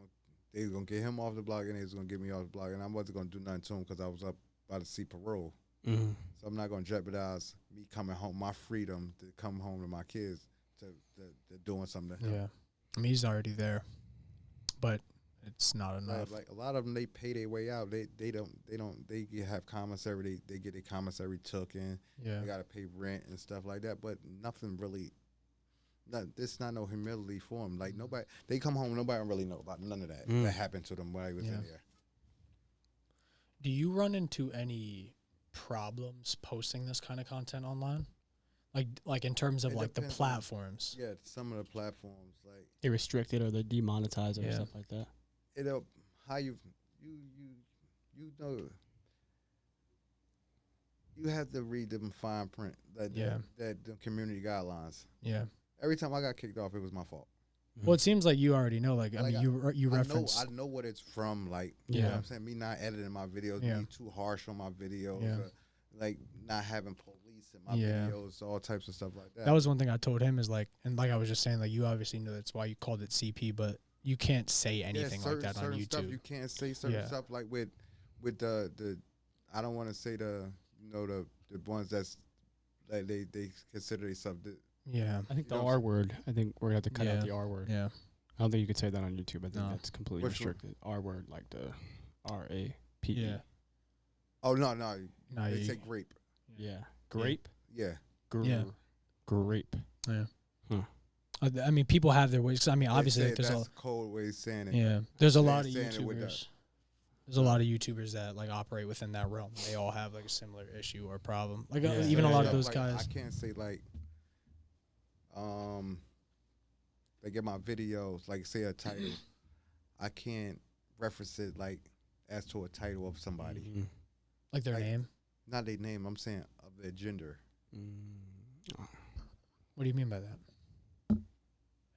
gonna get him off the block and they was gonna get me off the block, and I wasn't gonna do nothing to him because I was up by to see parole. So I'm not gonna jeopardize me coming home, my freedom to come home to my kids to doing something to him. Yeah. I mean, he's already there, but it's not enough. Like a lot of them, they pay their way out. They have commissary. They get their commissary took in. Yeah. They gotta pay rent and stuff like that. But nothing really. It's not no humility for them. Like nobody, they come home. Nobody really know about none of that that happened to them while they was in there. Do you run into any problems posting this kind of content online? Like in terms of like the platforms? Yeah, some of the platforms like They restrict it or they demonetize it or stuff like that. it'll how you know you have to read them fine print that the community guidelines. Yeah. Every time I got kicked off, it was my fault. Well, it seems like you already know. Like, I mean, you reference. I know what it's from. Like, you know what I'm saying? Me not editing my videos, being too harsh on my videos, like not having police in my videos, all types of stuff like that. That was one thing I told him is like, and like I was just saying, like you obviously know that's why you called it CP, but you can't say anything like that on YouTube. Stuff you can't say certain stuff like with the I don't want to say the ones that's like they consider themselves. Yeah, I think the R word. I think we're gonna have to cut out the R word. Yeah, I don't think you could say that on YouTube. I think that's completely restricted. R word, like the RAP. Yeah. Oh no, they say grape. Yeah, grape. Yeah, grape. Yeah. I mean, people have their ways. I mean, obviously, like, there's a cold way of saying it. Yeah, there's a lot of YouTubers. There's a lot of YouTubers that like operate within that realm. They all have like a similar issue or problem. Like even a lot of those guys. I can't say like. They get my videos, like say a title. I can't reference it like as to a title of somebody. Like their name? Not their name, I'm saying of their gender. What do you mean by that? Am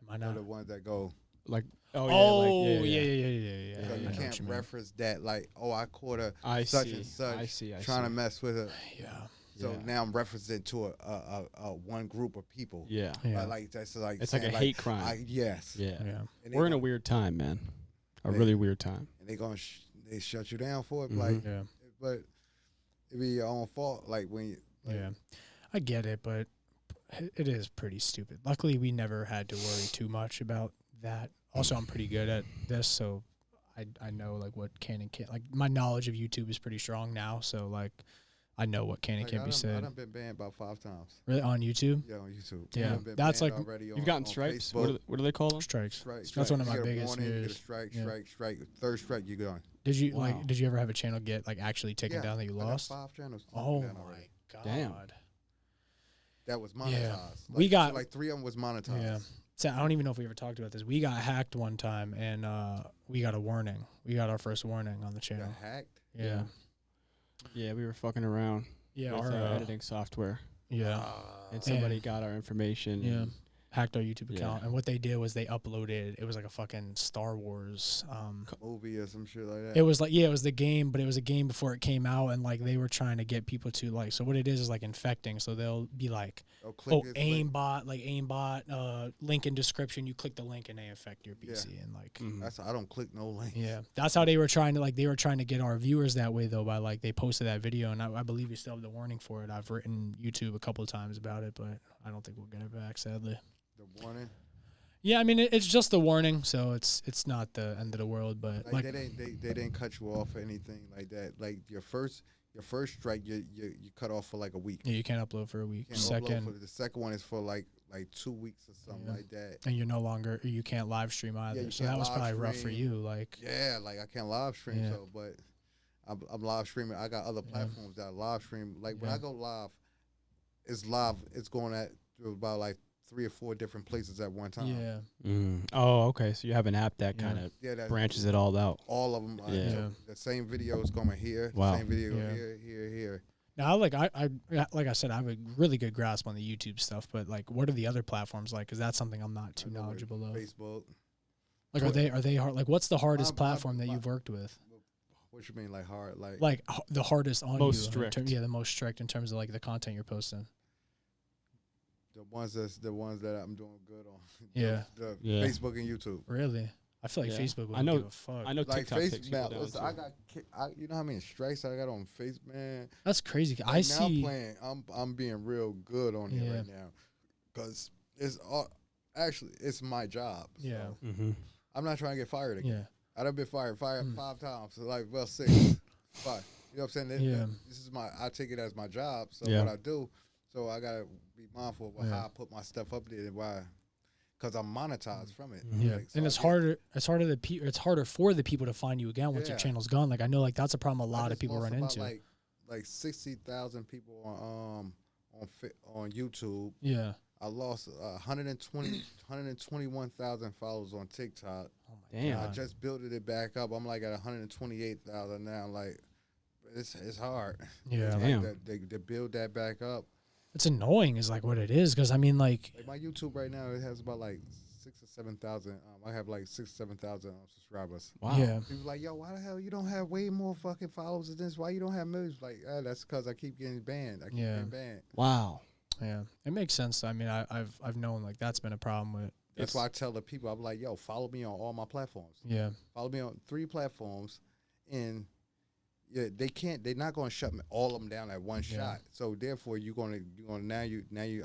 I not? They're the ones that go like yeah. So you can't reference that like, I caught a such and such trying to mess with her. Yeah. So now I'm referencing to a one group of people. Yeah. Like that's like it's like a hate crime. Yes. Yeah. We're in a weird time, man. A really weird time. And they gonna they shut you down for it, like. Yeah. But it be your own fault, like when you. Like, I get it, but it is pretty stupid. Luckily, we never had to worry too much about that. Also, I'm pretty good at this, so I know like what can and can't. Like my knowledge of YouTube is pretty strong now, so like. I know what can and can't be said. I've been banned about 5 times. Really? On YouTube? Yeah, on YouTube. Yeah. That's like, you've gotten stripes? What do they call them? Strikes. That's one of my biggest fears. You get a strike. Third strike, you're gone. Did you ever have a channel get like actually taken down that you lost? I got 5 channels. Oh my God. Damn. That was monetized. Yeah. Like, we got like 3 of them was monetized. Yeah. So I don't even know if we ever talked about this. We got hacked one time and we got a warning. We got our first warning on the channel. Got hacked? Yeah. Yeah, we were fucking around. Yeah, with our editing software. Yeah. And somebody got our information. Yeah. Hacked our YouTube account. And what they did was they uploaded, it was like a fucking Star Wars movie or some shit like that. It was like, it was the game, but it was a game before it came out, and like they were trying to get people to like, so what it is like infecting. So they'll be like, aimbot, link in description, you click the link and they infect your PC and like that's I don't click no links. Yeah. That's how they were trying to get our viewers that way though, by like they posted that video, and I believe we still have the warning for it. I've written YouTube a couple of times about it, but I don't think we'll get it back, sadly. The warning? Yeah, I mean it's just the warning, so it's not the end of the world, but like they didn't cut you off or anything like that. Like your first strike, you cut off for like a week. Yeah, you can't upload for a week. The second one is for like 2 weeks or something like that. And you can't live stream either. So that was probably rough for you. Like like I can't live stream. So, but I'm live streaming. I got other platforms that I live stream. Like when I go live, it's live. It's going at about like 3 or 4 different places at one time. Yeah. Oh, okay. So you have an app that Yeah. kind of Yeah, that branches it all out. all of them. Yeah. The same video is going here. Wow. The same video Yeah. here. Now, like I like I said, I have a really good grasp on the YouTube stuff, but like, what are the other platforms like? Because that's something I'm not too I know knowledgeable of. Facebook. Like, are they hard? Like, what's the hardest My- platform that my- you've worked with? What you mean, like hard? Like the hardest on Most you? strict. Yeah, the most strict in terms of like the content you're posting. the ones that I'm doing good on. Yeah. The Yeah. Facebook and YouTube. Really? I feel like Yeah. Facebook would I know- give a fuck. I know Like TikTok takes people Facebook, down listen, too. you know how many strikes I got on Facebook, man. That's crazy. Like, I now see. I'm being real good on here Yeah. right now, because actually it's my job. So Yeah. Mm-hmm. I'm not trying to get fired again. Yeah. I done been fired 5 times. So like, well, 6, 5. You know what I'm saying? Yeah. This is I take it as my job. So Yeah. what I do, so I gotta be mindful of Yeah. how I put my stuff up there and why, because I'm monetized from it. Yeah, Like, so and I it's get- harder. It's harder. It's harder for the people to find you again once your Yeah. channel's gone. Like I know, like that's a problem a I lot of just people lost run about, into. like 60,000 people on YouTube. Yeah. I lost 121,000 followers on TikTok. Oh my Damn. I God. just built it back up. I'm like at 128,000 now. Like it's hard. Yeah. Damn. To build that back up. It's annoying, is like what it is. Because I mean, like, Like my YouTube right now, it has about like 6,000 or 7,000. I have like 6,000 or 7,000 subscribers. Wow. yeah, People like, yo, why the hell you don't have way more fucking followers than this? Why you don't have millions? Like, that's because I keep getting banned. I keep Yeah. getting banned. Wow. yeah, it makes sense. I mean, I've known like that's been a problem with. That's why I tell the people, I'm like, yo, follow me on all my platforms. Yeah. Follow me on 3 platforms, and yeah, they're not going to shut all of them down at one Yeah. shot. So therefore, you're going to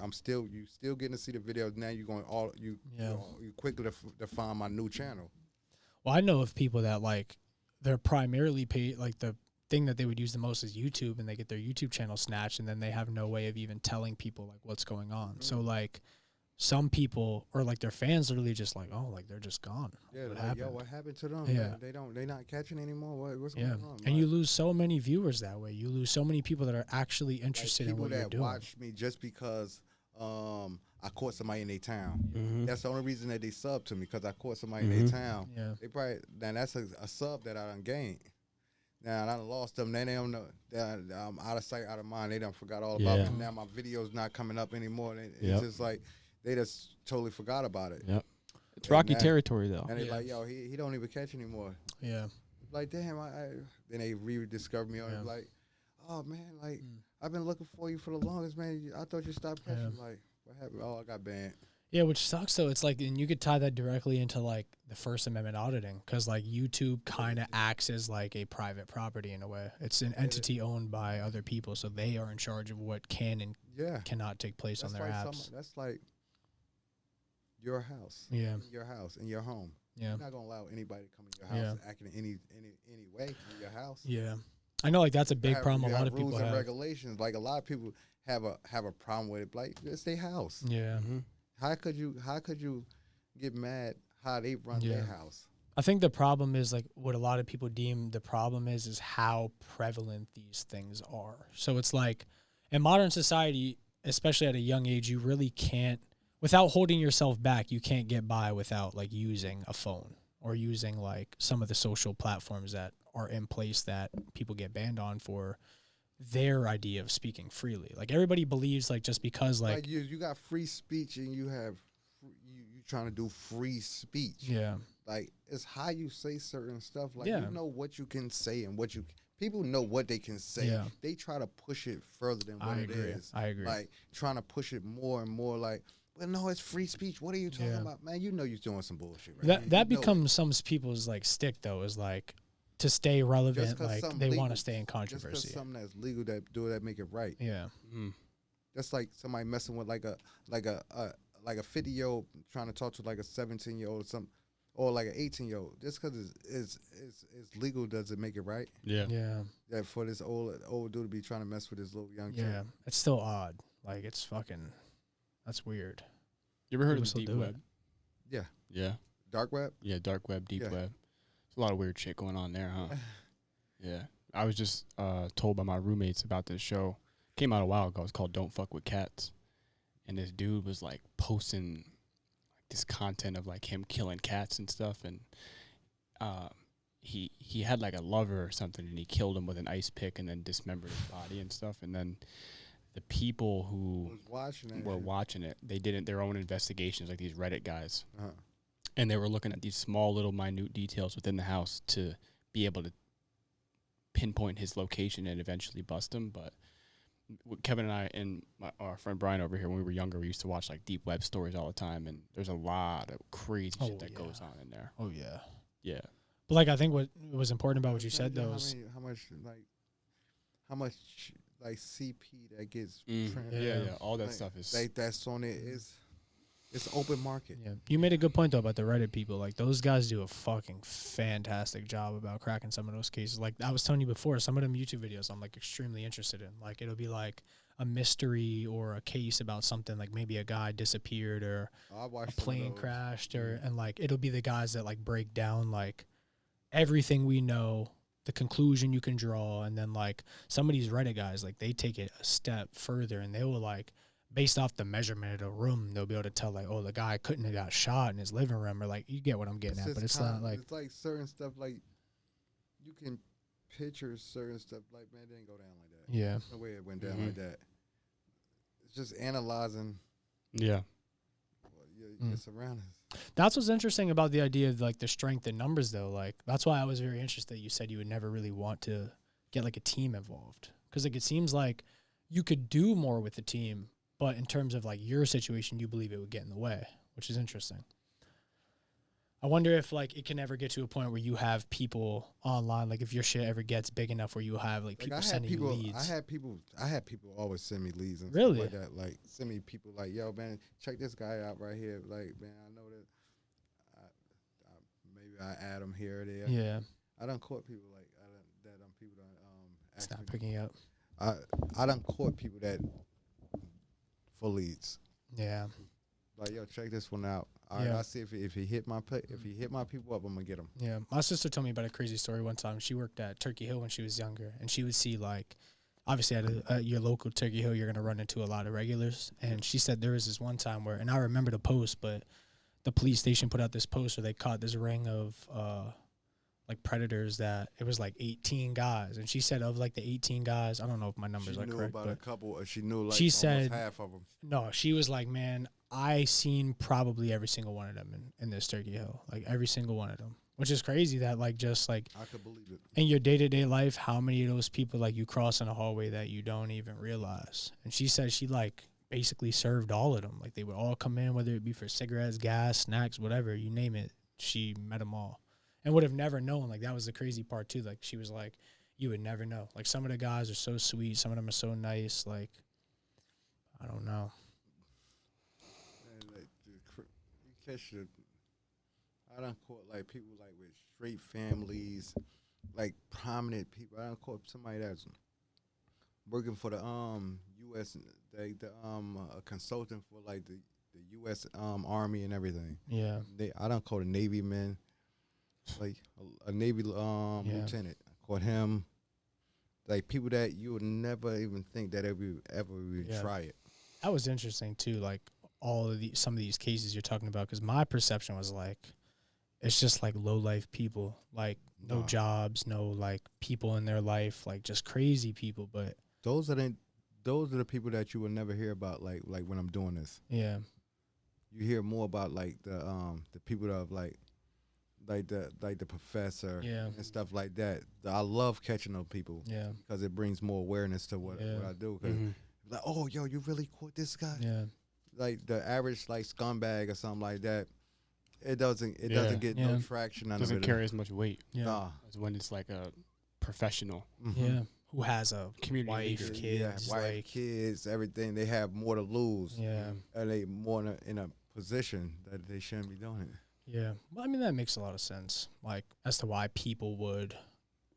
I'm still getting to see the videos. Now you're going you quickly to find my new channel. Well, I know of people that like they're primarily paid like the thing that they would use the most is YouTube, and they get their YouTube channel snatched, and then they have no way of even telling people like what's going on. So like some people or like their fans literally just like, oh, like they're just gone. Yeah, What like, happened? yo, what happened to them? Yeah. They not catching anymore. What's Yeah, going on? and you lose so many viewers that way. You lose so many people that are actually like interested in people what you're that doing. watch me just because I caught somebody in their town. Mm-hmm. That's the only reason that they sub to me, because I caught somebody in their town. Yeah, They probably now that's a sub that I done gained. Now I done lost them. Then they don't know. I'm out of sight, out of mind. They done forgot all about Yeah. me. Now my video's not coming up anymore. It's Yep. just like they just totally forgot about it. Yep. It's And rocky that- territory though. And they Yeah. like, yo, he don't even catch anymore. yeah, Like, damn, then they rediscovered me. Yeah. Like, oh man, like I've been looking for you for the longest, man. I thought you stopped catching. Like, what happened? Oh, I got banned. yeah. Which sucks though. It's like, and you could tie that directly into like the First Amendment auditing, because like YouTube kind of acts as like a private property in a way. It's an entity owned by other people, so they are in charge of what can and Yeah, cannot take place on their apps. That's like your house. Yeah, Your house and your home. yeah, You're not gonna allow anybody to come in your house and act in any way in your house. yeah. I know, like that's a big You problem. A have lot of people rules and have. regulations. Like a lot of people have a problem with it. Like it's their house. Yeah, Mm-hmm. How could you get mad how they run Yeah. their house? I think the problem is like what a lot of people deem the problem is how prevalent these things are. So it's like in modern society, especially at a young age, you really can't, without holding yourself back, you can't get by without like using a phone or using like some of the social platforms that are in place that people get banned on for their idea of speaking freely. Like everybody believes like just because like you got free speech and you trying to do free speech. yeah. Like it's how you say certain stuff. Like Yeah. you know what you can say and what you people know what they can say. Yeah. They try to push it further than what I it agree. is. I agree. Like trying to push it more and more. Like, well, no, it's free speech. What are you talking Yeah. about, man? You know you're doing some bullshit. Right? That You that know it. becomes some people's like stick though, is like to stay relevant, 'cause like something they legal- want to stay in Just controversy. because something that's legal that make it right. Yeah. Mm. That's like somebody messing with like a 50-year-old trying to talk to like a 17-year-old or something, or like an 18-year-old. Just because it's legal doesn't make it right. Yeah. Yeah. That for this old dude to be trying to mess with this little young kid. Yeah. It's still odd. Like it's fucking that's weird. You ever heard People of the still deep do it. web? Yeah. Yeah. Dark web. Yeah, dark web, deep Yeah. web. There's a lot of weird shit going on there, huh? Yeah. I was just told by my roommates about this show. Came out a while ago. It's called Don't Fuck with Cats. and this dude was like posting like this content of like him killing cats and stuff, and he had like a lover or something, and he killed him with an ice pick and then dismembered his body and stuff, and then the people who were watching it, they did their own investigations, like these Reddit guys, and they were looking at these small little minute details within the house to be able to pinpoint his location and eventually bust him. But Kevin and I and our friend Brian over here, when we were younger, we used to watch like deep web stories all the time, and there's a lot of crazy shit that goes on in there. Oh yeah, yeah. But like I think what was important about what you said though is how much CP that gets all that like, stuff is like that's on it is. It's open market. Yeah, you made a good point though about the Reddit people. Like those guys do a fucking fantastic job about cracking some of those cases. Like I was telling you before, some of them YouTube videos I'm like extremely interested in. Like it'll be like a mystery or a case about something like maybe a guy disappeared or a plane crashed or and like it'll be the guys that like break down like everything we know, the conclusion you can draw, and then like some of these Reddit guys like they take it a step further and they will like based off the measurement of the room, they'll be able to tell like, oh, the guy couldn't have got shot in his living room, or like you get what I'm getting at, but it's not like it's like certain stuff like you can picture certain stuff like man, it didn't go down like that. Yeah, there's no way it went down like that. It's just analyzing. Yeah, your surroundings. That's what's interesting about the idea of like the strength in numbers, though. Like that's why I was very interested. You said you would never really want to get like a team involved because like it seems like you could do more with the team. But in terms of like your situation, you believe it would get in the way, which is interesting. I wonder if like it can ever get to a point where you have people online, like if your shit ever gets big enough where you have like people sending you leads. I had people always send me leads and really stuff like that. Like send me people like, yo man, check this guy out right here. Like man, I know that maybe I add him here or there. Yeah. I done caught people like people done it's not picking up. I done caught people that for leads. Yeah. Like yo, check this one out. All right, I'll see if he hit my people up, I'm gonna get him. Yeah, my sister told me about a crazy story one time. She worked at Turkey Hill when she was younger, and she would see like, obviously at your local Turkey Hill, you're gonna run into a lot of regulars. And she said there was this one time where, and I remember the post, but the police station put out this post where they caught this ring of like predators that it was like 18 guys, and she said of like the 18 guys, I don't know if my numbers are correct, about but a couple. She knew like she said half of them. No, she was like, man, I seen probably every single one of them in this Turkey Hill, like every single one of them, which is crazy that like just like I could believe it in your day-to-day life, how many of those people like you cross in a hallway that you don't even realize. And she said she like basically served all of them, like they would all come in, whether it be for cigarettes, gas, snacks, whatever, you name it, she met them all and would have never known. Like that was the crazy part too. Like she was like, you would never know. Like some of the guys are so sweet, some of them are so nice. Like I don't know. And like you catch the, I done caught like people like with straight families, like prominent people. I done caught somebody that's working for the U.S. A consultant for like the U.S. Army and everything. Yeah. I done caught a Navy man, like a Navy lieutenant. I caught him. Like people that you would never even think that ever would try it. That was interesting too. Like all of some of these cases you're talking about, because my perception was like, it's just like low life people, like no jobs, no like people in their life, like just crazy people. But those are the people that you will never hear about. Like when I'm doing this, you hear more about like the people that have like the professor and stuff like that. I love catching those people because it brings more awareness to what I do. Cause like, oh, yo, you really caught this guy? Yeah. Like the average like scumbag or something like that, it doesn't get no traction. Doesn't carry as much weight. As when it's like a professional. Yeah. Who has a community wife, leader. kids, wife, kids, everything. They have more to lose. Yeah. And they more in a position that they shouldn't be doing it. Yeah. Well, I mean, that makes a lot of sense. Like, as to why people would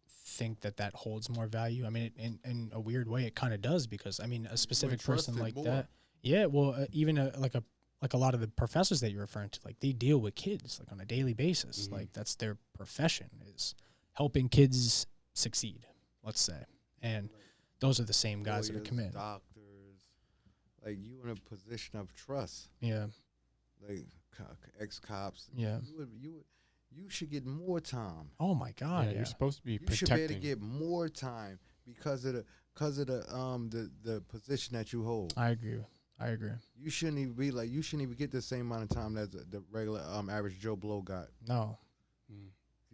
think that holds more value. I mean, in a weird way, it kind of does, because, I mean, a specific person like that. Yeah. Well, even like a lot of the professors that you're referring to, like, they deal with kids, like, on a daily basis. Like, that's their profession, is helping kids succeed, let's say. And those are the same guys that are committed. Doctors, like you in a position of trust. Yeah. Like ex-cops. Yeah. You should get more time. Oh my God. Yeah, Yeah. you're supposed to be You protecting. should be able to get more time because of the position that you hold. I agree. You shouldn't even get the same amount of time that the regular average Joe Blow got. No.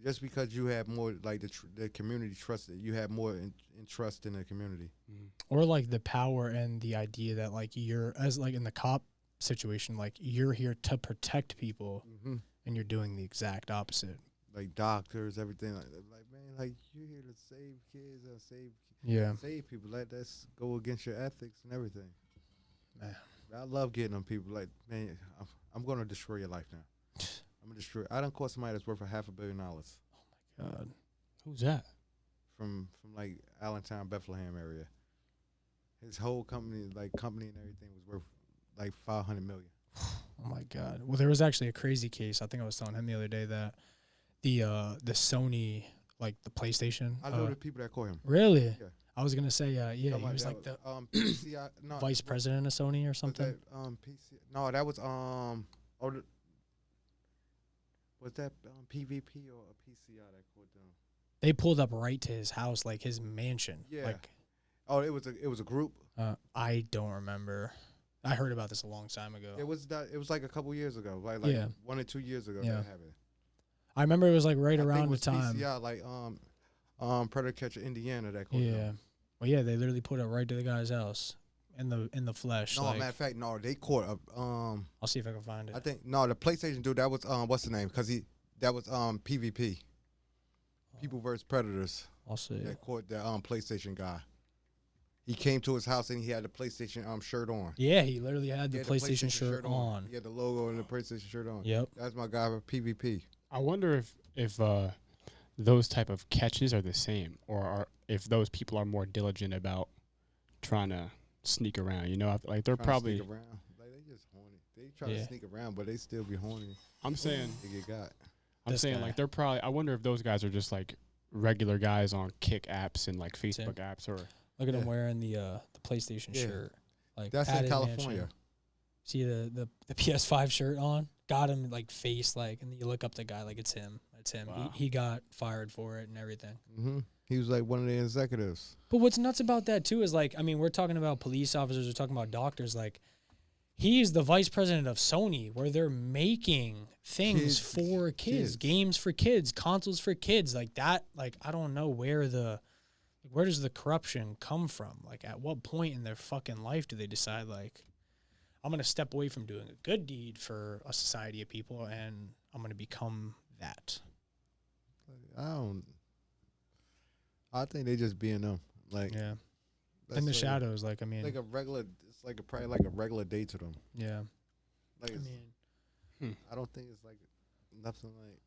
Just because you have more, like the community trust, you have more in trust in the community. Or like the power and the idea that like you're, as like in the cop situation, like you're here to protect people, and you're doing the exact opposite. Like doctors, everything like that. Like, man, like you're here to save kids or save people. Like that's go against your ethics and everything. Man. I love getting them people. Like, man, I'm gonna destroy your life now. I'm gonna destroy. I done caught somebody that's worth $500 million. Oh my God. Who's that? From like Allentown, Bethlehem area. His whole company and everything was worth like $500 million. Oh my God. Well, there was actually a crazy case. I think I was telling him the other day that the Sony, like the PlayStation. I know the people that caught him. Really? Yeah. I was gonna say, yeah, he Somebody was that like the PCI, no, vice president of Sony or something. PC, no, that was was that PVP or a PCI that caught them? They pulled up right to his house, like his mansion. Yeah. Like, Oh, it was a group. I don't remember. I heard about this a long time ago. It was like a couple years ago, like Yeah. 1 or 2 years ago. Yeah. That happened. I remember it was like right I think around it the was time. PCI, like Predator Catcher, Indiana. That caught Yeah. them. Well, yeah, they literally put it right to the guy's house in the flesh. No, like, matter of fact, no, they caught up. I'll see if I can find it. I think no, the PlayStation dude. That was what's the name? Because that was PvP. People versus Predators. I'll see. That caught the PlayStation guy. He came to his house and he had the PlayStation shirt on. Yeah, he literally had the He had PlayStation shirt on. He had the logo and the PlayStation shirt on. Yep. That's my guy for PvP. I wonder if those type of catches are the same, or if those people are more diligent about trying to sneak around. You know, like they're Trying to probably. sneak around. Like they just horny. They try Yeah. to sneak around, but they still be horny. I'm saying. They get got. I'm This saying guy. like they're probably. I wonder if those guys are just like regular guys on Kick apps and like Facebook apps, or Look at him Yeah. wearing the PlayStation Yeah. shirt. Like That's in padded California. mansion. See the PS5 shirt on? Got him like face like, and then you look up the guy like it's him. It's him. Wow. He got fired for it and everything. He was like one of the executives. But what's nuts about that too is like, I mean, we're talking about police officers, we're talking about doctors. Like, he's the vice president of Sony, where they're making things for kids, games for kids, consoles for kids, like that. Like, I don't know where does the corruption come from? Like, at what point in their fucking life do they decide like, I'm gonna step away from doing a good deed for a society of people and I'm gonna become that? I think they just being them. Like, Yeah. that's In the like shadows, like, I mean, like a regular. It's like probably like a regular day to them. yeah. Like, I it's, mean, I don't think it's like nothing like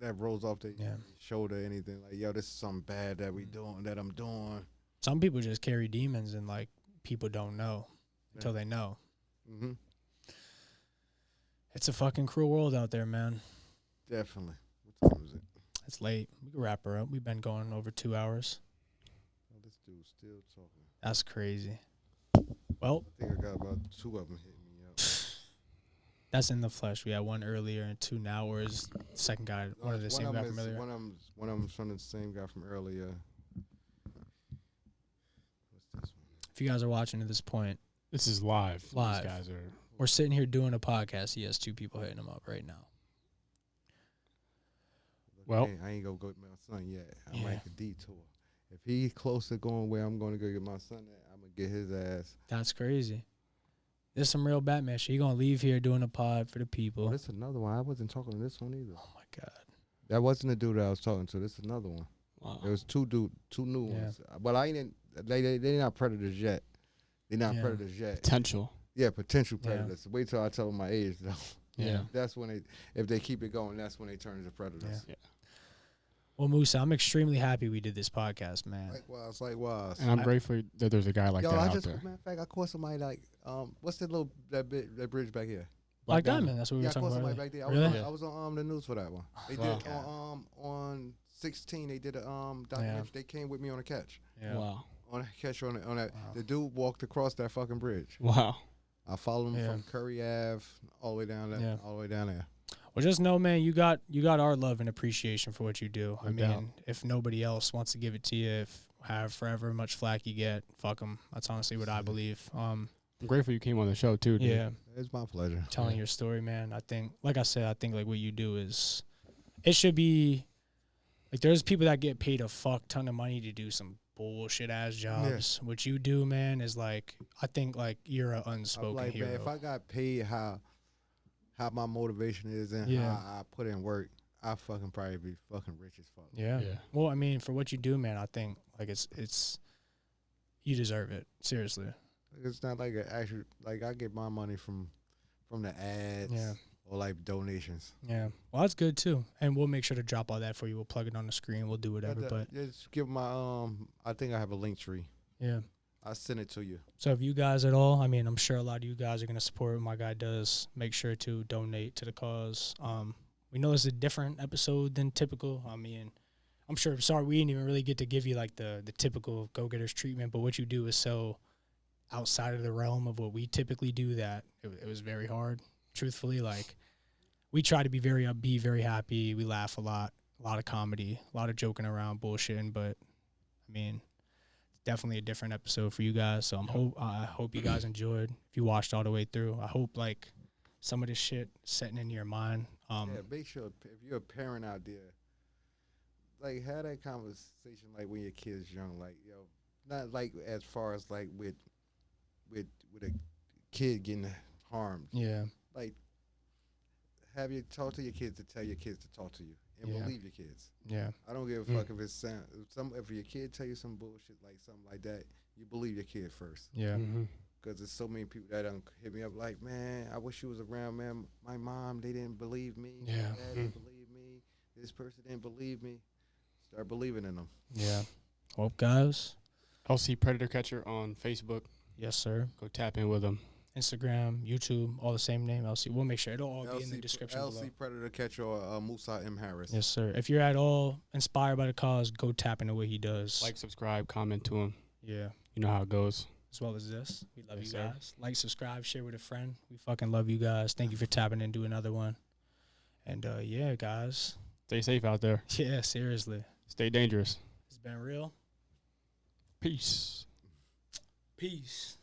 that rolls off their Yeah. shoulder or anything. Like, yo, this is something bad that I'm doing. some people just carry demons and like people don't know until they know. Mm-hmm. It's a fucking cruel world out there, man. Definitely. What time is it? It's late. We can wrap her up. We've been going over 2 hours. Oh, this dude's still talking. That's crazy. Well, I think I got about 2 of them hitting me up. that's in the flesh. We had one earlier and 2 now. Whereas the second guy, one of the same guy from earlier. One of them's from the same guy from earlier. What's this one? If you guys are watching at this point, this is live. Live. These guys are. we're sitting here doing a podcast. He has 2 people hitting him up right now. Well- I ain't gonna go get my son yet. I Yeah. might make a detour. If he's close to going where I'm going to go get my son at, I'm gonna get his ass. That's crazy. There's some real Batman shit. You gonna leave here doing a pod for the people. Oh, this is another one. I wasn't talking to this one either. Oh my God. That wasn't the dude that I was talking to. This is another one. Wow. There was two new Yeah. ones. But I ain't. They not predators yet. They not Yeah. predators yet. Potential. Yeah, potential Yeah. predators. Wait till I tell them my age though. Yeah. That's when if they keep it going, that's when they turn into predators. Yeah. Well, Musa, I'm extremely happy we did this podcast, man. Likewise. And I'm grateful that there's a guy like Yo, that I out just there. matter of fact, I caught somebody like what's that that bridge back here? Black Diamond. That's what we Yeah, were I talking caught about. somebody earlier. back there. Really? I was on the news for that one. They Wow. did on 16. They did a documentary. Yeah. They came with me on a catch. Yeah. Wow. on that catcher on that. The dude walked across that fucking bridge. Wow. I followed him from Curry Ave all the way down there. All the way down there. Well, just know, man, you got our love and appreciation for what you do. No I mean, doubt. if nobody else wants to give it to you, if have forever much flack you get, fuck them. That's honestly what I believe. I'm grateful you came on the show too, dude. Yeah, It's my pleasure. telling your story, man. I think, like I said, I think like what you do is, it should be, like there's people that get paid a fuck ton of money to do some bullshit ass jobs. What you do, man, is like, I think like you're an unspoken like, hero. man, if I got paid how my motivation is and how I put in work, I fucking probably be fucking rich as fuck. Yeah. Well, I mean, for what you do, man, I think like it's you deserve it. Seriously. It's not like actual, like I get my money from the ads or like donations. Yeah. Well, that's good too. And we'll make sure to drop all that for you. We'll plug it on the screen. We'll do whatever. But just give my I think I have a link tree. Yeah. I'll send it to you. So if you guys at all, I mean, I'm sure a lot of you guys are gonna support what my guy does. Make sure to donate to the cause. We know it's a different episode than typical. I mean, I'm sure. Sorry, we didn't even really get to give you like the typical go-getters treatment. But what you do is so outside of the realm of what we typically do that it was very hard. Truthfully, like we try to be very upbeat, very happy. We laugh a lot of comedy, a lot of joking around, bullshitting. But I mean, it's definitely a different episode for you guys. So I hope you guys enjoyed. If you watched all the way through, I hope like some of this shit setting into your mind. Make sure if you're a parent out there, like have that conversation like when your kid's young, like not like as far as like with a kid getting harmed. Yeah. Like have you talk to your kids to tell your kids to talk to you and believe your kids. Yeah. I don't give a fuck if it's if your kid tell you some bullshit like something like that, you believe your kid first. Yeah. Mm-hmm. Because there's so many people that don't hit me up like, man, I wish you was around, man. My mom, they didn't believe me. Yeah. My dad didn't believe me. This person didn't believe me. Start believing in them. Yeah. Well, guys. LC Predator Catcher on Facebook. Yes, sir. Go tap in with them. Instagram, YouTube, all the same name, LC. We'll make sure it'll all be in the description below. LC Predator Catcher or Musa M Harris. Yes, sir. If you're at all inspired by the cause, go tap into what he does. Like, subscribe, comment to him. Yeah. You know how it goes. As well as this. We love Yes, you sir. guys. Like, subscribe, share with a friend. We fucking love you guys. Thank you for tapping in. Do another one. And, yeah, guys. Stay safe out there. Yeah, seriously. Stay dangerous. It's been real. Peace. Peace.